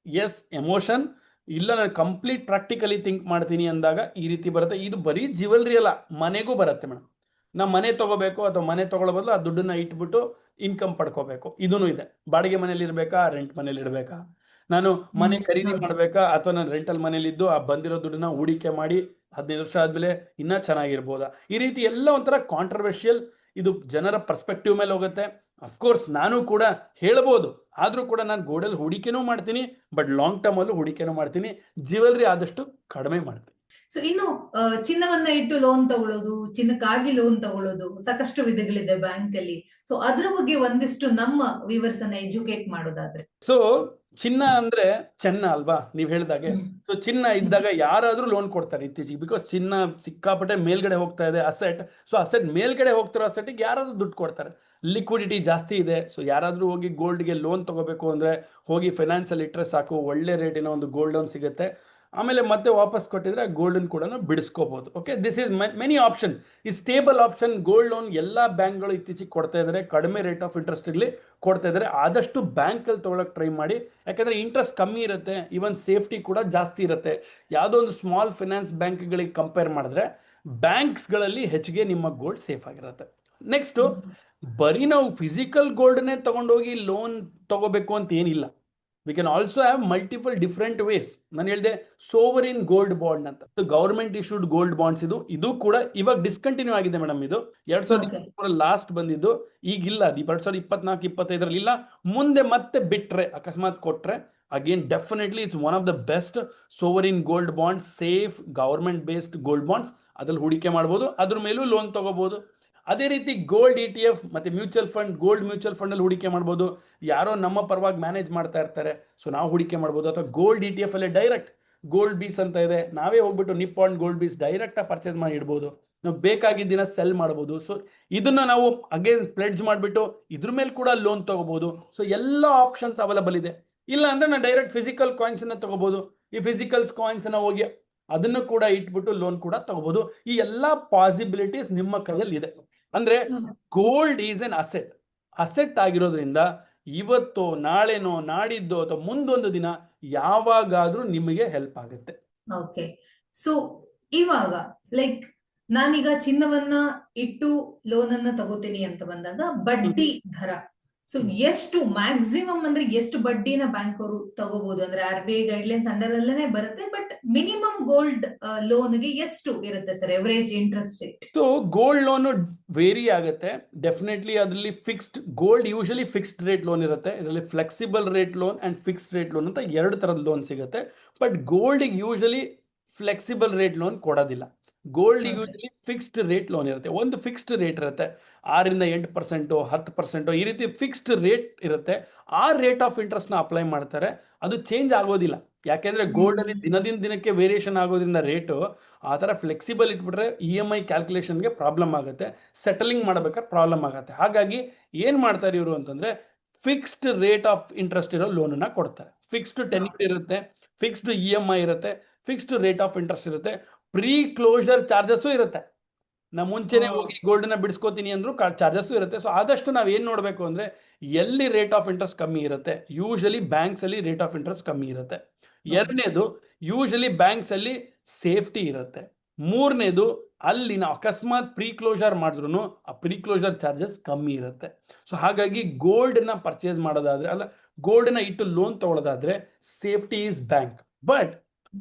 ಎಸ್ ಎಮೋಷನ್, ಇಲ್ಲ ನಾನು ಕಂಪ್ಲೀಟ್ ಪ್ರಾಕ್ಟಿಕಲಿ ಥಿಂಕ್ ಮಾಡ್ತೀನಿ ಅಂದಾಗ ಈ ರೀತಿ ಬರುತ್ತೆ. ಇದು ಬರೀ ಜ್ಯುವೆಲ್ರಿ ಅಲ್ಲ, ಮನೆಗೂ ಬರುತ್ತೆ ಮೇಡಮ್. ನಾವು ಮನೆ ತಗೋಬೇಕು ಅಥವಾ ಮನೆ ತಗೊಳ್ಳೋ ಬದಲು ಆ ದುಡ್ಡನ್ನ ಇಟ್ಬಿಟ್ಟು ಇನ್ಕಮ್ ಪಡ್ಕೋಬೇಕು, ಇದೂ ಇದೆ. ಬಾಡಿಗೆ ಮನೇಲಿ ಇರಬೇಕಾ, ರೆಂಟ್ ಮನೇಲಿ ಇರಬೇಕಾ, ನಾನು ಮನೆ ಖರೀದಿ ಮಾಡಬೇಕಾ, ಅಥವಾ ನಾನು ರೆಂಟಲ್ ಮನೇಲಿದ್ದು ಆ ಬಂದಿರೋ ದುಡ್ಡನ್ನ ಹೂಡಿಕೆ ಮಾಡಿ 15 ವರ್ಷ ಆದ್ಮೇಲೆ ಇನ್ನೂ ಚೆನ್ನಾಗಿರ್ಬೋದಾ? ಈ ರೀತಿ ಎಲ್ಲ ಒಂಥರ ಕಾಂಟ್ರವರ್ಷಿಯಲ್. ಇದು ಜನರ ಪರ್ಸ್ಪೆಕ್ಟಿವ್ ಮೇಲೆ ಹೋಗುತ್ತೆ. ಅಫ್ಕೋರ್ಸ್ ನಾನು ಕೂಡ ಹೇಳ್ಬೋದು, ಆದರೂ ಕೂಡ ನಾನು ಗೋಲ್ಡಲ್ಲಿ ಹೂಡಿಕೆನೂ ಮಾಡ್ತೀನಿ, ಬಟ್ ಲಾಂಗ್ ಟರ್ಮ್ ಅಲ್ಲೂ ಹೂಡಿಕೆನೂ ಮಾಡ್ತೀನಿ. ಜ್ಯುವೆಲ್ರಿ ಆದಷ್ಟು ಕಡಿಮೆ ಮಾಡ್ತೀನಿ. ಸೊ ಇನ್ನು ಚಿನ್ನವನ್ನ ಇಟ್ಟು ಲೋನ್ ತಗೊಳ್ಳೋದು, ಚಿನ್ನಕ್ಕಾಗಿ ಲೋನ್ ತಗೊಳ್ಳೋದು ಸಾಕಷ್ಟು ವಿಧಗಳಿದೆ ಬ್ಯಾಂಕ್ ಅಲ್ಲಿ. ಸೊ ಅದ್ರ ಬಗ್ಗೆ ಒಂದಿಷ್ಟು ನಮ್ಮ ವ್ಯೂವರ್ಸ್ ಅನ್ನ ಎಜುಕೇಟ್ ಮಾಡೋದಾದ್ರೆ. ಸೊ ಚಿನ್ನ ಅಂದ್ರೆ ಚೆನ್ನ ಅಲ್ವಾ, ನೀವ್ ಹೇಳಿದಾಗೆ. ಸೊ ಚಿನ್ನ ಇದ್ದಾಗ ಯಾರಾದ್ರೂ ಲೋನ್ ಕೊಡ್ತಾರೆ ಇತ್ತೀಚೆಗೆ, ಬಿಕಾಸ್ ಚಿನ್ನ ಸಿಕ್ಕಾಪಟ್ಟೆ ಮೇಲ್ಗಡೆ ಹೋಗ್ತಾ ಇದೆ ಅಸೆಟ್. ಸೊ ಅಸೆಟ್ ಮೇಲ್ಗಡೆ ಹೋಗ್ತಿರೋ ಅಸೆಟ್ಗೆ ಯಾರಾದ್ರೂ ದುಡ್ಡು ಕೊಡ್ತಾರೆ, ಲಿಕ್ವಿಡಿಟಿ ಜಾಸ್ತಿ ಇದೆ. ಸೊ ಯಾರಾದ್ರೂ ಹೋಗಿ ಗೋಲ್ಡ್ಗೆ ಲೋನ್ ತಗೋಬೇಕು ಅಂದ್ರೆ ಹೋಗಿ ಫೈನಾನ್ಸಲ್ಲಿ ಇಟ್ಟರೆ ಸಾಕು, ಒಳ್ಳೆ ರೇಟಿನ ಒಂದು ಗೋಲ್ಡ್ ಲೋನ್ ಸಿಗುತ್ತೆ. ಆಮೇಲೆ ಮತ್ತೆ ವಾಪಸ್ ಕೊಟ್ಟಿದ್ರೆ ಗೋಲ್ಡನ್ ಕೂಡ ಬಿಡಿಸ್ಕೋಬಹುದು. Okay, this is many option. ಈ ಸ್ಟೇಬಲ್ ಆಪ್ಷನ್ ಗೋಲ್ಡ್ ಲೋನ್ ಎಲ್ಲ ಬ್ಯಾಂಕ್ಗಳು ಇತ್ತೀಚೆಗೆ ಕೊಡ್ತಾ ಇದ್ದಾರೆ, ಕಡಿಮೆ ರೇಟ್ ಆಫ್ ಇಂಟ್ರೆಸ್ಟ್ ಇರಲಿ ಕೊಡ್ತಾ ಇದ್ದಾರೆ. ಆದಷ್ಟು ಬ್ಯಾಂಕಲ್ಲಿ ತೊಗೊಳಕ್ಕೆ ಟ್ರೈ ಮಾಡಿ, ಯಾಕಂದರೆ ಇಂಟ್ರೆಸ್ಟ್ ಕಮ್ಮಿ ಇರುತ್ತೆ, ಈವನ್ ಸೇಫ್ಟಿ ಕೂಡ ಜಾಸ್ತಿ ಇರುತ್ತೆ. ಯಾವುದೋ ಒಂದು ಸ್ಮಾಲ್ ಫೈನಾನ್ಸ್ ಬ್ಯಾಂಕ್ಗಳಿಗೆ ಕಂಪೇರ್ ಮಾಡಿದ್ರೆ ಬ್ಯಾಂಕ್ಸ್ಗಳಲ್ಲಿ ಹೆಚ್ಚಿಗೆ ನಿಮ್ಮ ಗೋಲ್ಡ್ ಸೇಫ್ ಆಗಿರುತ್ತೆ. ನೆಕ್ಸ್ಟು, ಬರೀ ನಾವು ಫಿಸಿಕಲ್ ಗೋಲ್ಡ್ನೇ ತಗೊಂಡೋಗಿ ಲೋನ್ ತಗೋಬೇಕು ಅಂತ ಏನಿಲ್ಲ. We can also have multiple different ways. ನಾನು ಹೇಳಿದೆ ಸೋವರಿನ್ ಗೋಲ್ಡ್ ಬಾಂಡ್ ಅಂತ, ಗವರ್ಮೆಂಟ್ ಇಶ್ಯೂಡ್ ಗೋಲ್ಡ್ ಬಾಂಡ್ಸ್. ಇದು ಕೂಡ ಇವಾಗ ಡಿಸ್ಕಂಟಿನ್ಯೂ ಆಗಿದೆ ಮೇಡಮ್. ಇದು 2023 ಲಾಸ್ಟ್ ಬಂದಿದ್ದು, ಈಗಿಲ್ಲ. ಅದು 2024-25 ಇಲ್ಲ. ಮುಂದೆ ಮತ್ತೆ ಬಿಟ್ರೆ, ಅಕಸ್ಮಾತ್ ಕೊಟ್ರೆ again definitely it's one of the best sovereign gold bonds, safe government based gold bonds. ಅದ್ರಲ್ಲಿ ಹೂಡಿಕೆ ಮಾಡ್ಬೋದು, ಅದ್ರ ಮೇಲೂ ಲೋನ್ ತಗೋಬಹುದು. ಅದೇ ರೀತಿ ಗೋಲ್ಡ್ ETF ಮತ್ತೆ ಮ್ಯೂಚುವಲ್ ಫಂಡ್, ಗೋಲ್ಡ್ ಮ್ಯೂಚುವಲ್ ಫಂಡಲ್ಲಿ ಹೂಡಿಕೆ ಮಾಡ್ಬೋದು. ಯಾರೋ ನಮ್ಮ ಪರವಾಗಿ ಮ್ಯಾನೇಜ್ ಮಾಡ್ತಾ ಇರ್ತಾರೆ, ಸೊ ನಾವು ಹೂಡಿಕೆ ಮಾಡ್ಬೋದು. ಅಥವಾ ಗೋಲ್ಡ್ ETF ಅಲ್ಲೇ ಡೈರೆಕ್ಟ್ ಗೋಲ್ಡ್ ಬೀಸ್ ಅಂತ ಇದೆ, ನಾವೇ ಹೋಗ್ಬಿಟ್ಟು ನಿಪ್ಪಾನ್ ಗೋಲ್ಡ್ ಬೀಸ್ ಡೈರೆಕ್ಟ್ ಪರ್ಚೇಸ್ ಮಾಡಿ ಇಡ್ಬೋದು. ನಾವು ಬೇಕಾಗಿದ್ದಿನ ಸೆಲ್ ಮಾಡ್ಬೋದು. ಸೊ ಇದನ್ನ ನಾವು ಅಗೇನ್ ಪ್ಲೆಡ್ಜ್ ಮಾಡಿಬಿಟ್ಟು ಇದ್ರ ಮೇಲೆ ಕೂಡ ಲೋನ್ ತಗೋಬಹುದು. ಸೊ ಎಲ್ಲ ಆಪ್ಷನ್ಸ್ ಅವೈಲಬಲ್ ಇದೆ. ಇಲ್ಲ ಅಂದ್ರೆ ನಾನು ಡೈರೆಕ್ಟ್ ಫಿಸಿಕಲ್ ಕಾಯಿನ್ಸ್ ಅನ್ನ ತಗೋಬಹುದು. ಈ ಫಿಸಿಕಲ್ ಕಾಯಿನ್ಸ್ ಅನ್ನ ಹೋಗಿ ಅದನ್ನು ಕೂಡ ಇಟ್ಬಿಟ್ಟು ಲೋನ್ ಕೂಡ ತಗೋಬಹುದು. ಈ ಎಲ್ಲಾ ಪಾಸಿಬಿಲಿಟೀಸ್ ನಿಮ್ಮ ಕೈಯಲ್ಲಿ ಇದೆ. ಅಂದ್ರೆ gold is N asset. Asset ಆಗಿರೋದ್ರಿಂದ ಇವತ್ತು ನಾಳೆನೋ ನಾಡಿದ್ದು ಅಥವಾ ಮುಂದೊಂದು ದಿನ ಯಾವಾಗಾದ್ರೂ ನಿಮಗೆ ಹೆಲ್ಪ್ ಆಗುತ್ತೆ. ಓಕೆ, ಸೊ ಇವಾಗ ಲೈಕ್ ನಾನೀಗ ಚಿನ್ನವನ್ನ ಇಟ್ಟು ಲೋನ್ ಅನ್ನ ತಗೋತೀನಿ ಅಂತ ಬಂದಾಗ ಬಡ್ಡಿ ದರ, ಸೊ ಎಷ್ಟು ಮ್ಯಾಕ್ಸಿಮಮ್ ಅಂದ್ರೆ ಎಷ್ಟು ಬಡ್ಡಿನ ಬ್ಯಾಂಕ್ ಅವರು ತಗೋಬಹುದು? ಅಂದ್ರೆ RBI ಗೈಡ್ಲೈನ್ಸ್ ಅಂಡರ್ ಅಲ್ಲೇನೆ ಬರುತ್ತೆ, ಬಟ್ ಮಿನಿಮಮ್ ಗೋಲ್ಡ್ ಲೋನ್ಗೆ ಎಷ್ಟು ಇರುತ್ತೆ sir average interest rate? So gold loan vary ಆಗುತ್ತೆ ಡೆಫಿನೆಟ್ಲಿ. ಅದರಲ್ಲಿ fixed gold usually fixed rate loan ಇರುತ್ತೆ. ಇದರಲ್ಲಿ flexible rate loan and fixed rate loan ಅಂತ ಎರಡು ತರದ ಲೋನ್ ಸಿಗುತ್ತೆ. But gold usually flexible rate loan ಕೊಡೋದಿಲ್ಲ. Gold usually fixed rate loan ಇರುತ್ತೆ. ಒಂದು ಫಿಕ್ಸ್ಡ್ ರೇಟ್ ಇರುತ್ತೆ, 6-8%, 10% ಈ ರೀತಿ ಫಿಕ್ಸ್ಡ್ ರೇಟ್ ಇರುತ್ತೆ. ಆ ರೇಟ್ ಆಫ್ ಇಂಟ್ರೆಸ್ಟ್ ನ ಅಪ್ಲೈ ಮಾಡ್ತಾರೆ. ಅದು ಚೇಂಜ್ ಆಗೋದಿಲ್ಲ. ಯಾಕೆಂದ್ರೆ ಗೋಲ್ಡ್ ಅಲ್ಲಿ ದಿನದಿಂದ ದಿನಕ್ಕೆ ವೇರಿಯೇಷನ್ ಆಗೋದ್ರಿಂದ ರೇಟು ಆ ಥರ ಫ್ಲೆಕ್ಸಿಬಲ್ ಇಟ್ಬಿಟ್ರೆ EMI ಕ್ಯಾಲ್ಕುಲೇಷನ್ಗೆ ಪ್ರಾಬ್ಲಮ್ ಆಗುತ್ತೆ, ಸೆಟಲಿಂಗ್ ಮಾಡ್ಬೇಕಾದ್ರೆ ಪ್ರಾಬ್ಲಮ್ ಆಗುತ್ತೆ. ಹಾಗಾಗಿ ಏನು ಮಾಡ್ತಾರೆ ಇವರು ಅಂತಂದ್ರೆ ಫಿಕ್ಸ್ಡ್ ರೇಟ್ ಆಫ್ ಇಂಟ್ರೆಸ್ಟ್ ಇರೋ ಲೋನನ್ನ ಕೊಡ್ತಾರೆ. ಫಿಕ್ಸ್ಡ್ ಟೆನ್ಯೂರ್ ಇರುತ್ತೆ, ಫಿಕ್ಸ್ಡ್ EMI ಇರುತ್ತೆ, ಫಿಕ್ಸ್ಡ್ ರೇಟ್ ಆಫ್ ಇಂಟ್ರೆಸ್ಟ್ ಇರುತ್ತೆ, ಪ್ರೀ ಕ್ಲೋಸರ್ ಚಾರ್ಜಸ್ಸು ಇರುತ್ತೆ. ನಾ ಮುಂಚೆನೆ ಹೋಗಿ ಗೋಲ್ಡನ್ನ ಬಿಡಿಸ್ಕೋತೀನಿ ಅಂದ್ರೂ ಚಾರ್ಜಸ್ಸು ಇರುತ್ತೆ. ಸೊ ಆದಷ್ಟು ನಾವು ಏನು ನೋಡಬೇಕು ಅಂದರೆ ಎಲ್ಲಿ ರೇಟ್ ಆಫ್ ಇಂಟ್ರೆಸ್ಟ್ ಕಮ್ಮಿ ಇರುತ್ತೆ, ಯೂಶಲಿ ಬ್ಯಾಂಕ್ಸ್ ಅಲ್ಲಿ ರೇಟ್ ಆಫ್ ಇಂಟ್ರೆಸ್ಟ್ ಕಮ್ಮಿ ಇರುತ್ತೆ. ಎರಡನೇದು ಯೂಶಲಿ ಬ್ಯಾಂಕ್ಸ್ ಅಲ್ಲಿ ಸೇಫ್ಟಿ ಇರುತ್ತೆ. ಮೂರನೇದು ಅಲ್ಲಿ ನಾವು ಅಕಸ್ಮಾತ್ ಪ್ರೀ ಕ್ಲೋಸರ್ ಮಾಡಿದ್ರು ಆ ಪ್ರೀ ಕ್ಲೋಸರ್ ಚಾರ್ಜಸ್ ಕಮ್ಮಿ ಇರುತ್ತೆ. ಸೊ ಹಾಗಾಗಿ ಗೋಲ್ಡ್ನ ಪರ್ಚೇಸ್ ಮಾಡೋದಾದ್ರೆ ಅಲ್ಲ, ಗೋಲ್ಡ್ನ ಇಟ್ಟು ಲೋನ್ ತಗೊಳ್ಳೋದಾದ್ರೆ ಸೇಫ್ಟಿ ಈಸ್ ಬ್ಯಾಂಕ್. ಬಟ್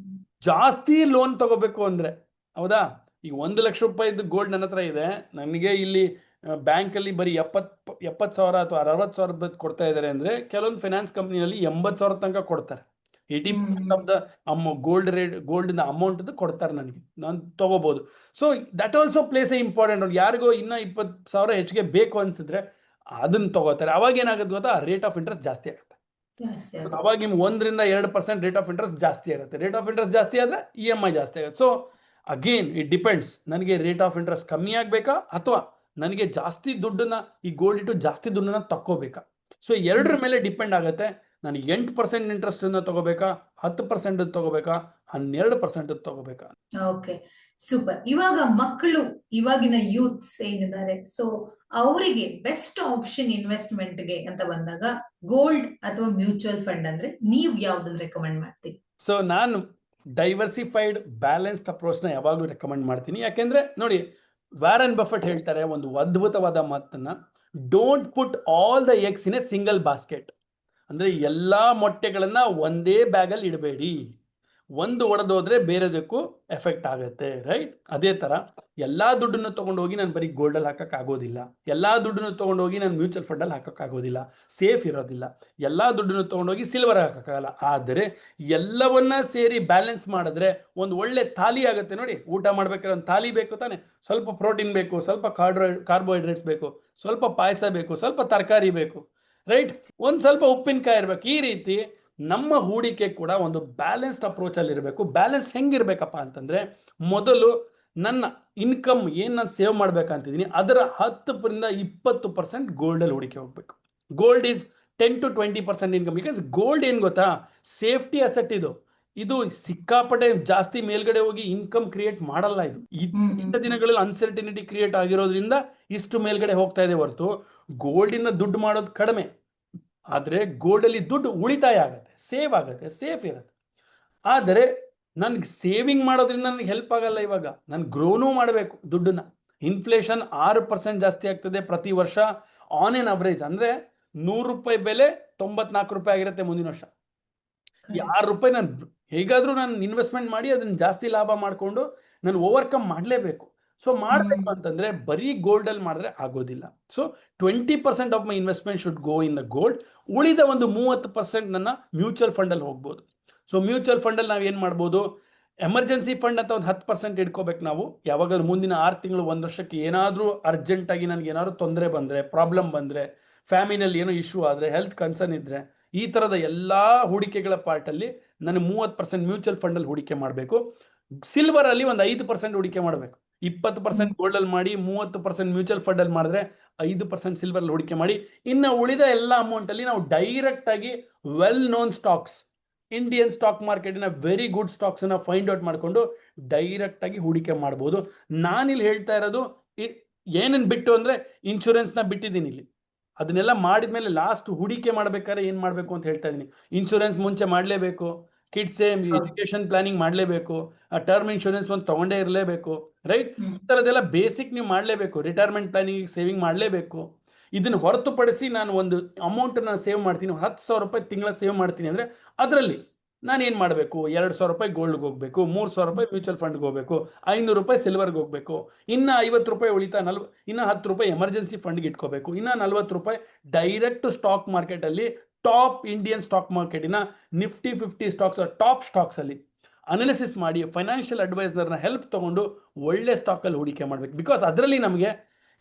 ಜಾಸ್ತಿ ಲೋನ್ ತಗೋಬೇಕು ಅಂದ್ರೆ, ಹೌದಾ, ಈಗ 1 ಲಕ್ಷ ರೂಪಾಯಿದು ಗೋಲ್ಡ್ ನನ್ನ ಹತ್ರ ಇದೆ, ನನಗೆ ಇಲ್ಲಿ ಬ್ಯಾಂಕಲ್ಲಿ ಬರೀ 70,000 ಅಥವಾ 60,000 ಕೊಡ್ತಾ ಇದ್ದಾರೆ ಅಂದರೆ ಕೆಲವೊಂದು ಫೈನಾನ್ಸ್ ಕಂಪ್ನಿಯಲ್ಲಿ 80,000 ತನಕ ಕೊಡ್ತಾರೆ. 80% ಆಫ್ ದ ಗೋಲ್ಡಿನ ಅಮೌಂಟ್ ಕೊಡ್ತಾರೆ ನನಗೆ, ನಾನು ತಗೋಬಹುದು. So that also place A important role. ಯಾರಿಗೋ ಇನ್ನೂ 20,000 ಹೆಚ್ಚಿಗೆ ಬೇಕು ಅನ್ಸಿದ್ರೆ ಅದನ್ನ ತಗೋತಾರೆ. ಅವಾಗ ಏನಾಗುತ್ತೆ ಗೊತ್ತಾ, ರೇಟ್ ಆಫ್ ಇಂಟ್ರೆಸ್ಟ್ ಜಾಸ್ತಿ ಆಗುತ್ತೆ. ಅವಾಗ ನಿಮ್ಗೆ 1-2% ರೇಟ್ ಆಫ್ ಇಂಟ್ರೆಸ್ಟ್ ಜಾಸ್ತಿ ಆಗುತ್ತೆ. ರೇಟ್ ಆಫ್ ಇಂಟ್ರೆಸ್ಟ್ ಜಾಸ್ತಿ ಆದರೆ EMI ಜಾಸ್ತಿ ಆಗುತ್ತೆ. ಸೊ ಅಗೇನ್ ಇಟ್ ಡಿಪೆಂಡ್ಸ್, ನನಗೆ ರೇಟ್ ಆಫ್ ಇಂಟ್ರೆಸ್ಟ್ ಕಮ್ಮಿ ಆಗಬೇಕಾ ಅಥವಾ ನನಗೆ ಜಾಸ್ತಿ ದುಡ್ಡನ್ನ ಈ ಗೋಲ್ಡ್ ಇಟ್ಟು ಜಾಸ್ತಿ ದುಡ್ಡನ್ನ ತಕ್ಕೋಬೇಕಾ. ಸೊ ಎರಡರ ಮೇಲೆ ಡಿಪೆಂಡ್ ಆಗುತ್ತೆ. ನಾನು 8% ಇಂಟ್ರೆಸ್ಟ್ ತಗೋಬೇಕಾ, 10% ತಗೋಬೇಕಾ, 12% ತಗೋಬೇಕಾ. Okay, super. ಇವಾಗ ಮಕ್ಕಳು, ಇವಾಗಿನ ಯೂತ್ಸ್ ಏನಿದ್ದಾರೆ, ಸೊ ಅವರಿಗೆ ಬೆಸ್ಟ್ ಆಪ್ಷನ್ ಇನ್ವೆಸ್ಟ್ಮೆಂಟ್ಗೆ ಅಂತ ಬಂದಾಗ ಗೋಲ್ಡ್ ಅಥವಾ ಮ್ಯೂಚುವಲ್ ಫಂಡ್ ಅಂದ್ರೆ ನೀವು ಯಾವ್ದನ್ನ ರೆಕಮೆಂಡ್ ಮಾಡ್ತೀರಿ? ಸೊ ನಾನು ಡೈವರ್ಸಿಫೈಡ್ ಬ್ಯಾಲೆನ್ಸ್ಡ್ ಅಪ್ರೋಚ್ನ ಯಾವಾಗಲೂ ರೆಕಮೆಂಡ್ ಮಾಡ್ತೀನಿ. ಯಾಕೆಂದ್ರೆ ನೋಡಿ, ವ್ಯಾರನ್ ಬಫೆಟ್ ಹೇಳ್ತಾರೆ ಒಂದು ಅದ್ಭುತವಾದ ಮಾತನ್ನ, don't put all the eggs in a single basket. ಅಂದ್ರೆ ಎಲ್ಲಾ ಮೊಟ್ಟೆಗಳನ್ನ ಒಂದೇ ಬ್ಯಾಗಲ್ಲಿ ಇಡಬೇಡಿ. ಒಂದು ಒಡೆದೋದ್ರೆ ಬೇರೆದಕ್ಕೂ ಎಫೆಕ್ಟ್ ಆಗುತ್ತೆ, ರೈಟ್? ಅದೇ ತರ ಎಲ್ಲಾ ದುಡ್ಡನ್ನು ತಗೊಂಡೋಗಿ ನಾನು ಬರೀ ಗೋಲ್ಡಲ್ಲಿ ಹಾಕಕ್ಕಾಗೋದಿಲ್ಲ, ಎಲ್ಲಾ ದುಡ್ಡನ್ನು ತಗೊಂಡೋಗಿ ನಾನು ಮ್ಯೂಚುವಲ್ ಫಂಡಲ್ಲಿ ಹಾಕಕ್ಕಾಗೋದಿಲ್ಲ, ಸೇಫ್ ಇರೋದಿಲ್ಲ. ಎಲ್ಲಾ ದುಡ್ಡನ್ನು ತಗೊಂಡೋಗಿ ಸಿಲ್ವರ್ ಹಾಕಕ್ಕಾಗಲ್ಲ. ಆದರೆ ಎಲ್ಲವನ್ನ ಸೇರಿ ಬ್ಯಾಲೆನ್ಸ್ ಮಾಡಿದ್ರೆ ಒಂದು ಒಳ್ಳೆ ಥಾಲಿ ಆಗುತ್ತೆ. ನೋಡಿ, ಊಟ ಮಾಡ್ಬೇಕಾದ್ರೆ ಒಂದು ಥಾಲಿ ಬೇಕು ತಾನೆ, ಸ್ವಲ್ಪ ಪ್ರೋಟೀನ್ ಬೇಕು, ಸ್ವಲ್ಪ ಕಾರ್ಬೋಹೈಡ್ರೇಟ್ಸ್ ಬೇಕು, ಸ್ವಲ್ಪ ಪಾಯಸ ಬೇಕು, ಸ್ವಲ್ಪ ತರಕಾರಿ ಬೇಕು, ರೈಟ್? ಒಂದು ಸ್ವಲ್ಪ ಉಪ್ಪಿನಕಾಯಿ ಇರಬೇಕು. ಈ ರೀತಿ ನಮ್ಮ ಹೂಡಿಕೆ ಕೂಡ ಒಂದು ಬ್ಯಾಲೆನ್ಸ್ಡ್ ಅಪ್ರೋಚ್ ಅಲ್ಲಿ ಇರಬೇಕು. ಬ್ಯಾಲೆನ್ಸ್ ಹೆಂಗಿರ್ಬೇಕಪ್ಪ ಅಂತಂದ್ರೆ, ಮೊದಲು ನನ್ನ ಇನ್ಕಮ್ ಏನು ನಾನು ಸೇವ್ ಮಾಡ್ಬೇಕಂತಿದ್ದೀನಿ ಅದರ 10-20% ಗೋಲ್ಡಲ್ಲಿ ಹೂಡಿಕೆ ಹೋಗ್ಬೇಕು. Gold is 10-20% income. Because gold ಏನು ಗೊತ್ತಾ, ಸೇಫ್ಟಿ ಅಸೆಟ್. ಇದು ಸಿಕ್ಕಾಪಟ್ಟೆ ಜಾಸ್ತಿ ಮೇಲ್ಗಡೆ ಹೋಗಿ ಇನ್ಕಮ್ ಕ್ರಿಯೇಟ್ ಮಾಡಲ್ಲ. ಇದು ಇತ್ತ ದಿನಗಳಲ್ಲಿ ಅನ್ಸರ್ಟಿನಿಟಿ ಕ್ರಿಯೇಟ್ ಆಗಿರೋದ್ರಿಂದ ಇಷ್ಟು ಮೇಲ್ಗಡೆ ಹೋಗ್ತಾ ಇದೆ ಹೊರತು ಗೋಲ್ಡಿಂದ ದುಡ್ಡು ಮಾಡೋದು ಕಡಿಮೆ. ಆದರೆ ಗೋಲ್ಡಲ್ಲಿ ದುಡ್ಡು ಉಳಿತಾಯ ಆಗುತ್ತೆ, ಸೇವ್ ಆಗುತ್ತೆ, ಸೇಫ್ ಇರುತ್ತೆ. ಆದರೆ ನನಗೆ ಸೇವಿಂಗ್ ಮಾಡೋದ್ರಿಂದ ನನಗೆ ಹೆಲ್ಪ್ ಆಗಲ್ಲ. ಇವಾಗ ನಾನು ಗ್ರೋನೂ ಮಾಡಬೇಕು ದುಡ್ಡನ್ನ. ಇನ್ಫ್ಲೇಷನ್ 6% ಜಾಸ್ತಿ ಆಗ್ತದೆ ಪ್ರತಿ ವರ್ಷ ಆನ್ ಎನ್ ಅವರೇಜ್. ಅಂದರೆ 100 ರೂಪಾಯಿ ಬೆಲೆ 94 ರೂಪಾಯಿ ಆಗಿರುತ್ತೆ ಮುಂದಿನ ವರ್ಷ. 6 ರೂಪಾಯಿ ನಾನು ಹೇಗಾದರೂ ನಾನು ಇನ್ವೆಸ್ಟ್ಮೆಂಟ್ ಮಾಡಿ ಅದನ್ನು ಜಾಸ್ತಿ ಲಾಭ ಮಾಡಿಕೊಂಡು ನಾನು ಓವರ್ಕಮ್ ಮಾಡಲೇಬೇಕು. ಸೊ ಮಾಡಬೇಕು ಅಂತಂದ್ರೆ ಬರೀ ಗೋಲ್ಡಲ್ಲಿ ಮಾಡಿದ್ರೆ ಆಗೋದಿಲ್ಲ. So 20% of my investment should go in the gold. ಉಳಿದ ಒಂದು 30% ನನ್ನ ಮ್ಯೂಚುವಲ್ ಫಂಡಲ್ಲಿ ಹೋಗ್ಬೋದು. ಸೊ ಮ್ಯೂಚುವಲ್ ಫಂಡಲ್ಲಿ ನಾವು ಏನು ಮಾಡ್ಬೋದು, ಎಮರ್ಜೆನ್ಸಿ ಫಂಡ್ ಅಂತ ಒಂದು 10% ಇಟ್ಕೋಬೇಕು ನಾವು. ಯಾವಾಗಾದ್ರೂ ಮುಂದಿನ 6 ತಿಂಗಳು 1 ವರ್ಷಕ್ಕೆ ಏನಾದರೂ ಅರ್ಜೆಂಟಾಗಿ ನನಗೆ ಏನಾದ್ರು ತೊಂದರೆ ಬಂದರೆ, ಪ್ರಾಬ್ಲಮ್ ಬಂದರೆ, ಫ್ಯಾಮಿಲಿಯಲ್ಲಿ ಏನೋ ಇಶ್ಯೂ ಆದರೆ, ಹೆಲ್ತ್ ಕನ್ಸರ್ನ್ ಇದ್ದರೆ, ಈ ಥರದ ಎಲ್ಲ ಹೂಡಿಕೆಗಳ ಪಾರ್ಟಲ್ಲಿ ನಾನು 30% ಮ್ಯೂಚುವಲ್ ಫಂಡಲ್ಲಿ ಹೂಡಿಕೆ ಮಾಡಬೇಕು. ಸಿಲ್ವರಲ್ಲಿ ಒಂದು 5% ಹೂಡಿಕೆ ಮಾಡಬೇಕು. 20% ಗೋಲ್ಡಲ್ಲಿ ಮಾಡಿ, 30% ಮ್ಯೂಚುವಲ್ ಫಂಡಲ್ಲಿ ಮಾಡಿದ್ರೆ 5% ಸಿಲ್ವರಲ್ಲಿ ಹೂಡಿಕೆ ಮಾಡಿ, ಇನ್ನು ಉಳಿದ ಎಲ್ಲ ಅಮೌಂಟಲ್ಲಿ ನಾವು ಡೈರೆಕ್ಟಾಗಿ well known stocks, Indian stock ಮಾರ್ಕೆಟಿನ ವೆರಿ ಗುಡ್ ಸ್ಟಾಕ್ಸನ್ನು ಫೈಂಡ್ ಔಟ್ ಮಾಡಿಕೊಂಡು ಡೈರೆಕ್ಟಾಗಿ ಹೂಡಿಕೆ ಮಾಡ್ಬೋದು. ನಾನಿಲ್ಲಿ ಹೇಳ್ತಾ ಇರೋದು ಏನನ್ನು ಬಿಟ್ಟು ಅಂದರೆ ಇನ್ಶೂರೆನ್ಸ್ನ ಬಿಟ್ಟಿದ್ದೀನಿ ಇಲ್ಲಿ. ಅದನ್ನೆಲ್ಲ ಮಾಡಿದ ಮೇಲೆ ಲಾಸ್ಟ್ ಹೂಡಿಕೆ ಮಾಡಬೇಕಾದ್ರೆ ಏನು ಮಾಡಬೇಕು ಅಂತ ಹೇಳ್ತಾ ಇದ್ದೀನಿ. ಇನ್ಶೂರೆನ್ಸ್ ಮುಂಚೆ ಮಾಡಲೇಬೇಕು, ಕಿಡ್ಸ್ ಎಜುಕೇಷನ್ ಪ್ಲಾನಿಂಗ್ ಮಾಡಲೇಬೇಕು, ಟರ್ಮ್ ಇನ್ಶೂರೆನ್ಸ್ ಒಂದು ತೊಗೊಂಡೇ ಇರಲೇಬೇಕು, ರೈಟ್? ಈ ಥರದ್ದೆಲ್ಲ ಬೇಸಿಕ್ ನೀವು ಮಾಡಲೇಬೇಕು. ರಿಟೈರ್ಮೆಂಟ್ ಪ್ಲಾನಿಂಗ್ ಸೇವಿಂಗ್ ಮಾಡಲೇಬೇಕು. ಇದನ್ನು ಹೊರತುಪಡಿಸಿ ನಾನು ಒಂದು ಅಮೌಂಟನ್ನು ಸೇವ್ ಮಾಡ್ತೀನಿ, 10,000 ರೂಪಾಯಿ ತಿಂಗಳ ಸೇವ್ ಮಾಡ್ತೀನಿ ಅಂದರೆ ಅದರಲ್ಲಿ ನಾನು ಏನು ಮಾಡಬೇಕು? 2,000 ರೂಪಾಯಿ ಗೋಲ್ಡ್ಗೆ ಹೋಗಬೇಕು, 3,000 ರೂಪಾಯಿ ಮ್ಯೂಚುವಲ್ ಫಂಡ್ಗೆ ಹೋಗಬೇಕು, 500 ರೂಪಾಯಿ ಸಿಲ್ವರ್ಗೆ ಹೋಗಬೇಕು, ಇನ್ನು 50 ರೂಪಾಯಿ ಉಳಿತಾ ಇನ್ನು 10 ರೂಪಾಯಿ ಎಮರ್ಜೆನ್ಸಿ ಫಂಡ್ಗೆ ಇಟ್ಕೋಬೇಕು, ಇನ್ನು 40 ರೂಪಾಯಿ ಡೈರೆಕ್ಟ್ ಸ್ಟಾಕ್ ಮಾರ್ಕೆಟಲ್ಲಿ ಟಾಪ್ ಇಂಡಿಯನ್ ಸ್ಟಾಕ್ ಮಾರ್ಕೆಟಿನ ನಿಫ್ಟಿ 50 ಸ್ಟಾಕ್ಸ್, ಟಾಪ್ ಸ್ಟಾಕ್ಸಲ್ಲಿ ಅನಾಲಿಸಿಸ್ ಮಾಡಿ ಫೈನಾನ್ಷಿಯಲ್ ಅಡ್ವೈಸರ್ನ ಹೆಲ್ಪ್ ತೊಗೊಂಡು ಒಳ್ಳೆ ಸ್ಟಾಕಲ್ಲಿ ಹೂಡಿಕೆ ಮಾಡಬೇಕು. ಬಿಕಾಸ್ ಅದರಲ್ಲಿ ನಮಗೆ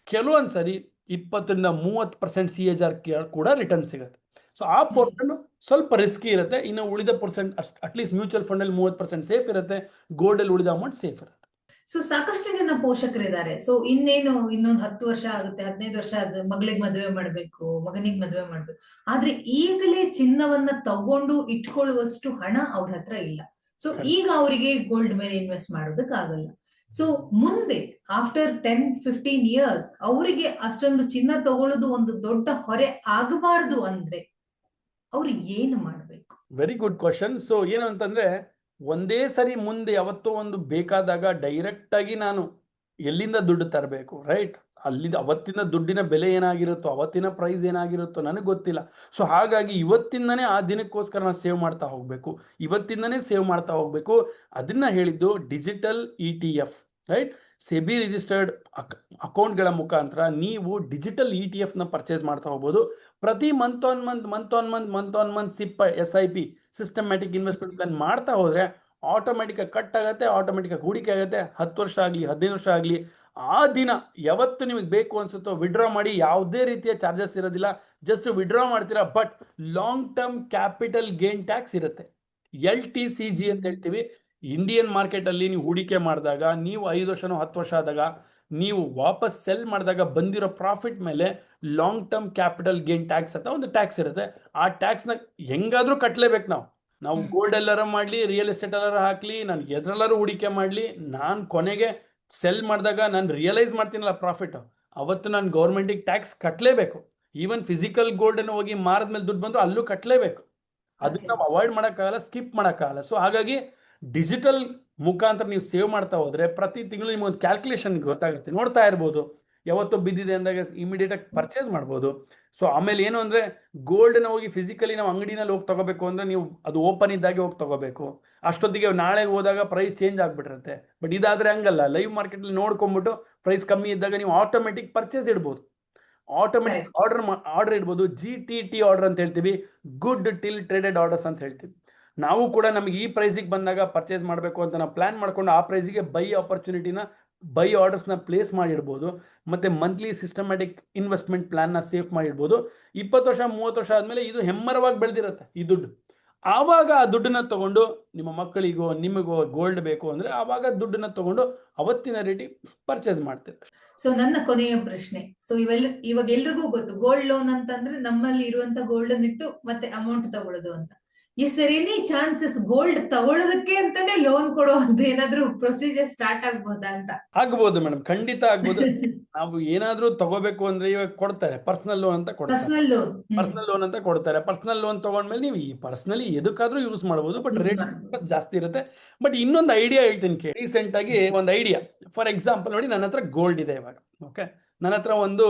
ಕೆಲವೊಂದು ಸರಿ 20-30% CAGR ಕೂಡ ರಿಟರ್ನ್ ಸಿಗುತ್ತೆ. ಸೊ ಆ ಪೋರ್ಷನ್ ಸ್ವಲ್ಪ ರಿಸ್ಕಿ ಇರುತ್ತೆ. ಇನ್ನು ಉಳಿದ ಪರ್ಸೆಂಟ್ ಅಟ್ಲೀಸ್ಟ್ ಮ್ಯೂಚುವಲ್ ಫಂಡಲ್ಲಿ 30% ಸೇಫ್ ಇರುತ್ತೆ, ಗೋಲ್ಡಲ್ಲಿ ಉಳಿದ ಅಮೌಂಟ್ ಸೇಫ್ ಇರುತ್ತೆ. ಸೊ ಸಾಕಷ್ಟು ಜನ ಪೋಷಕರಿದ್ದಾರೆ. ಸೊ ಇನ್ನೇನು ಇನ್ನೊಂದು 10 ವರ್ಷ ಆಗುತ್ತೆ, 15 ವರ್ಷ ಮಗಳಿಗೆ ಮದುವೆ ಮಾಡ್ಬೇಕು, ಮಗನಿಗೆ ಮದುವೆ ಮಾಡ್ಬೇಕು, ಆದ್ರೆ ಈಗಲೇ ಚಿನ್ನವನ್ನ ತಗೊಂಡು ಇಟ್ಕೊಳ್ಳುವಷ್ಟು ಹಣ ಅವ್ರ ಹತ್ರ ಇಲ್ಲ. ಸೊ ಈಗ ಅವರಿಗೆ ಗೋಲ್ಡ್ ಮೇಲೆ ಇನ್ವೆಸ್ಟ್ ಮಾಡೋದಕ್ಕಾಗಲ್ಲ. ಸೊ ಮುಂದೆ ಆಫ್ಟರ್ 10-15 ಇಯರ್ಸ್ ಅವರಿಗೆ ಅಷ್ಟೊಂದು ಚಿನ್ನ ತಗೊಳ್ಳೋದು ಒಂದು ದೊಡ್ಡ ಹೊರೆ ಆಗಬಾರದು ಅಂದ್ರೆ ಅವ್ರು ಏನು ಮಾಡ್ಬೇಕು? Very good question. ಸೊ ಏನು ಅಂತಂದ್ರೆ, ಒಂದೇ ಸರಿ ಮುಂದೆ ಯಾವತ್ತೋ ಒಂದು ಬೇಕಾದಾಗ ಡೈರೆಕ್ಟಾಗಿ ನಾನು ಎಲ್ಲಿಂದ ದುಡ್ಡು ತರಬೇಕು, ರೈಟ್? ಅಲ್ಲಿಂದ ಅವತ್ತಿನ ದುಡ್ಡಿನ ಬೆಲೆ ಏನಾಗಿರುತ್ತೋ, ಅವತ್ತಿನ ಪ್ರೈಸ್ ಏನಾಗಿರುತ್ತೋ ನನಗೆ ಗೊತ್ತಿಲ್ಲ. ಸೊ ಹಾಗಾಗಿ ಇವತ್ತಿಂದನೇ ಆ ದಿನಕ್ಕೋಸ್ಕರ ನಾನು ಸೇವ್ ಮಾಡ್ತಾ ಹೋಗಬೇಕು, ಇವತ್ತಿಂದನೇ ಸೇವ್ ಮಾಡ್ತಾ ಹೋಗಬೇಕು. ಅದನ್ನು ಹೇಳಿದ್ದು digital ETF, right? SEBI registered ಅಕೌಂಟ್ಗಳ ಮುಖಾಂತರ ನೀವು ಡಿಜಿಟಲ್ ETF ಪರ್ಚೇಸ್ ಮಾಡ್ತಾ ಹೋಗ್ಬೋದು. ಪ್ರತಿ month on month SIP systematic investment plan ಮಾಡ್ತಾ ಹೋದರೆ ಆಟೋಮೆಟಿಕಾಗಿ ಕಟ್ ಆಗುತ್ತೆ, ಆಟೋಮೆಟಿಕಾಗಿ ಹೂಡಿಕೆ ಆಗುತ್ತೆ. 10 ವರ್ಷ ಆಗಲಿ 15 ವರ್ಷ ಆಗಲಿ, ಆ ದಿನ ಯಾವತ್ತು ನಿಮಗೆ ಬೇಕು ಅನ್ಸುತ್ತೋ ವಿಡ್ರಾ ಮಾಡಿ. ಯಾವುದೇ ರೀತಿಯ ಚಾರ್ಜಸ್ ಇರೋದಿಲ್ಲ, ಜಸ್ಟ್ ವಿಡ್ರಾ ಮಾಡ್ತೀರಾ. But long term capital gain tax ಇರುತ್ತೆ, LTCG ಅಂತ ಹೇಳ್ತೀವಿ. ಇಂಡಿಯನ್ ಮಾರ್ಕೆಟಲ್ಲಿ ನೀವು ಹೂಡಿಕೆ ಮಾಡಿದಾಗ, ನೀವು 5 ವರ್ಷನೋ 10 ವರ್ಷ ಆದಾಗ ನೀವು ವಾಪಸ್ ಸೆಲ್ ಮಾಡಿದಾಗ ಬಂದಿರೋ ಪ್ರಾಫಿಟ್ ಮೇಲೆ long term capital gain tax ಅಂತ ಒಂದು ಟ್ಯಾಕ್ಸ್ ಇರುತ್ತೆ. ಆ ಟ್ಯಾಕ್ಸ್ನ ಹೆಂಗಾದ್ರೂ ಕಟ್ಟಲೇಬೇಕು. ನಾವು ಗೋಲ್ಡ್ ಎಲ್ಲಾರ ಮಾಡಲಿ, ರಿಯಲ್ ಎಸ್ಟೇಟ್ ಎಲ್ಲಾರ ಹಾಕಲಿ, ನಾನು ಎದ್ರಲ್ಲಾರು ಹೂಡಿಕೆ ಮಾಡಲಿ, ನಾನು ಕೊನೆಗೆ ಸೆಲ್ ಮಾಡಿದಾಗ ನಾನು ರಿಯಲೈಸ್ ಮಾಡ್ತೀನಲ್ಲ ಪ್ರಾಫಿಟ್, ಅವತ್ತು ನಾನು ಗೌರ್ಮೆಂಟಿಗೆ ಟ್ಯಾಕ್ಸ್ ಕಟ್ಟಲೇಬೇಕು. ಈವನ್ ಫಿಸಿಕಲ್ ಗೋಲ್ಡನ್ನು ಹೋಗಿ ಮಾರಿದ್ಮೇಲೆ ದುಡ್ಡು ಬಂದರೂ ಅಲ್ಲೂ ಕಟ್ಟಲೇಬೇಕು. ಅದನ್ನ ನಾವು ಅವಾಯ್ಡ್ ಮಾಡೋಕ್ಕಾಗಲ್ಲ, ಸ್ಕಿಪ್ ಮಾಡೋಕ್ಕಾಗಲ್ಲ. ಸೊ ಹಾಗಾಗಿ ಡಿಜಿಟಲ್ ಮುಖಾಂತರ ನೀವು ಸೇವ್ ಮಾಡ್ತಾ ಹೋದರೆ ಪ್ರತಿ ತಿಂಗಳು ನಿಮಗೊಂದು ಕ್ಯಾಲ್ಕುಲೇಷನ್ ಗೊತ್ತಾಗುತ್ತೆ. ನೋಡ್ತಾ ಇರ್ಬೋದು, ಯಾವತ್ತೋ ಬಿದ್ದಿದೆ ಅಂದಾಗ ಇಮಿಡಿಯೇಟಾಗಿ ಪರ್ಚೇಸ್ ಮಾಡ್ಬೋದು. ಸೊ ಆಮೇಲೆ ಏನು ಅಂದರೆ, ಗೋಲ್ಡನ್ನ ಹೋಗಿ ಫಿಸಿಕಲಿ ನಾವು ಅಂಗಡಿನಲ್ಲಿ ಹೋಗಿ ತೊಗೋಬೇಕು ಅಂದರೆ ನೀವು ಅದು ಓಪನ್ ಇದ್ದಾಗೆ ಹೋಗಿ ತೊಗೋಬೇಕು. ಅಷ್ಟೊತ್ತಿಗೆ ನಾಳೆ ಹೋದಾಗ ಪ್ರೈಸ್ ಚೇಂಜ್ ಆಗಿಬಿಟ್ಟಿರುತ್ತೆ. ಬಟ್ ಇದಾದರೆ ಹಂಗಲ್ಲ, ಲೈವ್ ಮಾರ್ಕೆಟಲ್ಲಿ ನೋಡ್ಕೊಂಬಿಟ್ಟು ಪ್ರೈಸ್ ಕಮ್ಮಿ ಇದ್ದಾಗ ನೀವು ಆಟೋಮೆಟಿಕ್ ಪರ್ಚೇಸ್ ಇಡ್ಬೋದು, ಆಟೋಮೆಟಿಕ್ ಆರ್ಡರ್ ಇಡ್ಬೋದು. GTT ಆರ್ಡರ್ ಅಂತ ಹೇಳ್ತೀವಿ, ಗುಡ್ ಟಿಲ್ ಟ್ರೇಡೆಡ್ ಆರ್ಡರ್ಸ್ ಅಂತ ಹೇಳ್ತೀವಿ. ನಾವು ಕೂಡ ನಮಗೆ ಈ ಪ್ರೈಸಿಗೆ ಬಂದಾಗ ಪರ್ಚೇಸ್ ಮಾಡಬೇಕು ಅಂತ ನಾವು ಪ್ಲ್ಯಾನ್ ಮಾಡ್ಕೊಂಡು ಆ ಪ್ರೈಸಿಗೆ ಬೈ ಆರ್ಡರ್ಸ್ನ ಪ್ಲೇಸ್ ಮಾಡಿಡ್ಬೋದು. ಮತ್ತು ಮಂತ್ಲಿ ಸಿಸ್ಟಮ್ಯಾಟಿಕ್ ಇನ್ವೆಸ್ಟ್ಮೆಂಟ್ ಪ್ಲ್ಯಾನ್ನ ಸೇಫ್ ಮಾಡಿಡ್ಬೋದು. 20 ವರ್ಷ 30 ವರ್ಷ ಆದಮೇಲೆ ಇದು ಹೆಮ್ಮರವಾಗಿ ಬೆಳೆದಿರುತ್ತೆ ಈ ದುಡ್ಡು. ಆವಾಗ ಆ ದುಡ್ಡನ್ನ ತೊಗೊಂಡು ನಿಮ್ಮ ಮಕ್ಕಳಿಗೋ ನಿಮಗೋ ಗೋಲ್ಡ್ ಬೇಕು ಅಂದರೆ ಆವಾಗ ದುಡ್ಡನ್ನ ತೊಗೊಂಡು ಅವತ್ತಿನ ರೇಟಿಗೆ ಪರ್ಚೇಸ್ ಮಾಡ್ತೀವಿ. ಸೊ ನನ್ನ ಕೊನೆಯ ಪ್ರಶ್ನೆ, ಸೊ ಇವಾಗ ಎಲ್ರಿಗೂ ಗೊತ್ತು ಗೋಲ್ಡ್ ಲೋನ್ ಅಂತಂದ್ರೆ ನಮ್ಮಲ್ಲಿ ಇರುವಂತ ಗೋಲ್ಡ್ ಇಟ್ಟು ಮತ್ತೆ ಅಮೌಂಟ್ ತಗೊಳ್ಳೋದು ಅಂತ. Is there any chances gold ತಗೊಳ್ಳೋದಕ್ಕೆ ಅಂತಾನೆ ಲೋನ್ ಕೊಡುವಂತ ಏನಾದ್ರೂ ಪ್ರೊಸೀಜರ್ ಸ್ಟಾರ್ಟ್ ಆಗ್ಬೋದಾ ಅಂತ? ಆಗ್ಬೋದು ಮೇಡಮ್, ಖಂಡಿತ ಆಗ್ಬೋದು. ನಾವು ಏನಾದ್ರೂ ತಗೋಬೇಕು ಅಂದ್ರೆ ಇವಾಗ ಕೊಡ್ತಾರೆ, ಪರ್ಸನಲ್ ಲೋನ್ ಅಂತ ಕೊಡ್ತಾರೆ. ಪರ್ಸನಲ್ ಲೋನ್ ತಗೊಂಡ್ಮೇಲೆ ನೀವು ಈ ಪರ್ಸನಲಿ ಎದಕ್ಕಾದ್ರೂ ಯೂಸ್ ಮಾಡಬಹುದು, ಬಟ್ ರೇಟ್ ಜಾಸ್ತಿ ಇರುತ್ತೆ. ಬಟ್ ಇನ್ನೊಂದು ಐಡಿಯಾ ಹೇಳ್ತೀನಿ ಕೇಳಿ. ರೀಸೆಂಟ್ ಆಗಿ ಒಂದು ಐಡಿಯಾ, ಫಾರ್ ಎಕ್ಸಾಂಪಲ್ ನೋಡಿ, ನನ್ನ ಹತ್ರ ಗೋಲ್ಡ್ ಇದೆ ಇವಾಗ, ಓಕೆ? ನನ್ನ ಹತ್ರ ಒಂದು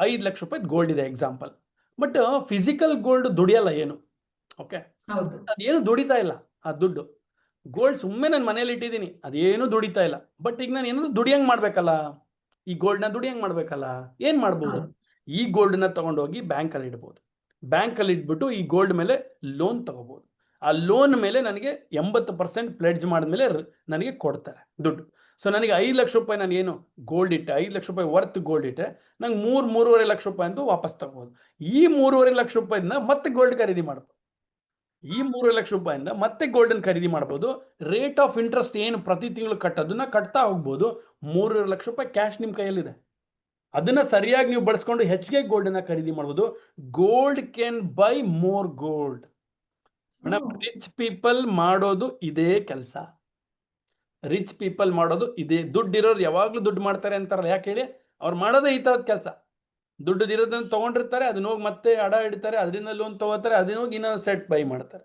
5 ಲಕ್ಷ ರೂಪಾಯಿ ಗೋಲ್ಡ್ ಇದೆ ಎಕ್ಸಾಂಪಲ್. ಬಟ್ ಫಿಸಿಕಲ್ ಗೋಲ್ಡ್ ದುಡಿಯಲ್ಲ ಏನು, ಓಕೆ? ಅದೇನು ದುಡಿತಾ ಇಲ್ಲ ಆ ದುಡ್ಡು. ಗೋಲ್ಡ್ ಸುಮ್ಮನೆ ನಾನು ಮನೇಲಿ ಇಟ್ಟಿದ್ದೀನಿ, ಅದೇನು ದುಡಿತಾ ಇಲ್ಲ. ಬಟ್ ಈಗ ನಾನು ಏನಾದ್ರು ದುಡಿಯಂಗೆ ಮಾಡ್ಬೇಕಲ್ಲ, ಈ ಗೋಲ್ಡ್ನ ದುಡಿಯಂಗೆ ಮಾಡ್ಬೇಕಲ್ಲ, ಏನು ಮಾಡ್ಬೋದು? ಈ ಗೋಲ್ಡ್ನ ತಗೊಂಡೋಗಿ ಬ್ಯಾಂಕಲ್ಲಿ ಇಡ್ಬೋದು. ಬ್ಯಾಂಕಲ್ಲಿ ಇಟ್ಬಿಟ್ಟು ಈ ಗೋಲ್ಡ್ ಮೇಲೆ ಲೋನ್ ತಗೋಬೋದು. ಆ ಲೋನ್ ಮೇಲೆ ನನಗೆ 80% ಪ್ಲೆಡ್ಜ್ ಮಾಡಿದ್ಮೇಲೆ ನನಗೆ ಕೊಡ್ತಾರೆ ದುಡ್ಡು. ಸೊ ನನಗೆ 5 ಲಕ್ಷ ರೂಪಾಯಿ ನಾನು ಏನು ಗೋಲ್ಡ್ ಇಟ್ಟೆ, 5 ಲಕ್ಷ ರೂಪಾಯಿ ವರ್ತ್ ಗೋಲ್ಡ್ ಇಟ್ಟೆ, ನಂಗೆ 3-3.5 ಲಕ್ಷ ರೂಪಾಯಿ ಅಂತೂ ವಾಪಸ್ ತಗೋಬೋದು. ಈ 3.5 ಲಕ್ಷ ರೂಪಾಯಿಂದ ಮತ್ತೆ ಗೋಲ್ಡ್ ಖರೀದಿ ಮಾಡ್ಬೋದು. ಈ 3 ಲಕ್ಷ ರೂಪಾಯಿಂದ ಮತ್ತೆ ಗೋಲ್ಡನ್ ಖರೀದಿ ಮಾಡ್ಬೋದು. ರೇಟ್ ಆಫ್ ಇಂಟ್ರೆಸ್ಟ್ ಏನು ಪ್ರತಿ ತಿಂಗಳು ಕಟ್ಟೋದನ್ನ ಕಟ್ತಾ ಹೋಗ್ಬೋದು. 3 ಲಕ್ಷ ರೂಪಾಯಿ ಕ್ಯಾಶ್ ನಿಮ್ಮ ಕೈಯಲ್ಲಿದೆ. ಅದನ್ನ ಸರಿಯಾಗಿ ನೀವು ಬಳಸ್ಕೊಂಡು ಹೆಚ್ಚಿಗೆ ಗೋಲ್ಡನ್ನ ಖರೀದಿ ಮಾಡ್ಬೋದು. Gold can buy more gold. Madam, rich people ಮಾಡೋದು ಇದೇ ಕೆಲಸ. ರಿಚ್ ಪೀಪಲ್ ಮಾಡೋದು ಇದೇ. ದುಡ್ಡಿರೋರು ಯಾವಾಗಲೂ ದುಡ್ಡು ಮಾಡ್ತಾರೆ ಅಂತಾರಲ್ಲ, ಯಾಕೆ ಹೇಳಿ? ಅವ್ರು ಮಾಡೋದೇ ಈ ಥರದ ಕೆಲಸ. ದುಡ್ಡಿರೋದನ್ನ ತೊಗೊಂಡಿರ್ತಾರೆ, ಅದನ್ನ ಹೋಗಿ ಮತ್ತೆ ಅಡ ಇಡ್ತಾರೆ, ಅದರಿಂದ ಲೋನ್ ತೊಗೋತಾರೆ, ಅದನ್ನ ಹೋಗಿ ಇನ್ನೊಂದು ಸೆಟ್ ಬೈ ಮಾಡ್ತಾರೆ.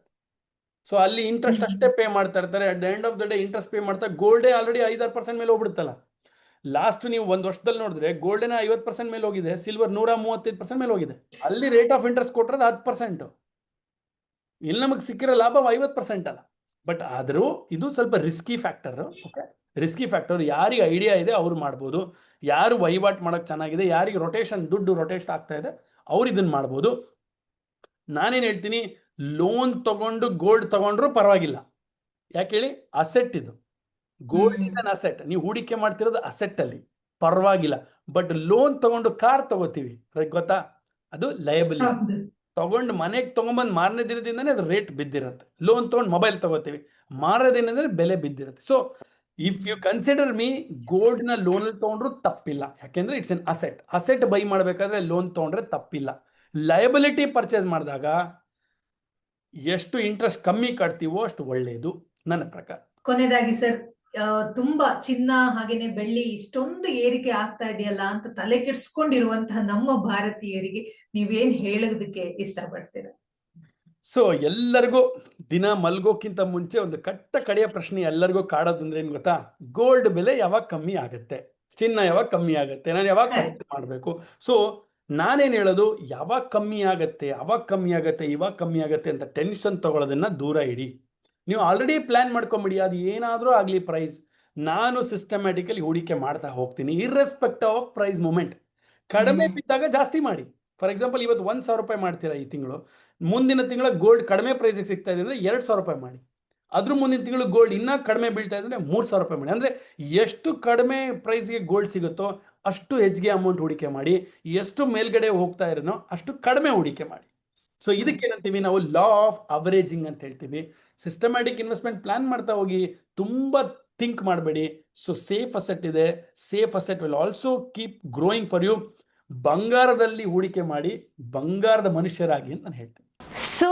ಸೊ ಅಲ್ಲಿ ಇಂಟ್ರೆಸ್ಟ್ ಅಷ್ಟೇ ಪೇ ಮಾಡ್ತಾ ಇರ್ತಾರೆ. At the end of the day interest pay ಮಾಡ್ತಾರೆ. ಗೋಲ್ಡೇ ಆಲ್ರೆಡಿ 5-6% ಮೇಲೆ ಹೋಗ್ಬಿಡುತ್ತಲ್ಲ. ಲಾಸ್ಟ್ ನೀವು ಒಂದು ವರ್ಷದಲ್ಲಿ ನೋಡಿದ್ರೆ ಗೋಲ್ಡೇನ 50% ಮೇಲೆ ಹೋಗಿದೆ, ಸಿಲ್ವರ್ 135% ಮೇಲೆ ಹೋಗಿದೆ. ಅಲ್ಲಿ ರೇಟ್ ಆಫ್ ಇಂಟ್ರೆಸ್ಟ್ ಕೊಟ್ಟರೆ 10%. ಇಲ್ಲಿ ನಮಗೆ ಸಿಕ್ಕಿರೋ ಲಾಭ 50% ಅಲ್ಲ. ಬಟ್ ಆದರೂ ಇದು ಸ್ವಲ್ಪ risky factor. Okay, risky factor. ಯಾರಿಗೆ ಐಡಿಯಾ ಇದೆ ಅವ್ರು ಮಾಡ್ಬೋದು. ಯಾರು ವಹಿವಾಟು ಮಾಡೋಕ್ಕೆ ಚೆನ್ನಾಗಿದೆ, ಯಾರಿಗೆ ದುಡ್ಡು ರೊಟೇಷನ್ ಆಗ್ತಾ ಇದೆ, ಅವ್ರು ಇದನ್ನು ಮಾಡ್ಬೋದು. ನಾನೇನು ಹೇಳ್ತೀನಿ, ಲೋನ್ ತಗೊಂಡು ಗೋಲ್ಡ್ ತಗೊಂಡ್ರು ಪರವಾಗಿಲ್ಲ. ಯಾಕೆ ಹೇಳಿ? ಅಸೆಟ್ ಇದು. Gold is an asset. ನೀವು ಹೂಡಿಕೆ ಮಾಡ್ತಿರೋದು ಅಸೆಟ್ ಅಲ್ಲಿ, ಪರವಾಗಿಲ್ಲ. ಬಟ್ ಲೋನ್ ತಗೊಂಡು ಕಾರ್ ತಗೋತೀವಿ, ಗೊತ್ತಾ? ಅದು ಲಯಬಿಲಿಟಿ. ತಗೊಂಡು ಮನೆಗೆ ತಗೊಂಡ್ಬಂದು ಮಾರನೇ ದಿನದಿಂದನೇ ಅದು ರೇಟ್ ಬಿದ್ದಿರುತ್ತೆ. ಲೋನ್ ತಗೊಂಡು ಮೊಬೈಲ್ ತಗೋತೀವಿ, ಮಾರನೇ ದಿನದಿಂದ ಬೆಲೆ ಬಿದ್ದಿರುತ್ತೆ. So if you consider me, ಗೋಲ್ಡ್ನ ಲೋನಲ್ಲಿ ತೊಗೊಂಡ್ರು ತಪ್ಪಿಲ್ಲ. ಯಾಕೆಂದ್ರೆ it's an asset. Asset buy ಮಾಡಬೇಕಾದ್ರೆ ಲೋನ್ ತೊಗೊಂಡ್ರೆ ತಪ್ಪಿಲ್ಲ. ಲಯಬಿಲಿಟಿ ಪರ್ಚೇಸ್ ಮಾಡಿದಾಗ ಎಷ್ಟು ಇಂಟ್ರೆಸ್ಟ್ ಕಮ್ಮಿ ಕಟ್ತೀವೋ ಅಷ್ಟು ಒಳ್ಳೆಯದು ನನ್ನ ಪ್ರಕಾರ. ಕೊನೆಯದಾಗಿ ಸರ್, ತುಂಬಾ ಚಿನ್ನ ಹಾಗೇನೆ ಬೆಳ್ಳಿ ಇಷ್ಟೊಂದು ಏರಿಕೆ ಆಗ್ತಾ ಇದೆಯಲ್ಲ ಅಂತ ತಲೆ ಕೆಡಿಸ್ಕೊಂಡಿರುವಂತಹ ನಮ್ಮ ಭಾರತೀಯರಿಗೆ ನೀವೇನ್ ಹೇಳೋದಕ್ಕೆ ಇಷ್ಟಪಡ್ತೀರಾ? ಸೊ ಎಲ್ಲರಿಗೂ ದಿನ ಮಲ್ಗೋಕ್ಕಿಂತ ಮುಂಚೆ ಒಂದು ಕಡೆಯ ಪ್ರಶ್ನೆ ಎಲ್ಲರಿಗೂ ಕಾಡೋದಂದ್ರೆ ಏನು ಗೊತ್ತಾ? ಗೋಲ್ಡ್ ಬೆಲೆ ಯಾವಾಗ ಕಮ್ಮಿ ಆಗುತ್ತೆ, ಚಿನ್ನ ಯಾವಾಗ ಕಮ್ಮಿ ಆಗುತ್ತೆ, ನಾನು ಯಾವಾಗ ಖರೀದಿ ಮಾಡಬೇಕು? ಸೊ ನಾನೇನು ಹೇಳೋದು, ಯಾವಾಗ ಕಮ್ಮಿ ಆಗುತ್ತೆ, ಅವಾಗ ಕಮ್ಮಿ ಆಗುತ್ತೆ, ಇವಾಗ ಕಮ್ಮಿ ಆಗುತ್ತೆ ಅಂತ ಟೆನ್ಷನ್ ತಗೊಳ್ಳೋದನ್ನ ದೂರ ಇಡಿ. ನೀವು ಆಲ್ರೆಡಿ ಪ್ಲಾನ್ ಮಾಡ್ಕೊಂಬಿಡಿ. ಅದು ಏನಾದರೂ ಆಗಲಿ ಪ್ರೈಸ್, ನಾನು ಸಿಸ್ಟಮ್ಯಾಟಿಕಲಿ ಹೂಡಿಕೆ ಮಾಡ್ತಾ ಹೋಗ್ತೀನಿ, ಇರ್ರೆಸ್ಪೆಕ್ಟಿವ್ ಆಫ್ ಪ್ರೈಸ್ ಮೂಮೆಂಟ್. ಕಡಿಮೆ ಬಿದ್ದಾಗ ಜಾಸ್ತಿ ಮಾಡಿ. ಫಾರ್ ಎಕ್ಸಾಂಪಲ್, ಇವತ್ತು 1,000 ರೂಪಾಯಿ ಮಾಡ್ತೀರಾ ಈ ತಿಂಗಳು, ಮುಂದಿನ ತಿಂಗಳ ಗೋಲ್ಡ್ ಕಡಿಮೆ ಪ್ರೈಸಿಗೆ ಸಿಗ್ತಾ ಇದೆ ಅಂದರೆ 2,000 ರೂಪಾಯಿ ಮಾಡಿ. ಅದ್ರ ಮುಂದಿನ ತಿಂಗಳು ಗೋಲ್ಡ್ ಇನ್ನೂ ಕಡಿಮೆ ಬೀಳ್ತಾ ಇದೆ ಅಂದರೆ 3,000 ರೂಪಾಯಿ ಮಾಡಿ. ಅಂದರೆ ಎಷ್ಟು ಕಡಿಮೆ ಪ್ರೈಸ್ಗೆ ಗೋಲ್ಡ್ ಸಿಗುತ್ತೋ ಅಷ್ಟು ಹೆಚ್ಚಿಗೆ ಅಮೌಂಟ್ ಹೂಡಿಕೆ ಮಾಡಿ. ಎಷ್ಟು ಮೇಲ್ಗಡೆ ಹೋಗ್ತಾ ಇರೋನೋ ಅಷ್ಟು ಕಡಿಮೆ ಹೂಡಿಕೆ ಮಾಡಿ. ಸೊ ಇದಕ್ಕೇನಂತೀವಿ ನಾವು, ಲಾ ಆಫ್ ಅವರೇಜಿಂಗ್ ಅಂತ ಹೇಳ್ತೀವಿ. ಸಿಸ್ಟಮ್ಯಾಟಿಕ್ ಇನ್ವೆಸ್ಟ್ಮೆಂಟ್ ಪ್ಲಾನ್ ಮಾಡ್ತಾ ಹೋಗಿ, ತುಂಬ ಥಿಂಕ್ ಮಾಡಬೇಡಿ. ಸೊ ಸೇಫ್ ಅಸೆಟ್ ಇದೆ, safe asset will also keep growing for you. ಬಂಗಾರದಲ್ಲಿ ಹೂಡಿಕೆ ಮಾಡಿ, ಬಂಗಾರದ ಮನುಷ್ಯರಾಗಿ ಅಂತ ನಾನು ಹೇಳ್ತೀನಿ. ಸೊ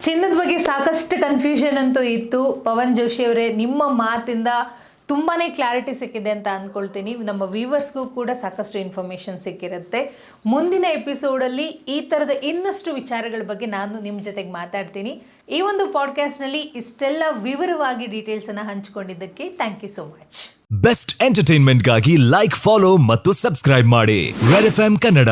ಚಿನ್ನದ ಬಗ್ಗೆ ಸಾಕಷ್ಟು ಕನ್ಫ್ಯೂಷನ್ ಅಂತೂ ಇತ್ತು. ಪವನ್ ಜೋಶಿ ಅವರೇ, ನಿಮ್ಮ ಮಾತಿಂದ ತುಂಬಾನೇ ಕ್ಲಾರಿಟಿ ಸಿಕ್ಕಿದೆ ಅಂತ ಅಂದ್ಕೊಳ್ತೀನಿ. ನಮ್ಮ ವ್ಯೂವರ್ಸ್ಗೂ ಕೂಡ ಸಾಕಷ್ಟು ಇನ್ಫಾರ್ಮೇಷನ್ ಸಿಕ್ಕಿರುತ್ತೆ. ಮುಂದಿನ ಎಪಿಸೋಡಲ್ಲಿ ಈ ಥರದ ಇನ್ನಷ್ಟು ವಿಚಾರಗಳ ಬಗ್ಗೆ ನಾನು ನಿಮ್ಮ ಜೊತೆಗೆ ಮಾತಾಡ್ತೀನಿ. ಈ ಒಂದು ಪಾಡ್ಕಾಸ್ಟ್ನಲ್ಲಿ ಇಷ್ಟೆಲ್ಲ ವಿವರವಾಗಿ ಡೀಟೇಲ್ಸನ್ನು ಹಂಚಿಕೊಂಡಿದ್ದಕ್ಕೆ thank you so much. Best ಎಂಟರ್ಟೈನ್ಮೆಂಟ್ಗಾಗಿ ಲೈಕ್, ಫಾಲೋ ಮತ್ತು ಸಬ್ಸ್ಕ್ರೈಬ್ ಮಾಡಿ ರೆಡ್ FM ಕನ್ನಡ.